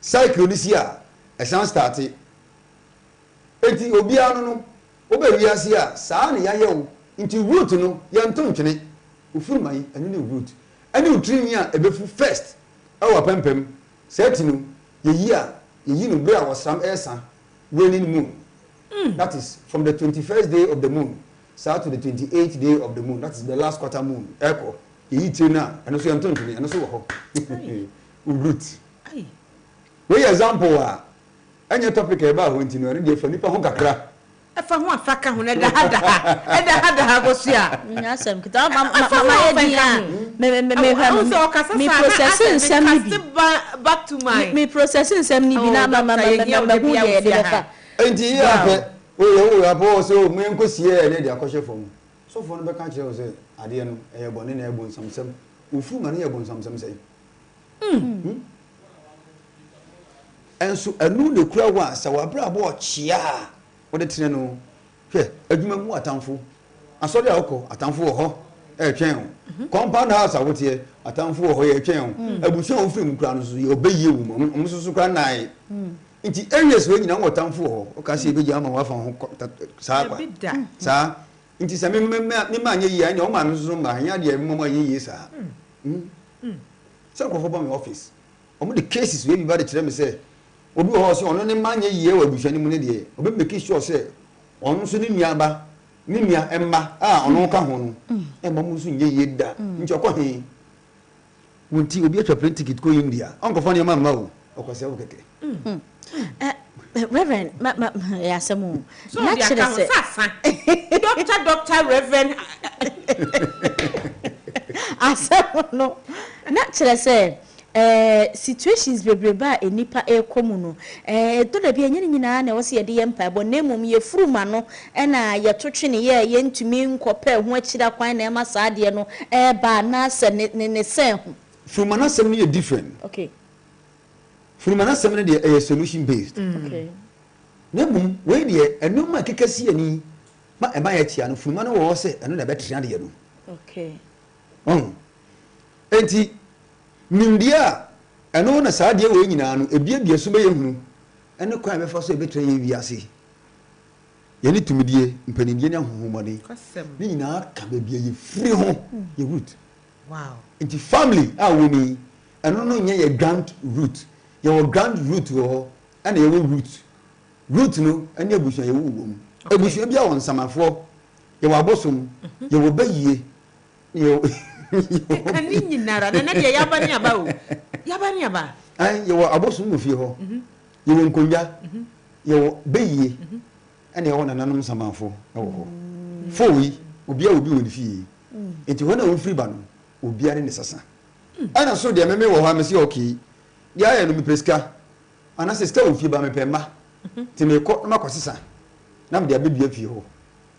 S5: cycle this year e san start enti obia no oba wiase a saa ne yaye wo nti root no ye ntontwene ufuru mai enu ne root ani utrini a ebefu first awa pempem seti no ye no bra wasram esa waning moon that is from the 21st day of the moon to the 28th day of the moon, that is the last quarter moon echo ye eat na eno so ye ntontwene eno so wo ho root we example a anya topic e ba ho ntino ene de fa nipa ho kakra
S2: efa ho afaka ho na da ha go so a
S3: nya asem kita mama ye dia me processing sem bi
S2: back to my
S3: me processing sem ni bi na mama hu ye de fa
S5: enti ya pe o abo so mu enkosie ene de akoshe fom so fo no be kan kire o se ade no e bone na e bon samsam ofu ma na e bon samsam sei enso anu de kura wa sa wa bra bo chia wode tene no hwe adwuma mu atamfo asori akọ atamfo wo ho e twen ho compound house awote atamfo wo ho ye twen ho abusu ho firi mu kura no so ye obeyi wo mu so kura nai nti areas we nyina wo atamfo ho o ka se ebeji ama wa fa ho saa kwa saa nti se me ma anye yi anya o ma me so ma anya de mo anye yi saa so ko fo ba me office o mo the cases we bi ba de kire me say obi ho so ono ne manye yiye wa buhwani mu ne de obi make sure say ono so ni nuaba ni nua emma ono ka ho no emma mu so nye yiye da nti okọ he wonti obi atwa plane ticket ko India onko fo ne ma ma o okọ se o keke
S3: Reverend ya samu
S2: na chere se doctor Reverend
S3: asamu no na chere se situations bebreba enipa ekomu no to da bia nyina na wo se ye de yempa bo na mum ye furuma no na ye totwe ne ye ntumi nkopa ho akira kwan na ema saade no ba na se ne se ho
S5: furuma na sem ne different
S3: okay
S5: furuma na sem ne de solution based
S3: okay
S5: na mum we de enuma kekasi ani ma ema ya tia no furuma no wo se eno na betre de no
S3: okay
S5: enti mindia eno na saade we nyina no ebia so be yehunu ene kwan be fa so ebetre ye wiase ye ni tumidie mpanindie ne hohomode ni nyina ka be bia ye free ho ye root
S2: wow
S5: enti family woni eno no nye ye grand root ye wo grand root wo ene ye wo root no ene abusu ye wo wo mu abusu bia won samafo ye wo abosom ye wo bayie ye
S2: ani nyinara na de yabani aba o yabani aba
S5: ye wo abosom mo fie ho ye wo nkonja ye wo bayie ene ye wo nananom samafo wo ho fowi obi wo ni fie enti ho na wo free ba no obi are ne sasa ana so de meme wo ha me se okay dia ye no mi preska ana se ska wo fie ba me pemba ti me ko na kwasesa na me de abebia fie ho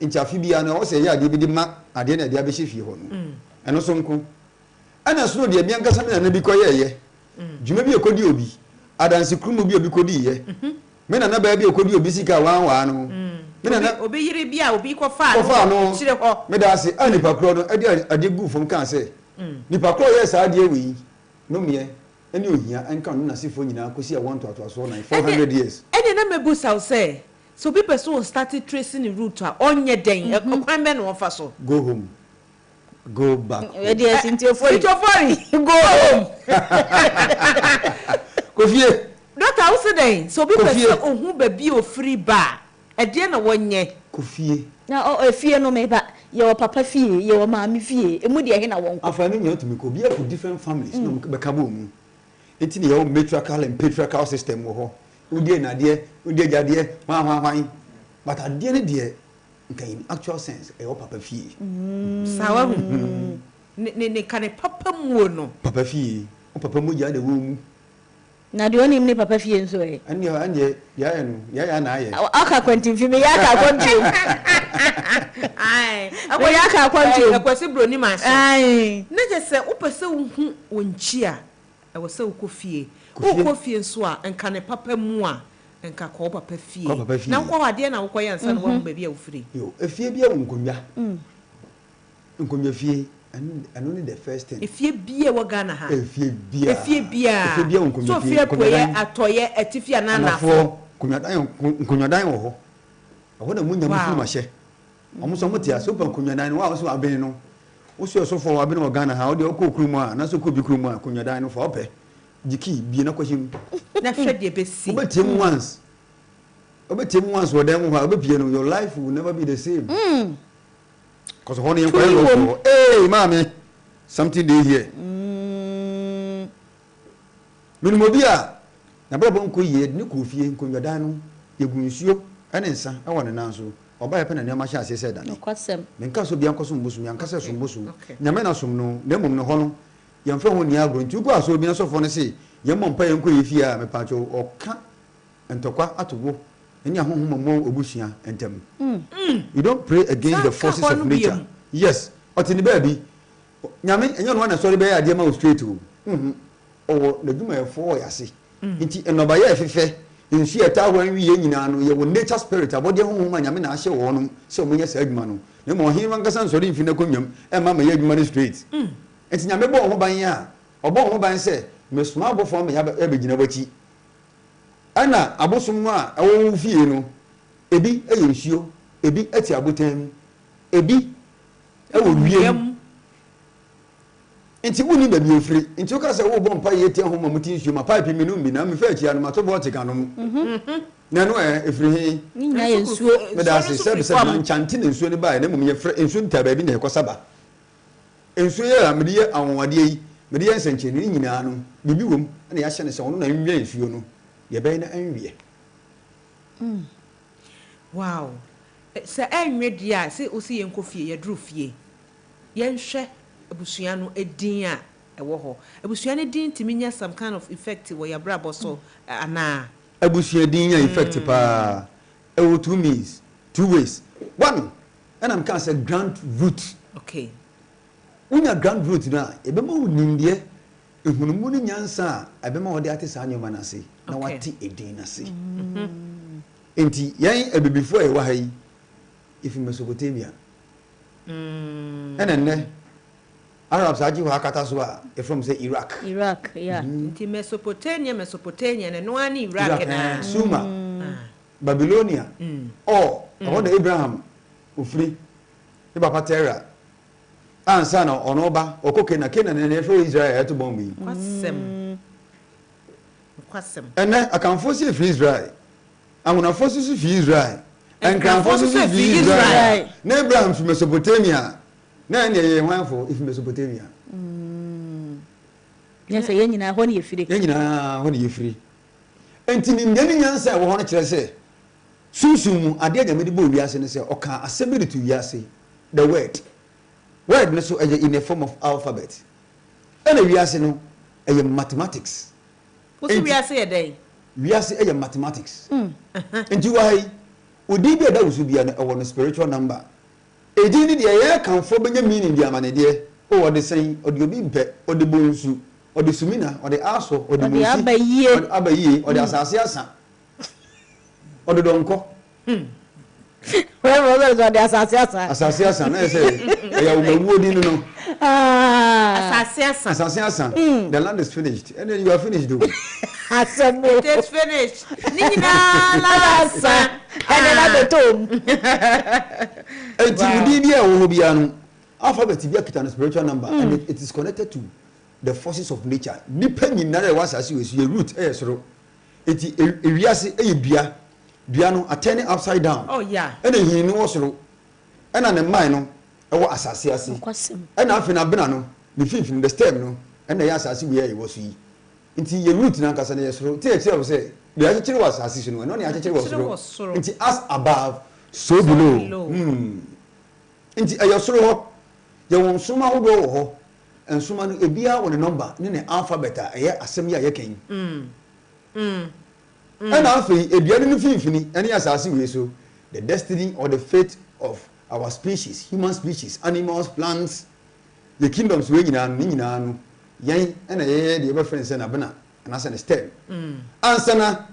S5: enti afi bia na wo se ye ade bi di ma ade na de abehye fie ho no eno so nko ana so de bia nkasa na bi ko ye djuma bi ekodi obi adanse krumo bi obi kodi ye me na ba bi ekodi obi sika wan no me na
S2: obi yire bia obi ko fa
S5: no
S2: chire ho
S5: me da se anipa kro no ade gu fom kan se nipa kro ye sa ade wi no me eni ohia enka no na sifo nyina kosi a 1 to so na 400 years
S2: eni na mebu saw say so people so started tracing the route onye den kwan be no fa so
S5: go home go back
S3: we dey sinti ofori
S2: go home
S5: kofie
S2: doctor how say den so people so ohun ba bi ofiri ba e de na wonye
S5: kofie
S3: na efie no me ba ye wo papa fie ye wo maami fie emu de he na won
S5: afani nya to me ko bia for different families no be kabo mu enti ne ye matriarchal and patriarchal system wo ho udie na de udie jade hwan but adie ne de okay in actual sense e wo papa fie
S2: sawa ne kan papa mu no
S5: papa fie o papa mu ja de wo mu
S3: na de oni ni papa fie nso e
S5: anye ya na aye
S3: aka kwantin fi me ya ka kwantin
S2: ai
S3: we ya ka kwantin
S2: akwase broni ma so
S3: ai
S2: na je se wo pese wo hu wonchi a e wo se wo kofie wo kofie nso a enka ne papa mu a enka ko papa fie na kwa wade na wo koye nsa no wo ba bia wo firi
S5: yo efie bia wonkonwa nkonwa fie and only the first thing
S2: efie bia wo Ghana ha
S5: efie bia
S2: so fie koye atoye etifia na nafo
S5: nkonwa dan wo ho hona munya musu mahye omo so motia so pa kunyadan wa so abeni no wo so fo abeni Ghana ha wo de okokuru mu a na so ko bi kuru mu a kunyadan no fo ope jiki bi na kwahim
S2: na hwede besi
S5: obetim once wo dem ho obepie no your life will never be the same cause hona yen kwa lo hey mami something dey here minimo bia na brabo nko ye ni kofie nkonyadan no yegunsuo ene nsa e wona nanso oba ye pena ne ma sha asese da ne
S3: kwasem
S5: menka so bia nkoso mbosu yanka se so mbosu nyame na som no na mum no ho no yemfa ho ni agro nti ko aso bi na so fo ne se yemmo mpa ye nko ye fie a me pacho oka entokwa atowo eni ahohoma mo obusua entem you don't pray against the forces of nature yes otini ba bi nyame enye no na so be ya de ma straight o o na duma ye fo yase nti enoba ye fefe nsu eta hwan wiye nyina no ye wo nature spirit abode ho ma nyame na ahye wo no se omunye sa adwuma no ne mo hin wankasa nsori mfi na konwam e ma ma ye adwuma no straight nti nyame bo ho ban ya obo ho ban se mesuma abofo me ya be gina bachi ana abosom a ewo fie no ebi eye nsuo ebi ati abotam ebi ewo wiem nti woni ba bi ofiri nti uka se wo bo mpa ye tie ho ma muti nsuo ma pipe mi no mi na me fa achi anu ma to bo tika no mu na no efiri he
S3: nya ye nsuo
S5: me da se se na nchante na nsuo ni ba na mum ye fre nsuo nta ba bi na ekosaba nsuo ye a me de awonwade yi me de nsanche ni nyina no bibi wom na ya hye ne se wono na nwie nsuo no ye bɛn na anwie
S2: wow se anwie dia se osi ye nkofie ye dru fie ye nhwɛ abusua no edin a ɛwɔ hɔ abusua no din timi nya some kind of effect wɔ ya brabo so ana
S5: abusua din nya effect pa ewo two ways one and am can say grand root
S2: okay
S5: unya grand root na ebema wunindie ehunumu ni nyansa ebema wode ate saa nyoma na se na wate edin na se enti yan ebibifo e wa hayi ifi Mesopotamia enenne Arabs aji wa kata so a from say Iraq
S3: yeah
S2: enti Mesopotamia ne no ani Iraq na
S5: Sumer Babylonia what Abraham ofri e papa Terah ansa na ono ba okoke na Canaan na efo Israel eto bombi
S2: kwasem
S5: ene akanfo si free Israel amuna fosi si free Israel enkanfo si free Israel na Abraham fi Mesopotamia na ne ye hwanfo if Mesopotamia
S3: nyasa ye nyina ho ne ye firi
S5: enti ni nyani nyansa wo ho ne kire se sunsun ade agame de bo wiase ne se oka assembly to wiase the word no so in a form of alphabet and wiase no mathematics
S2: what wiase ye dey
S5: wiase mathematics enti why odi bi da wusu bia no ewo no spiritual number edi ni de ye kan fo benya meaning dia mane de o de sen odi obi mpe odi bonsu odi sumina odi aso odi musi abaye odi asase asa odi donko
S3: where was the asase asa
S5: na say ya umawuo di no
S2: asase asa
S5: the land is finished and then you are finished though
S2: it is finished nina la asa
S3: and then at the tomb
S5: enti udi dia wo bia no alphabet bia kita no spiritual number and it is connected to the forces of nature nipa nyinare wa asase we so root soro enti ewiase dua no turning upside down and he no soro and na mind no ewo asase ase and afi na bena no the fifth the stem no and na ya asase we ye was yi nti ye root na nkasa na ye soro tie tie say the akere was asase no no akere was soro nti as above so below nti ayo soro ho ye won suma ho do ho ensuma no ebia won number ne alphabet a ye asem ya ye kan and afi ebia no finfini ene asase we so the destiny or the fate of our species, human species, animals, plants, the kingdoms we nyina no yen na ye the ever friends na bena and as an stem answer na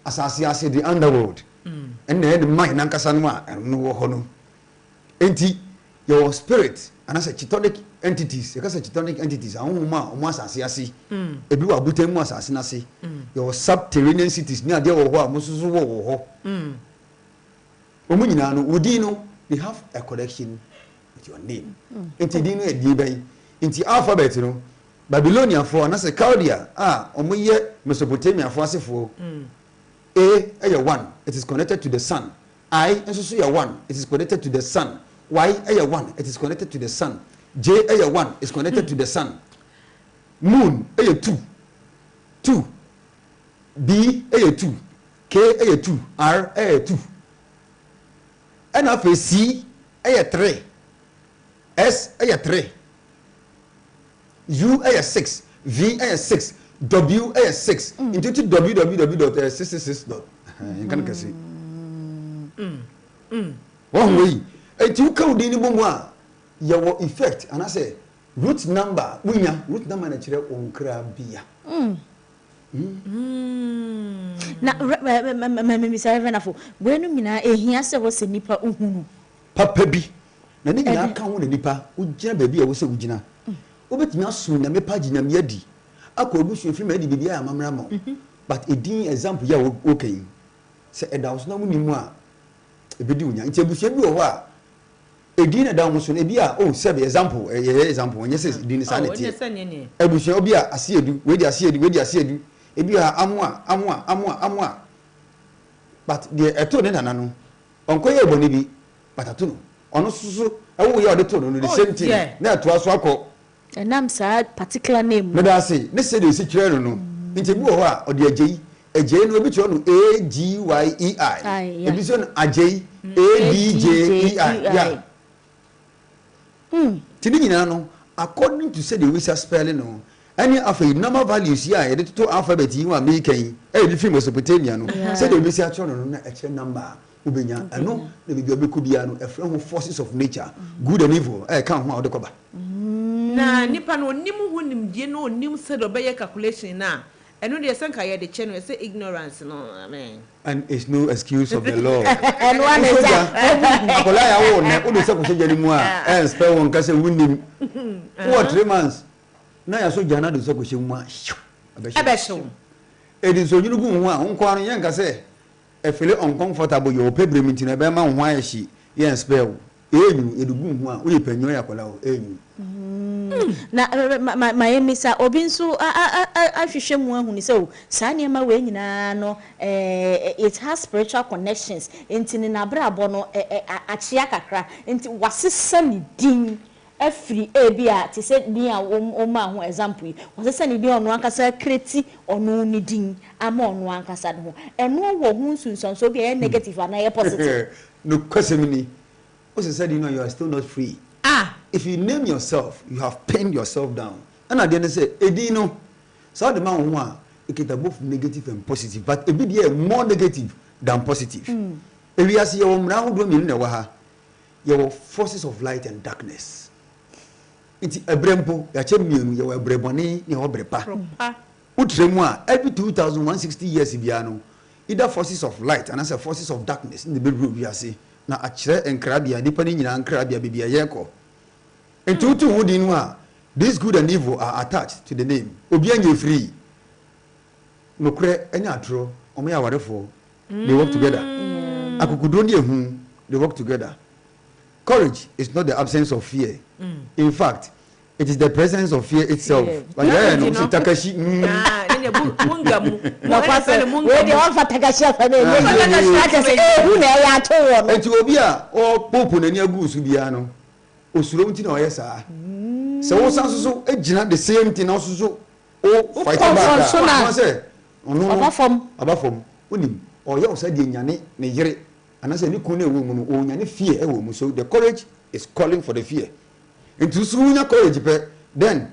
S5: asase ase the underworld and the mind nankasa no a no wo ho no enti your spirit and as a chthonic entities because chthonic entities ahoma omo asase ase ebi wa butem mu asase na ase your subterranean cities ni ade wo ho a mususu wo ho Omunyina no wodi no they have a connection with your name. Enti di no e di ben. Enti alphabet no Babylonia for na se Chaldea omoye Mesopotamia for asefo. A 1 it is connected to the sun. I enso so ya 1 it is connected to the sun. Y 1 it is connected to the sun. J 1 is connected to the sun. Moon 2 B 2 K 2 R 2 and after C 3 S 3 U 6 V 6 W 6 into www.666. You can see. One way. If you count the number, your effect, and I say root number. Root number na chire onkra bia.
S3: Na me say na fo. Wenu mina ehia se wo se nipa uhunu.
S5: Papa bi. Na ni nyina ka ho na nipa, ugina ba bi a wo se ugina. Obetimi aso na me page na me adi. Akodu so fi me di bibia ya mamra mo. But edin example ya okay. Se edaws na munimu a ebedi unya. Nti ebusia bi wo ho a edin na da mo so na bi a sebe example example onye se edin sanity. Ebusia obi a asiedu, we di asiedu. Ebi a amwa. But the eto ne nana no. Onko ye boni bi, but ato no. Ono susu ewo ye ode to no the same thing. Na eto aso akọ.
S3: Enam sa particular name.
S5: Me da say, ne say dey si kire no. Nti bi wo ho a ode agei no obi to no AGYEI. Ebi so no agei ADJEI. Yeah. Tini nyina no according to say the way spelling no. Any of the number values here, the two alphabet you are making, every Mesopotamia, no. Say the Messiah children, a number, Ubenya, and no, the Bibiano, a friend of forces of nature, good and evil, I can't out the cover.
S2: Na nipa no nimu hunim die no nim said obey calculation na eno de sanka ye de channel say ignorance no amen.
S5: And it's no excuse of the law.
S3: And one is
S5: akola ya wo ne o do se ko se jani mu a and spell one ka se wunim. What 3 months? Na ya so jana do se ko se mu a.
S2: Abesho.
S5: Edi so nyunu gu ho a onko anu yen ka se e feel uncomfortable you pebre minti na be ma ho a shi yen spell. Enyu edugu ho a o ye panyo ya kola o enyu.
S3: Na my emisa obi nso ahwehwe mu ahu ni so saa niema we nyina no it has spiritual connections enti na brabo no achia kakra enti wasesa ni din afri ebia ti se din a ma ho example wasesa ni din ono ankasa kreti ono ni din ama ono ankasa ho eno wo hu nsunso bi negative and e positive
S5: no kwasemini o se said you are still not free. If you name yourself, you have pinned yourself down. And at the end they say, Edino, so the man who it is both negative and positive, but a bit more negative than positive. If we are seeing your forces of light and darkness. It's a brempo, a champion, you are breboni, you are brepa. Utremwa, every 2160 years, Ibiano, either forces of light and as a forces of darkness in the bedroom, we are see. Now, a chair and crabia, depending on crabia, baby, a yako. And two woodinwa, this good and evil are attached to the name. Obianye free. No cre any atro, omea whatever. They work together. Akukudonia they work together. Courage is not the absence of fear. In fact, it is the presence of fear itself. But yeah, no, Takashi. And to Obia or Popu and Yagus Ubiano. Osuromti na oyesa. So o san so ejina the same thing also so o fight back. I say ono abafom onim oye o say de nyane ne yere anase ni kun na ewo mu no o nyane fear ewo mu so the courage is calling for the fear. Into so nya courage pe then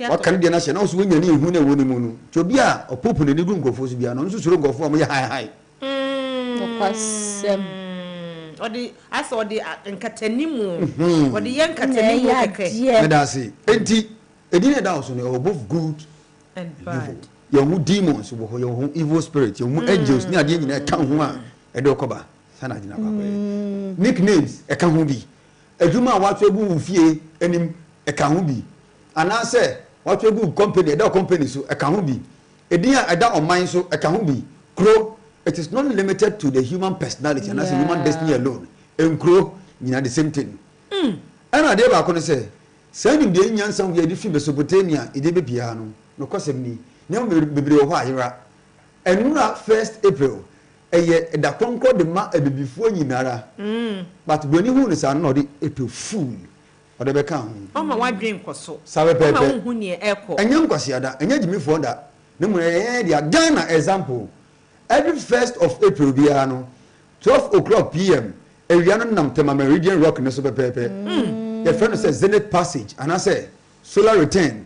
S5: what can be na she na so nyane ehu na ewo ni mu no. To bia opopu ne ni gu ngofo so bia no so suro ngofo am ye high.
S2: Odi asa odi nkatanimu odi yen nkatanimu keke
S5: me da say enti edine da so no both good
S2: and bad
S5: your demons your evil spirits your angels ni ade nyina ka ho a e de okoba sana gina kwa nicknames e ka ho bi adwuma wato egu fie anim e ka ho bi ana say wato egu company e da company so e ka ho bi edin a da oman so e ka ho bi kro it is not limited to the human personality and as a human destiny alone. Enkro, the same thing. And I did back on say, sending the Indian song we had Mesopotamia, it did be piano, no cost of me, no baby or wire. And 1st April, a year that conquered the ma before Yinara. But when you is not April fool. Or the become. Oh, my dream was so. Sabe Pepe, who near Echo. And young Cosiada, and yet me for that. No more, Ghana example. Every 1st of April, Biano, 12 o'clock p.m., a Rihanna Tema Meridian Rock in the Super Pepe. Your friend says Zenith Passage, and I say solar return,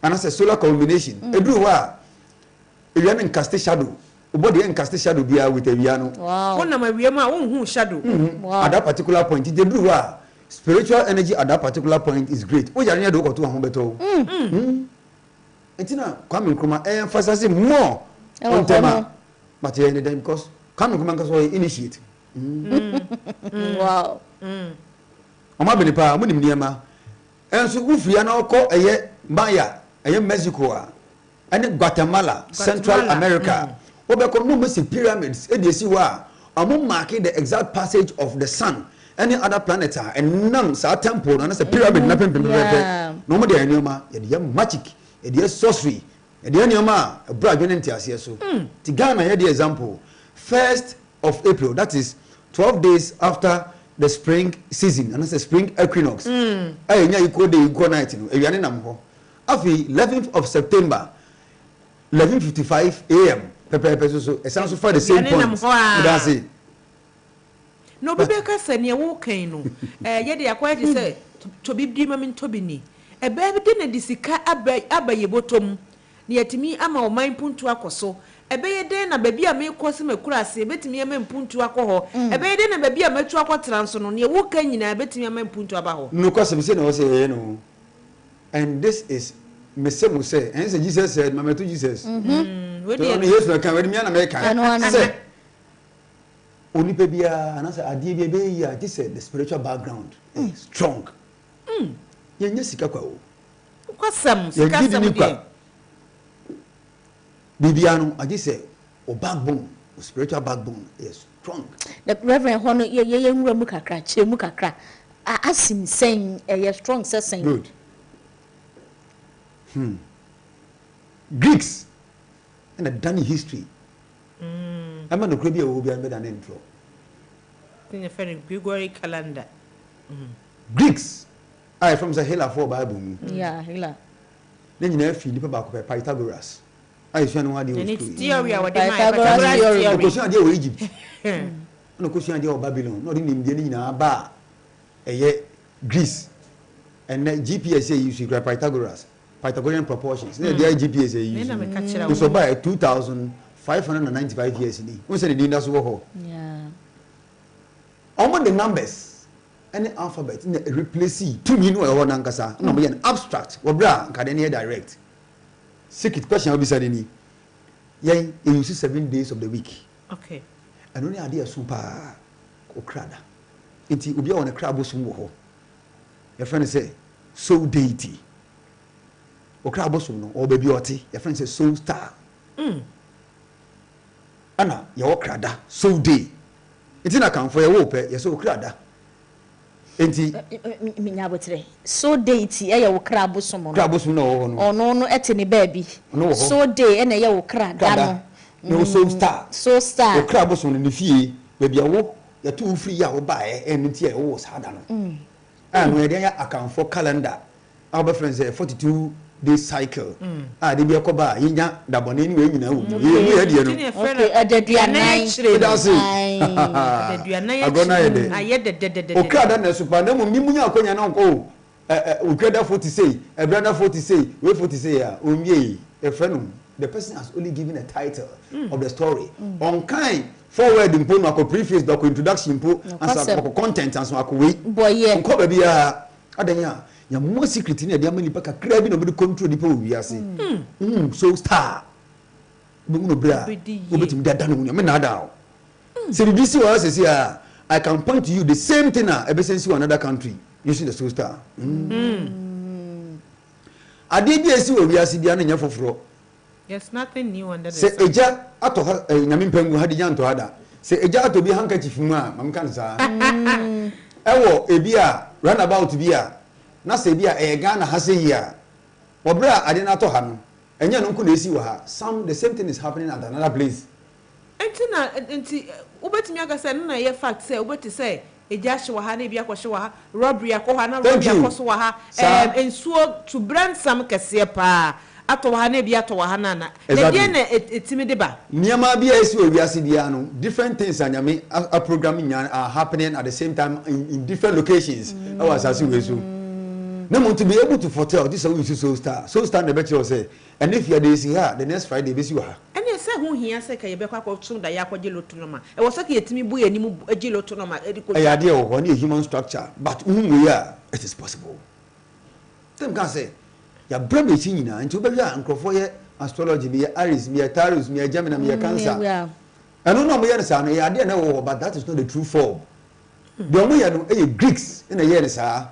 S5: and I say solar combination. A blue wire. Rihanna and Cast Shadow. Body and Cast Shadow be with a Rihanna. Wow. One of my Rihanna shadow. Wow. At that particular point, the blue wire. Spiritual energy at that particular point is great. Oh, you do go to home better. It's not coming from emphasizing more on tema. But you end because coming from initiate. Wow. Oma benipa mo nim niema. Enso ufia na okọ eye Maya, eye Mexico, and Guatemala, Central America. Obekọ no mesi pyramids e dey see wa. Amo marking the exact passage of the sun. Any other planet and none sa temple and a pyramid na pem no more dey anyoma ye magic ye dey sorcery ye dey anyoma bra dwene ntiase so ti Ghana ye dey example 1st of April, that is 12 days after the spring season and it's a spring equinox nya equal day equal night no ewiane nam ho afi 11th of September 11:55 a.m. pepe so it sounds so far the same point that's it.
S2: No bebe ka se ne wo kan no ye de akwa de se to bibdi ma min to bi ni e be de na disika abaye botom ne yatimi ama o man puntu akoso e be ye de na babi a me kosi makura se betimi ama puntu akoho e be ye de na babi a matu akotra nso no ne wo kan nyina betimi ama puntu aba ho
S5: no kosi me se na wo se ye no. And this is me say and say Jesus said mama to Jesus we dey yes na kan we me na me kan Onipe bia and answer adie bia be ya this the spiritual background is strong. Ye nya sika kwa o.
S2: Kwasam sika sam dey.
S5: Bibia no adi say o backbone, o spiritual backbone is strong.
S3: The Reverend Hono ye nwura mu kakra che mu kakra. Asim sen ye strong sen.
S5: Good. Greeks and a done history. I'm not going to be an intro.
S2: In a Gregorian calendar.
S5: Greeks are from the Hela for Bible.
S3: Yeah, Hela.
S5: Then you never feel about Pythagoras. I should know what you
S2: need. Theory, what
S5: the question idea of Egypt. No question idea of Babylon, not in India, Bar, Greece. And GPS you see Pythagoras, Pythagorean proportions. Their GPS you so by 2,595 years in the said the Indus War. Yeah. Among the numbers, any alphabet in replace 2 million or nankasa, no be an abstract, or bra, academia direct. Secret question will be said in it. Yeah, you see 7 days of the week.
S2: Okay.
S5: And only idea super okrada. It will be on a crab sum. Your friend say, soul deity. Okrabosum or baby oti. Your friend say soul star. Anna, your krada, so day. It's in account for your whoop, yes, so krada. Enti,
S3: Minabotre, so deity, a crabosum.
S5: Crabosum,
S3: no, etany baby. No, so day, and a yo crada.
S5: No, so star.
S3: So star.
S5: Your crabosum in the fee, baby, a walk, you're 2 free hour by, and it's here was harder. And where they account for calendar, our friends say 42. This cycle. They be a coba, Inya, Daboni, you know.
S3: Okay, at the Diana,
S5: that's it. I yet the dead. Okay, then the Supernamo, Mimunya, Konya, no, Ukeda 40 say, a brother 40 say, wait 40 say, a friend. The person has only given a title of the story. On kind, forward in Poma, preface, doc introduction, and some content, and some wait. Boy, yeah, and cover be a Adenia. Ya more secret in the Yamani Paka crab in the control the pool, we are saying. So star. No bra. Obitum that done when you're not. So the BC was here. I can point to you the same thing ever since you another country using the so star. I did be a see we are seeing for.
S2: There's nothing new under the
S5: se
S2: sun.
S5: eja ato ha nyame mpangu ha de nyanto hada se eja ato bi handkerchief mu a mam kan sa ewo ebi a runabout bi a na se bi a Ghana ha se yi a obra ade na to ha no enya no nko na esi wa ha the same thing is happening at another place.
S2: Enti ubetimi aga say na ye fact say ubeti say eja hwe ha na ebi akɔhwe wa ha robbery akɔ na robbery akɔso wa ha ensuo to brand some kese pa ato ha na ebi ato ha na na de na etimi de ba
S5: niama bi esi owiase dia no different things anyame a programming are happening at the same time in different locations our asasi we so na mo to be able to foretell this we so star na be tell say and if you are dey see here the next Friday be see wa
S2: ene se hu hia se ka ye be kwa kwotun da ya kwaje lotu no ma e wo se ka yetimi bu yanimu agi lotu no ma e di ko
S5: ya de o a human structure but we are it is possible them can say ya brame chi nyina nti obawi a nkrofo ye astrology me Aries me Taurus me Gemini me Cancer eno no mo ye ne sa no ya de na wo but that is not the true form the omo ye no e Greeks na ye ne sa.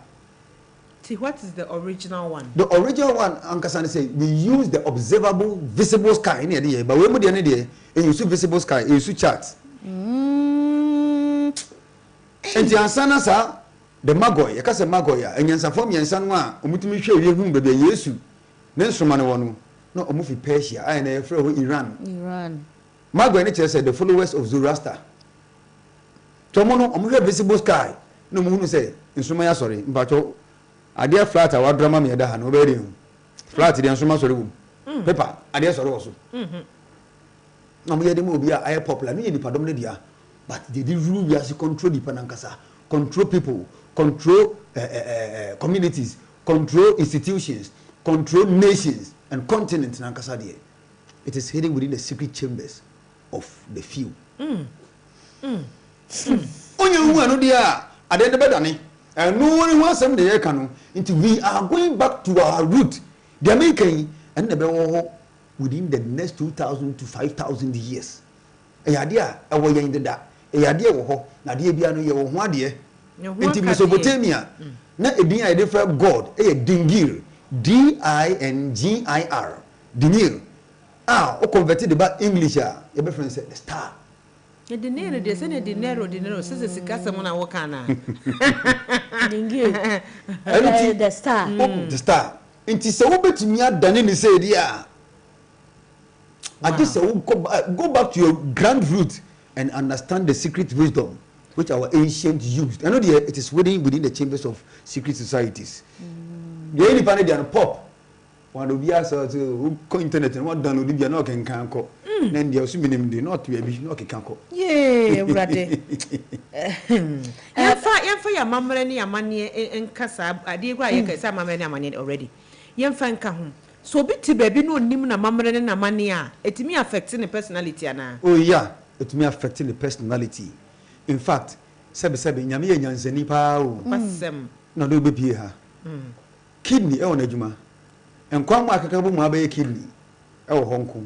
S2: What is the original one?
S5: The original one, Ankasani say, we use the observable, visible sky in the but we move the idea, and you see visible sky, you see charts. And the answer, sir, the Magoy, a casa Magoya, and Yansa form Yansanwa, Umutimi show you whom baby Yesu. Then from Manawanu, no, a movie Persia, and a friend Iran. Magoy nature said the followers of Zoroaster. Tomono, a visible sky. No moon say, in Sumaya, sorry, but adia flat our drama me da ha no be flat dey nsoma sori wom paper adia sori wo so na mo ye dem obi a aye popular no ye nipa dom ne dia but they did rule we as control the panankasa control people control communities control institutions control nations and continents nankasa there it is hidden within the secret chambers of the few onye hu anu dia ade de bedane and no one wants them the canoe until we are going back to our root. The American and the within the next 2,000 to 5,000 years. A idea, a way in the dark. A idea of Nadia Biano, your one dear. Into Mesopotamia. Not a different God, a dingir. Dingir. Dingir. Ah, or converted about English. Your friend said the star.
S2: The dinero, they send a dinero, says the Casamona Wakana.
S3: The star.
S5: The star. It is so bit to me than any say, yeah. I just go back to your grand root and understand the secret wisdom which our ancients used. I know it is within the chambers of secret societies. The only panel they are pop. One of you so internet and what done with you no can go. Then they also mean they not to be no can go.
S2: Yeah, brother. Yamfa ya mamre ni amane enkasa ade gwa ye kasa mamre ni amane already. Yamfa nka ho. So biti baby no nim na mamre ni amane a etimi affect the personality ana.
S5: Oh yeah, it may affect the personality. In fact, sebe nyame ye nyansani pa o.
S2: Pasem.
S5: Na do be pie ha. Kidney e won adwuma. Enkwamwa akeka bu mu abaye kidney e wo honko.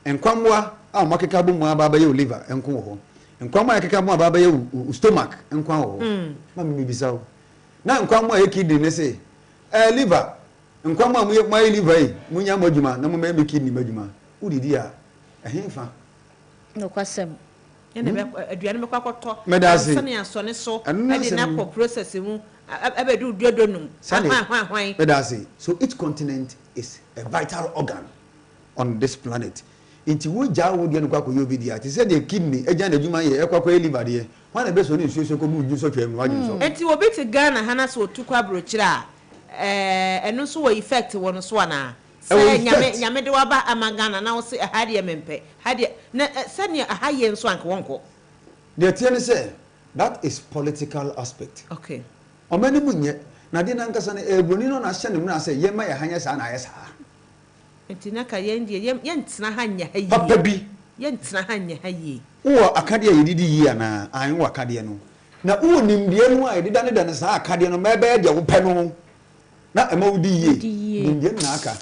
S5: Enkwamwa a makeka bu mu abaye liver enko wo. Enkwamwa akeka bu abaye stomach enkwa wo. Ma me bisawo. Na enkwamwa e kidney ne say liver enkwamwa mu my liver yi munya madwuma na mu me kidney madwuma. Udidi a ehemfa.
S3: No kwasem.
S2: Ene be aduane be kwakoto.
S5: Sane
S2: asone so e de na ko process mu abedu dodonum.
S5: So each continent is a vital organ on this planet. Inti wo ja wo de no kwako yo bidia. Ti say the kidney eja na adwuma ye ekwako liver de. Wan na be so ni nsuo ko mu so twam no wadwun so.
S2: Enti wo beti Ghana hana so otukwa brochira eno so wo effect wono so ana. Say nyame de waba amagana na wo se hade mempe. Hade na sani ahaye nso anka wonko.
S5: The thing say that is political aspect.
S2: Okay.
S5: Omani munye na de nankasa na ebroni no na hye ne mu na say yema ye hanya sa na ayesa.
S2: Entina ka yendie yentina hanya hayi.
S5: Papa bi
S2: yentina hanya hayi.
S5: Wo akade ye didi yi ana an wo akade no. Na wo nimdie no a edida ne da ne sa akade no mebe de wo pe no. Na ema wo di yi. Nimdie na aka.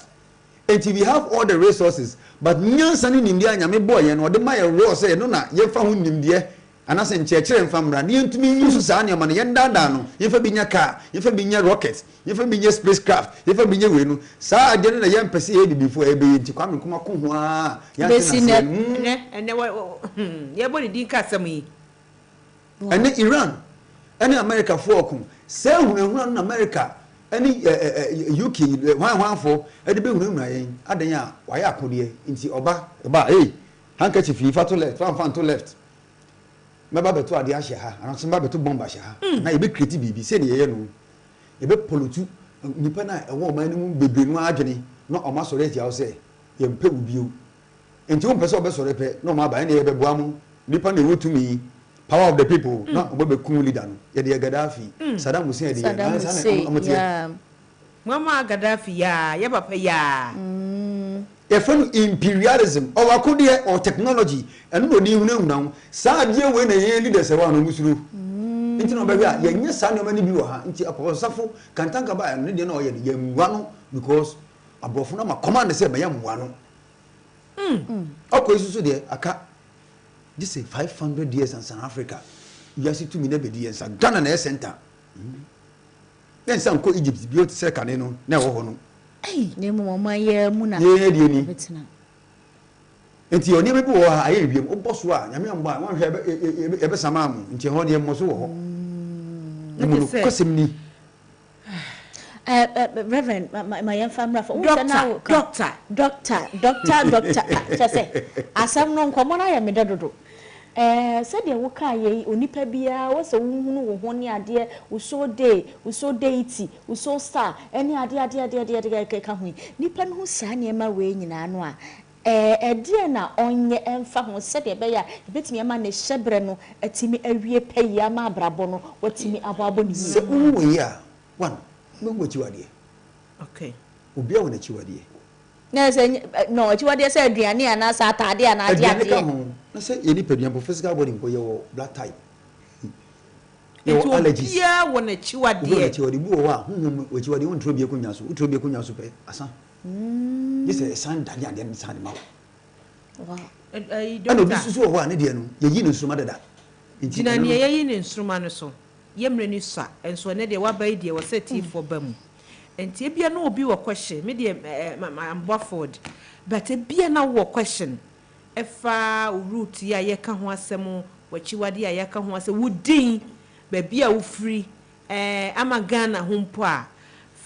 S5: And we have all the resources, but nyansa ni nimdie anyame boy no de ma ye raw say no na ye fa ho nimdie anase nkyekere mfamra ne yentumi yusu saa ne amane yendada no yefa binya car yefa binya rocket yefa binya spacecraft yefa binya wenu saa ade na yempese ye before ebe yenti kwame kuma ko ho a ya tena
S2: ene ye body din kasam yi
S5: ene Iran ene America for ko say hunahuna na America ene UK hwanfo ede be hunahuna yen adan a waya akode nti oba handkerchief fa to left fan to left meba beto ade ahye ha anso meba beto bomba ahye ha na ebe create bibi se ne ye no ebe polutu nipa na ewo o manimu bebre no adwene na o ma sore tia o se ye mpe ubio enti o mpese obesore pe na o ma ba ne ye beboa mu nipa na wotumi power of the people na o be kun leader no ye de Gaddafi Saddam Hussein de
S2: ya mama Gaddafi ya ye papa ya
S5: efenu imperialism or akudie or technology enu no ni hunahuna saa die we na ye leaders e wa no musuru nti no be a ye nya saa no mani bi wo ha nti aposafo kantanka ba no de na o ye de yamwa no because abrofo na ma command say be yamwa no akoisusu de aka this is 500 years in South Africa you are to me na be years Ghana na center then some ko Egypt bi o te se kane no na wo ho no
S3: ne mo mama ye mu na
S5: ye die ni enti oni be wo ha aye biem oboso a nyame amba wan hwe ebe sama mu nti ho ne mo so wo ho mo ko semni
S3: Reverend my young family for doctor say asam no nkomo na ya medadodo said de wo ka ye onipa bia wo se wo wo ho ne ade wo so deity wo so star any ade ka ho nipa no saa ne ma we nyina no a de na onye emfa ho said de be ya betimi ama ne hyebre no atimi awie payi ama abrabo no watimi aboabo ne
S5: se wo ya one no go chiwade
S2: okay
S5: obi a wona chiwade
S3: na say no chiwade say aduane ana sa atade ana ade
S5: na say any pediam physical body ko ye wo black type
S2: yo allergies ya wona chiwade
S5: bu wo a wo chiwade won tro bi kunya so pe asa this is san dade ade ni san ma
S2: wow
S5: ano bi susu wo a ne de no ye yi no suma dada
S2: ntina ne ye yi ne nsruma no so yemre ni sa enso ne de wa bai de wo seti for bam enti bia na obi wo question me de am forward but bia na wo question efa route ya ye ka ho asem wachiwade ya ye ka ho asem wudin ba bia wo free ama Ghana ho mpo a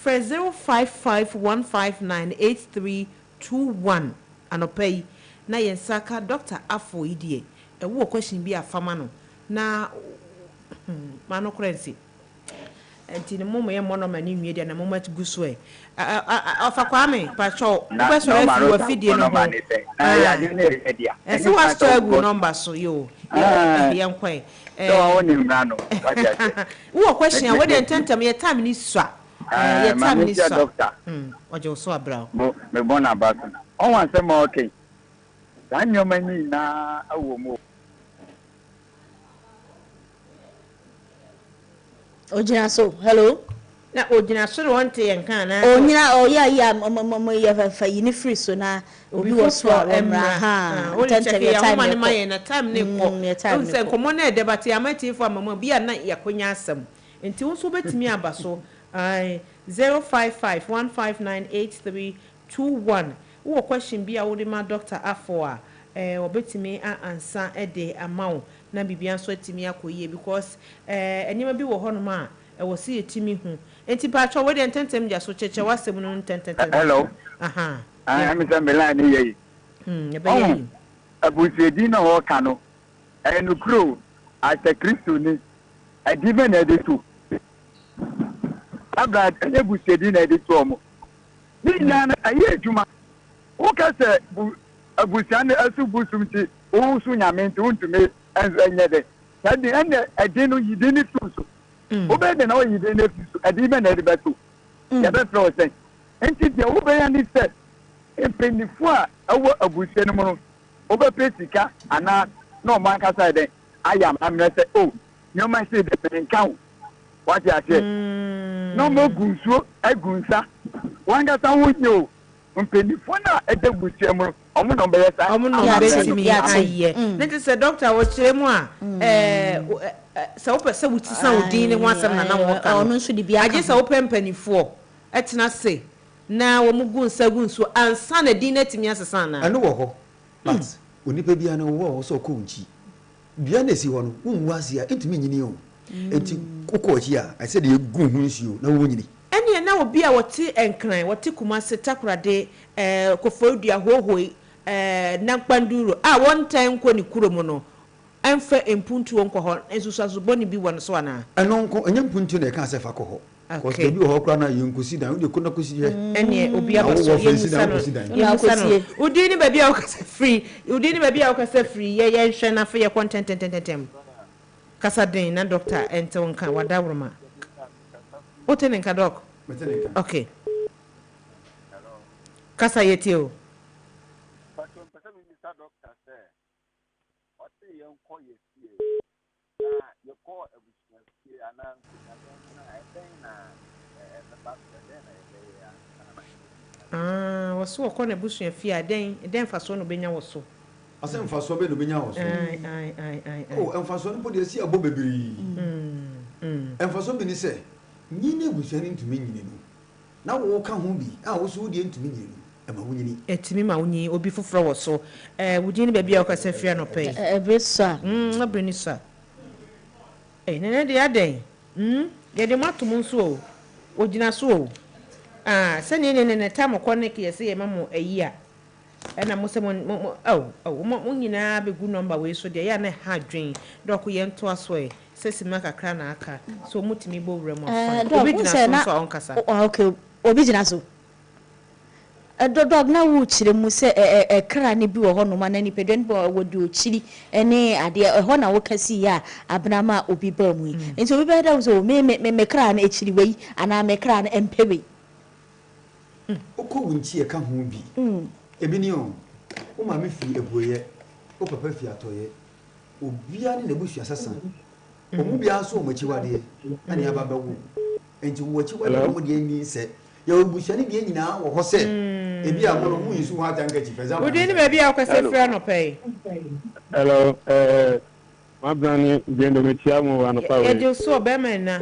S2: 0551598321 anopai na yensaka Dr. Afo idie wo question bi afama no na mano currency enti ne momo ye mono mani nwie dia na momo atuguso afa kwame pacho wo so refi wa fidie no ho ese wa store gu number so yo ye nkwan
S21: so woni mra no
S2: wo question we dey tentam ye time ni swa ye time ni swa
S21: doctor
S2: ojo so abra
S21: me bona back on wan say mo okay dan nyomani na awo mo
S3: Ojina so hello
S2: na ojina so wonte yen kan na
S3: onyina ya mo ya fa yini free so na obi wo so emra ha
S2: tente ya time ne maye na time ne ko unse komo na debate amati fo amama bia na yakonya asem enti wo so betimi aba so 0551598321 wo question bia wo de ma Dr. Afo a obetimi answer de amount na bibia so atimi akoye because enima bi wo hono ma wo se etimi hu enti pa cho we de tentem ja so cheche wasem no tentem
S21: hello
S2: aha
S21: I'm say Milan ni yeyi
S2: e be yeyi
S21: abusedi na wo ka no enu kro as a Christian ni adive na de tu abra abusedi na de tu omo ni na aye adwuma wo ka se abusiane asu busumti wo su nyamenti wontume enye de sadi ene edinu yidini tuso obe de na o yidini tuso adibe na edibeto ya be fro sen enti de obe ya ni se empenifu a awo abusie no mo obe pesika ana no man ka side den ayam amre se o nyoma se de penkan what ya say no mo gunsuo agunsa wanga sa wonyo empenifu na edebusie mo omo no be sa
S2: omo no betimi aye nti se doctor wo kire mu a se wo pese wuti san odin ne ho asem na wo ka
S3: ono nso di bia
S2: age se wo pempanifo etena se na wo mugu nsagunso ansa na din na timi asesa na
S5: eno wo ho but onipa bia na wo so ko nchi bia na si ho no wo ase a entimi nyini o enti kokko chi a I said ye gu hu nsuo na wo nyini
S2: ene na obi a wote enkran wote kumase takrade kofodua hohoi na kpanduro a one time ko ni kuromo no emfa empuntu wonko ho ensusu boni bi won so ana
S5: eno nko enye mpuntu na e kan se fa ko ho because bi ho kra na yenkosi dan wo ko na kosi he
S2: ene obi abaso yemusano udi ni baby a ukasa free udi ni baby a ukasa free ye hwe na fa ye content kasa den na doctor ente wonka wadawroma otene nka doc okay kasa yetio waso ko na busu afia den faso no benya woso
S5: asem faso be no benya woso oh faso no pode si abo bebiri faso bi ni se nyine busu ni ntumi nyine no na wo ka ho bi wo so die ntumi nyine no ma wo nyine
S2: etimi ma wo nyine obi foforo woso wudi ni ba bia o ka se fia no pe
S3: ebesa
S2: abreni sa nene de aden ye de matum nso o gina so o se ne tam connect ye se ye mamu ayi a na mo se mo nyina be gu number we so de ya na ha dwen doko ye nto aso e se sima kakra na aka so mutimi bo wura mo fa obi gina so on kasa
S3: okay obi gina so dog na wo chire mu se kra ne bi wo ho no ma na ni pedwen bo wodi o chiri ene ade ho na wo kasi ya abnama obi ba mu nti obi ba da so me kra na echiri wei ana me kra na empewe
S5: oko wunchi e ka ho bi ebi ni o ma me fi eboye o papa fi atoye obia ni na busu asasa o mu bia so o machi wade ani aba ba wo enti wo chi wade mo de ni se ya obushani bi nyina wo ho se ebi a mo no hu yisu ha tanka chi feza
S2: odi ni ba bia o ka se fra no pay
S21: hello my brand gendo me chiamo wa no pa we
S2: e de so be men na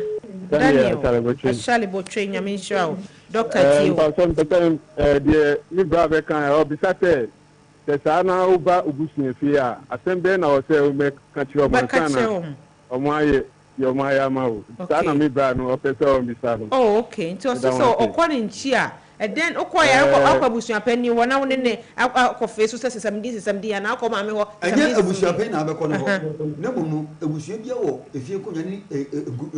S2: Daniel ashali bo train nyame show Dr. Tio
S21: person person de ni bra be kan o bisate te sana uba obusu efi a asembe na o se o me ka chi o man sana o mo aye yo ma ya ma o sana mi bra no o pese o bisa no
S2: oh okay nti o so okoni nchi a then okoya akwabusu apani wona woni ne akwa so sesamdi ya na akwa ma me ho
S5: anya abusu apani na abekọ no ho na bo no abusu bia wo efie konya ni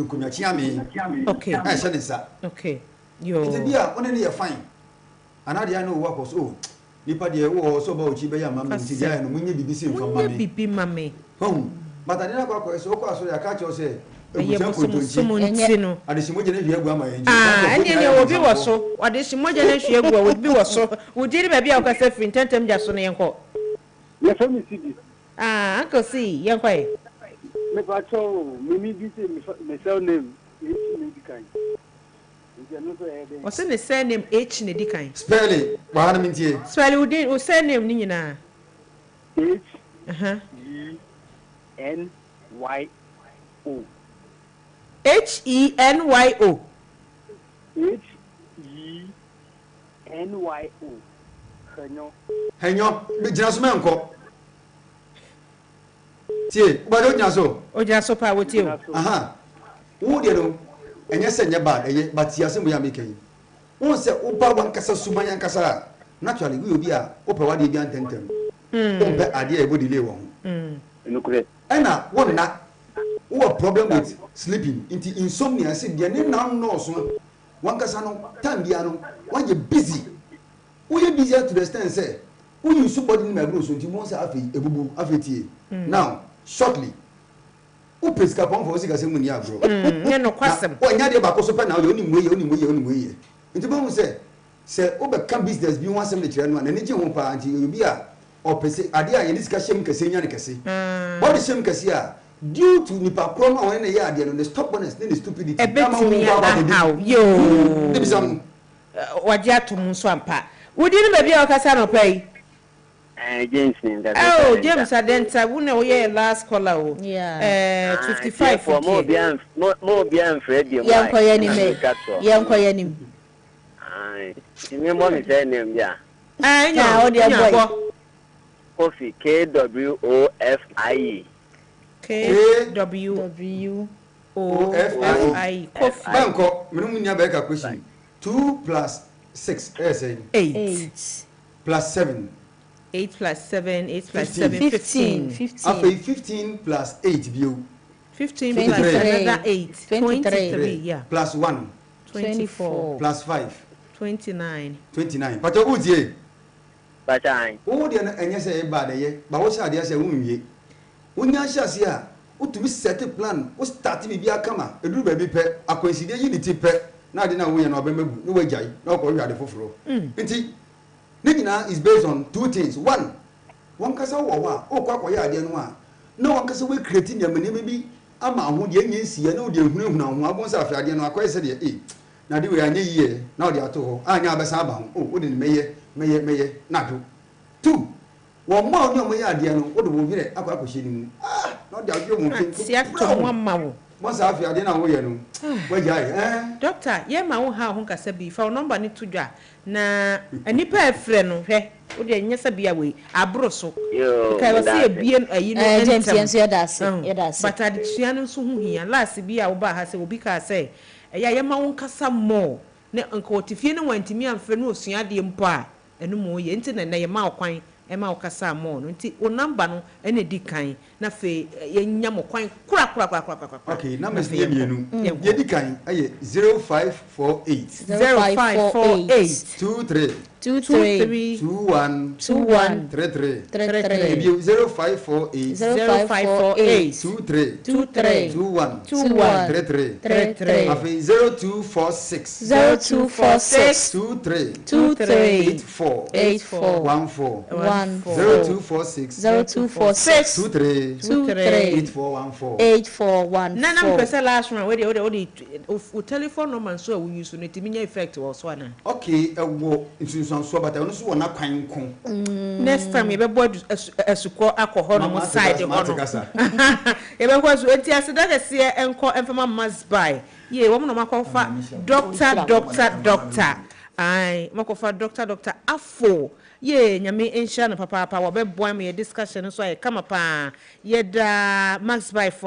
S5: konya chiame
S2: okay
S5: na sha nsa
S2: okay yo
S5: nti bia woni ne ye fine anade ya no wo akoso nipa de wo so ba ochi be ya mama nti dia no munye bibi se mfa mama
S2: bibi mama
S5: batani na kwa so ko aso ya ka che o se
S2: no
S5: adesimoje na hwiegu ama yenji
S2: ene obi wo so adesimoje na hwiegu obi wo so udiri ba bia o ka se free tentem ja so ne yenko
S21: ye fami sidi
S2: uncle see yenko e
S21: me pa cho mimi bi se me sell name ne dikan
S2: o se ne sell name h ne dikan
S5: spell it wa na mintie
S2: spell udin o sell name ni nyina
S21: h e n y o
S2: Henyo
S5: henyo bi jina so menko tie ba do jina so
S2: o jina so pa wotie o
S5: aha wo de no enye se nye bad eye batia se mo ya make yi won se wo ba wan kasa sumanya kasa naturally we obi a wo pa wade bi antentem won be ade e bo delay won
S21: enukure
S5: ena won na wo problem with sleeping into insomnia say dia ne na no so wan kasa no time bia no wan je busy wo ye busy to the extent say wo use body in my bro so nti mo say afi ebubu afetie now shortly wo pesika pon for sika se mu ni agro
S2: ne no kwasem
S5: wo nya de ba ko so pe na yo ni moye nti bo mu say wo be can business bi wan sem de kire no na ne je ho pa nti obi a o pese ade a ye ni sika shem kase nya ne kase body shem kase a due to nipa promo when na ya ade no the stubbornness ne stupidity
S2: how yo
S5: de bisam
S2: waje atum so ampa wodi ni ba bia o kasa no pai
S6: James Ninda.
S2: Oh, James Adenta, we know we last caller. Yeah. 55
S6: for more bien Fred.
S3: Young Koyanim. Young Koyanim.
S6: Aye. You remember me saying name, yeah.
S2: I know, dear boy.
S6: Coffee, KWOFIE.
S2: KWOFIE. Coffee.
S5: Banko, Munya Beka question. 2 plus 6,
S2: 8.
S5: Plus 7.
S2: 8 plus 7, 8 plus 7, 15.
S5: 15 plus 8 view.
S2: 15 plus another 8. 23, yeah.
S5: Plus 1.
S2: 24.
S5: Plus 5.
S2: 29.
S5: 29. But who did?
S6: But I.
S5: Who did and yes, a bad day, but what's the idea? When you shall see her, what to be set a plan, what starting to be a comma, a do baby pet, a coincidence unity pet. Now, I didn't know no way, Jay, no call you at the floor. Nigina is based on 2 things. One kasa wa o kwa ya de no a na one kasa we creating ya mani maybe ama ho de nyensi ya na o de hunahuna ho abon sa afiade no akoye se de na de we anya yie na o de ato ho anya abesa aba ho o de meye na do 2 wo ma o nyomo ya de no o de wo hire akwa ni mu na o de adwo mo fin
S2: ti ato mo ma wo
S5: mo sa afiade na wo ye no wajai
S2: doctor ye ma wo ha ho kasa bi fa number ni to dwa na anipa efre no hwe wo de nyesa bia we abro so kai wo se ebie ayi no
S3: entem so yedase
S2: but adisua no so hu hia last bia wo ba ha se obi ka se ye ma wo kasa mo ne nka otifie no wantimi amfre no osua de mpo a enu mo ye nti na ye ma okwan ema okasa mo no nti o number no ene di kan na fe ye nya mo kwan kura
S5: okay number is ye mienu ye di kan aye 0548 23 21 33 0548 23 21 33 afi 0246 23 84 0246 23 8414
S2: Nana mpesa last one we the telephone number so we use no timinya effect was one
S5: okay ewo insunsun so but no so wona kwan ko
S2: next time you be board asuko alcohol no side no you be ko so enti aseda ke se enko enfama mass buy ye wo no makofa doctor ai makofa doctor afo ye nyame ensha na papa wo be boa me discussion so ay kama pa ye da max buy for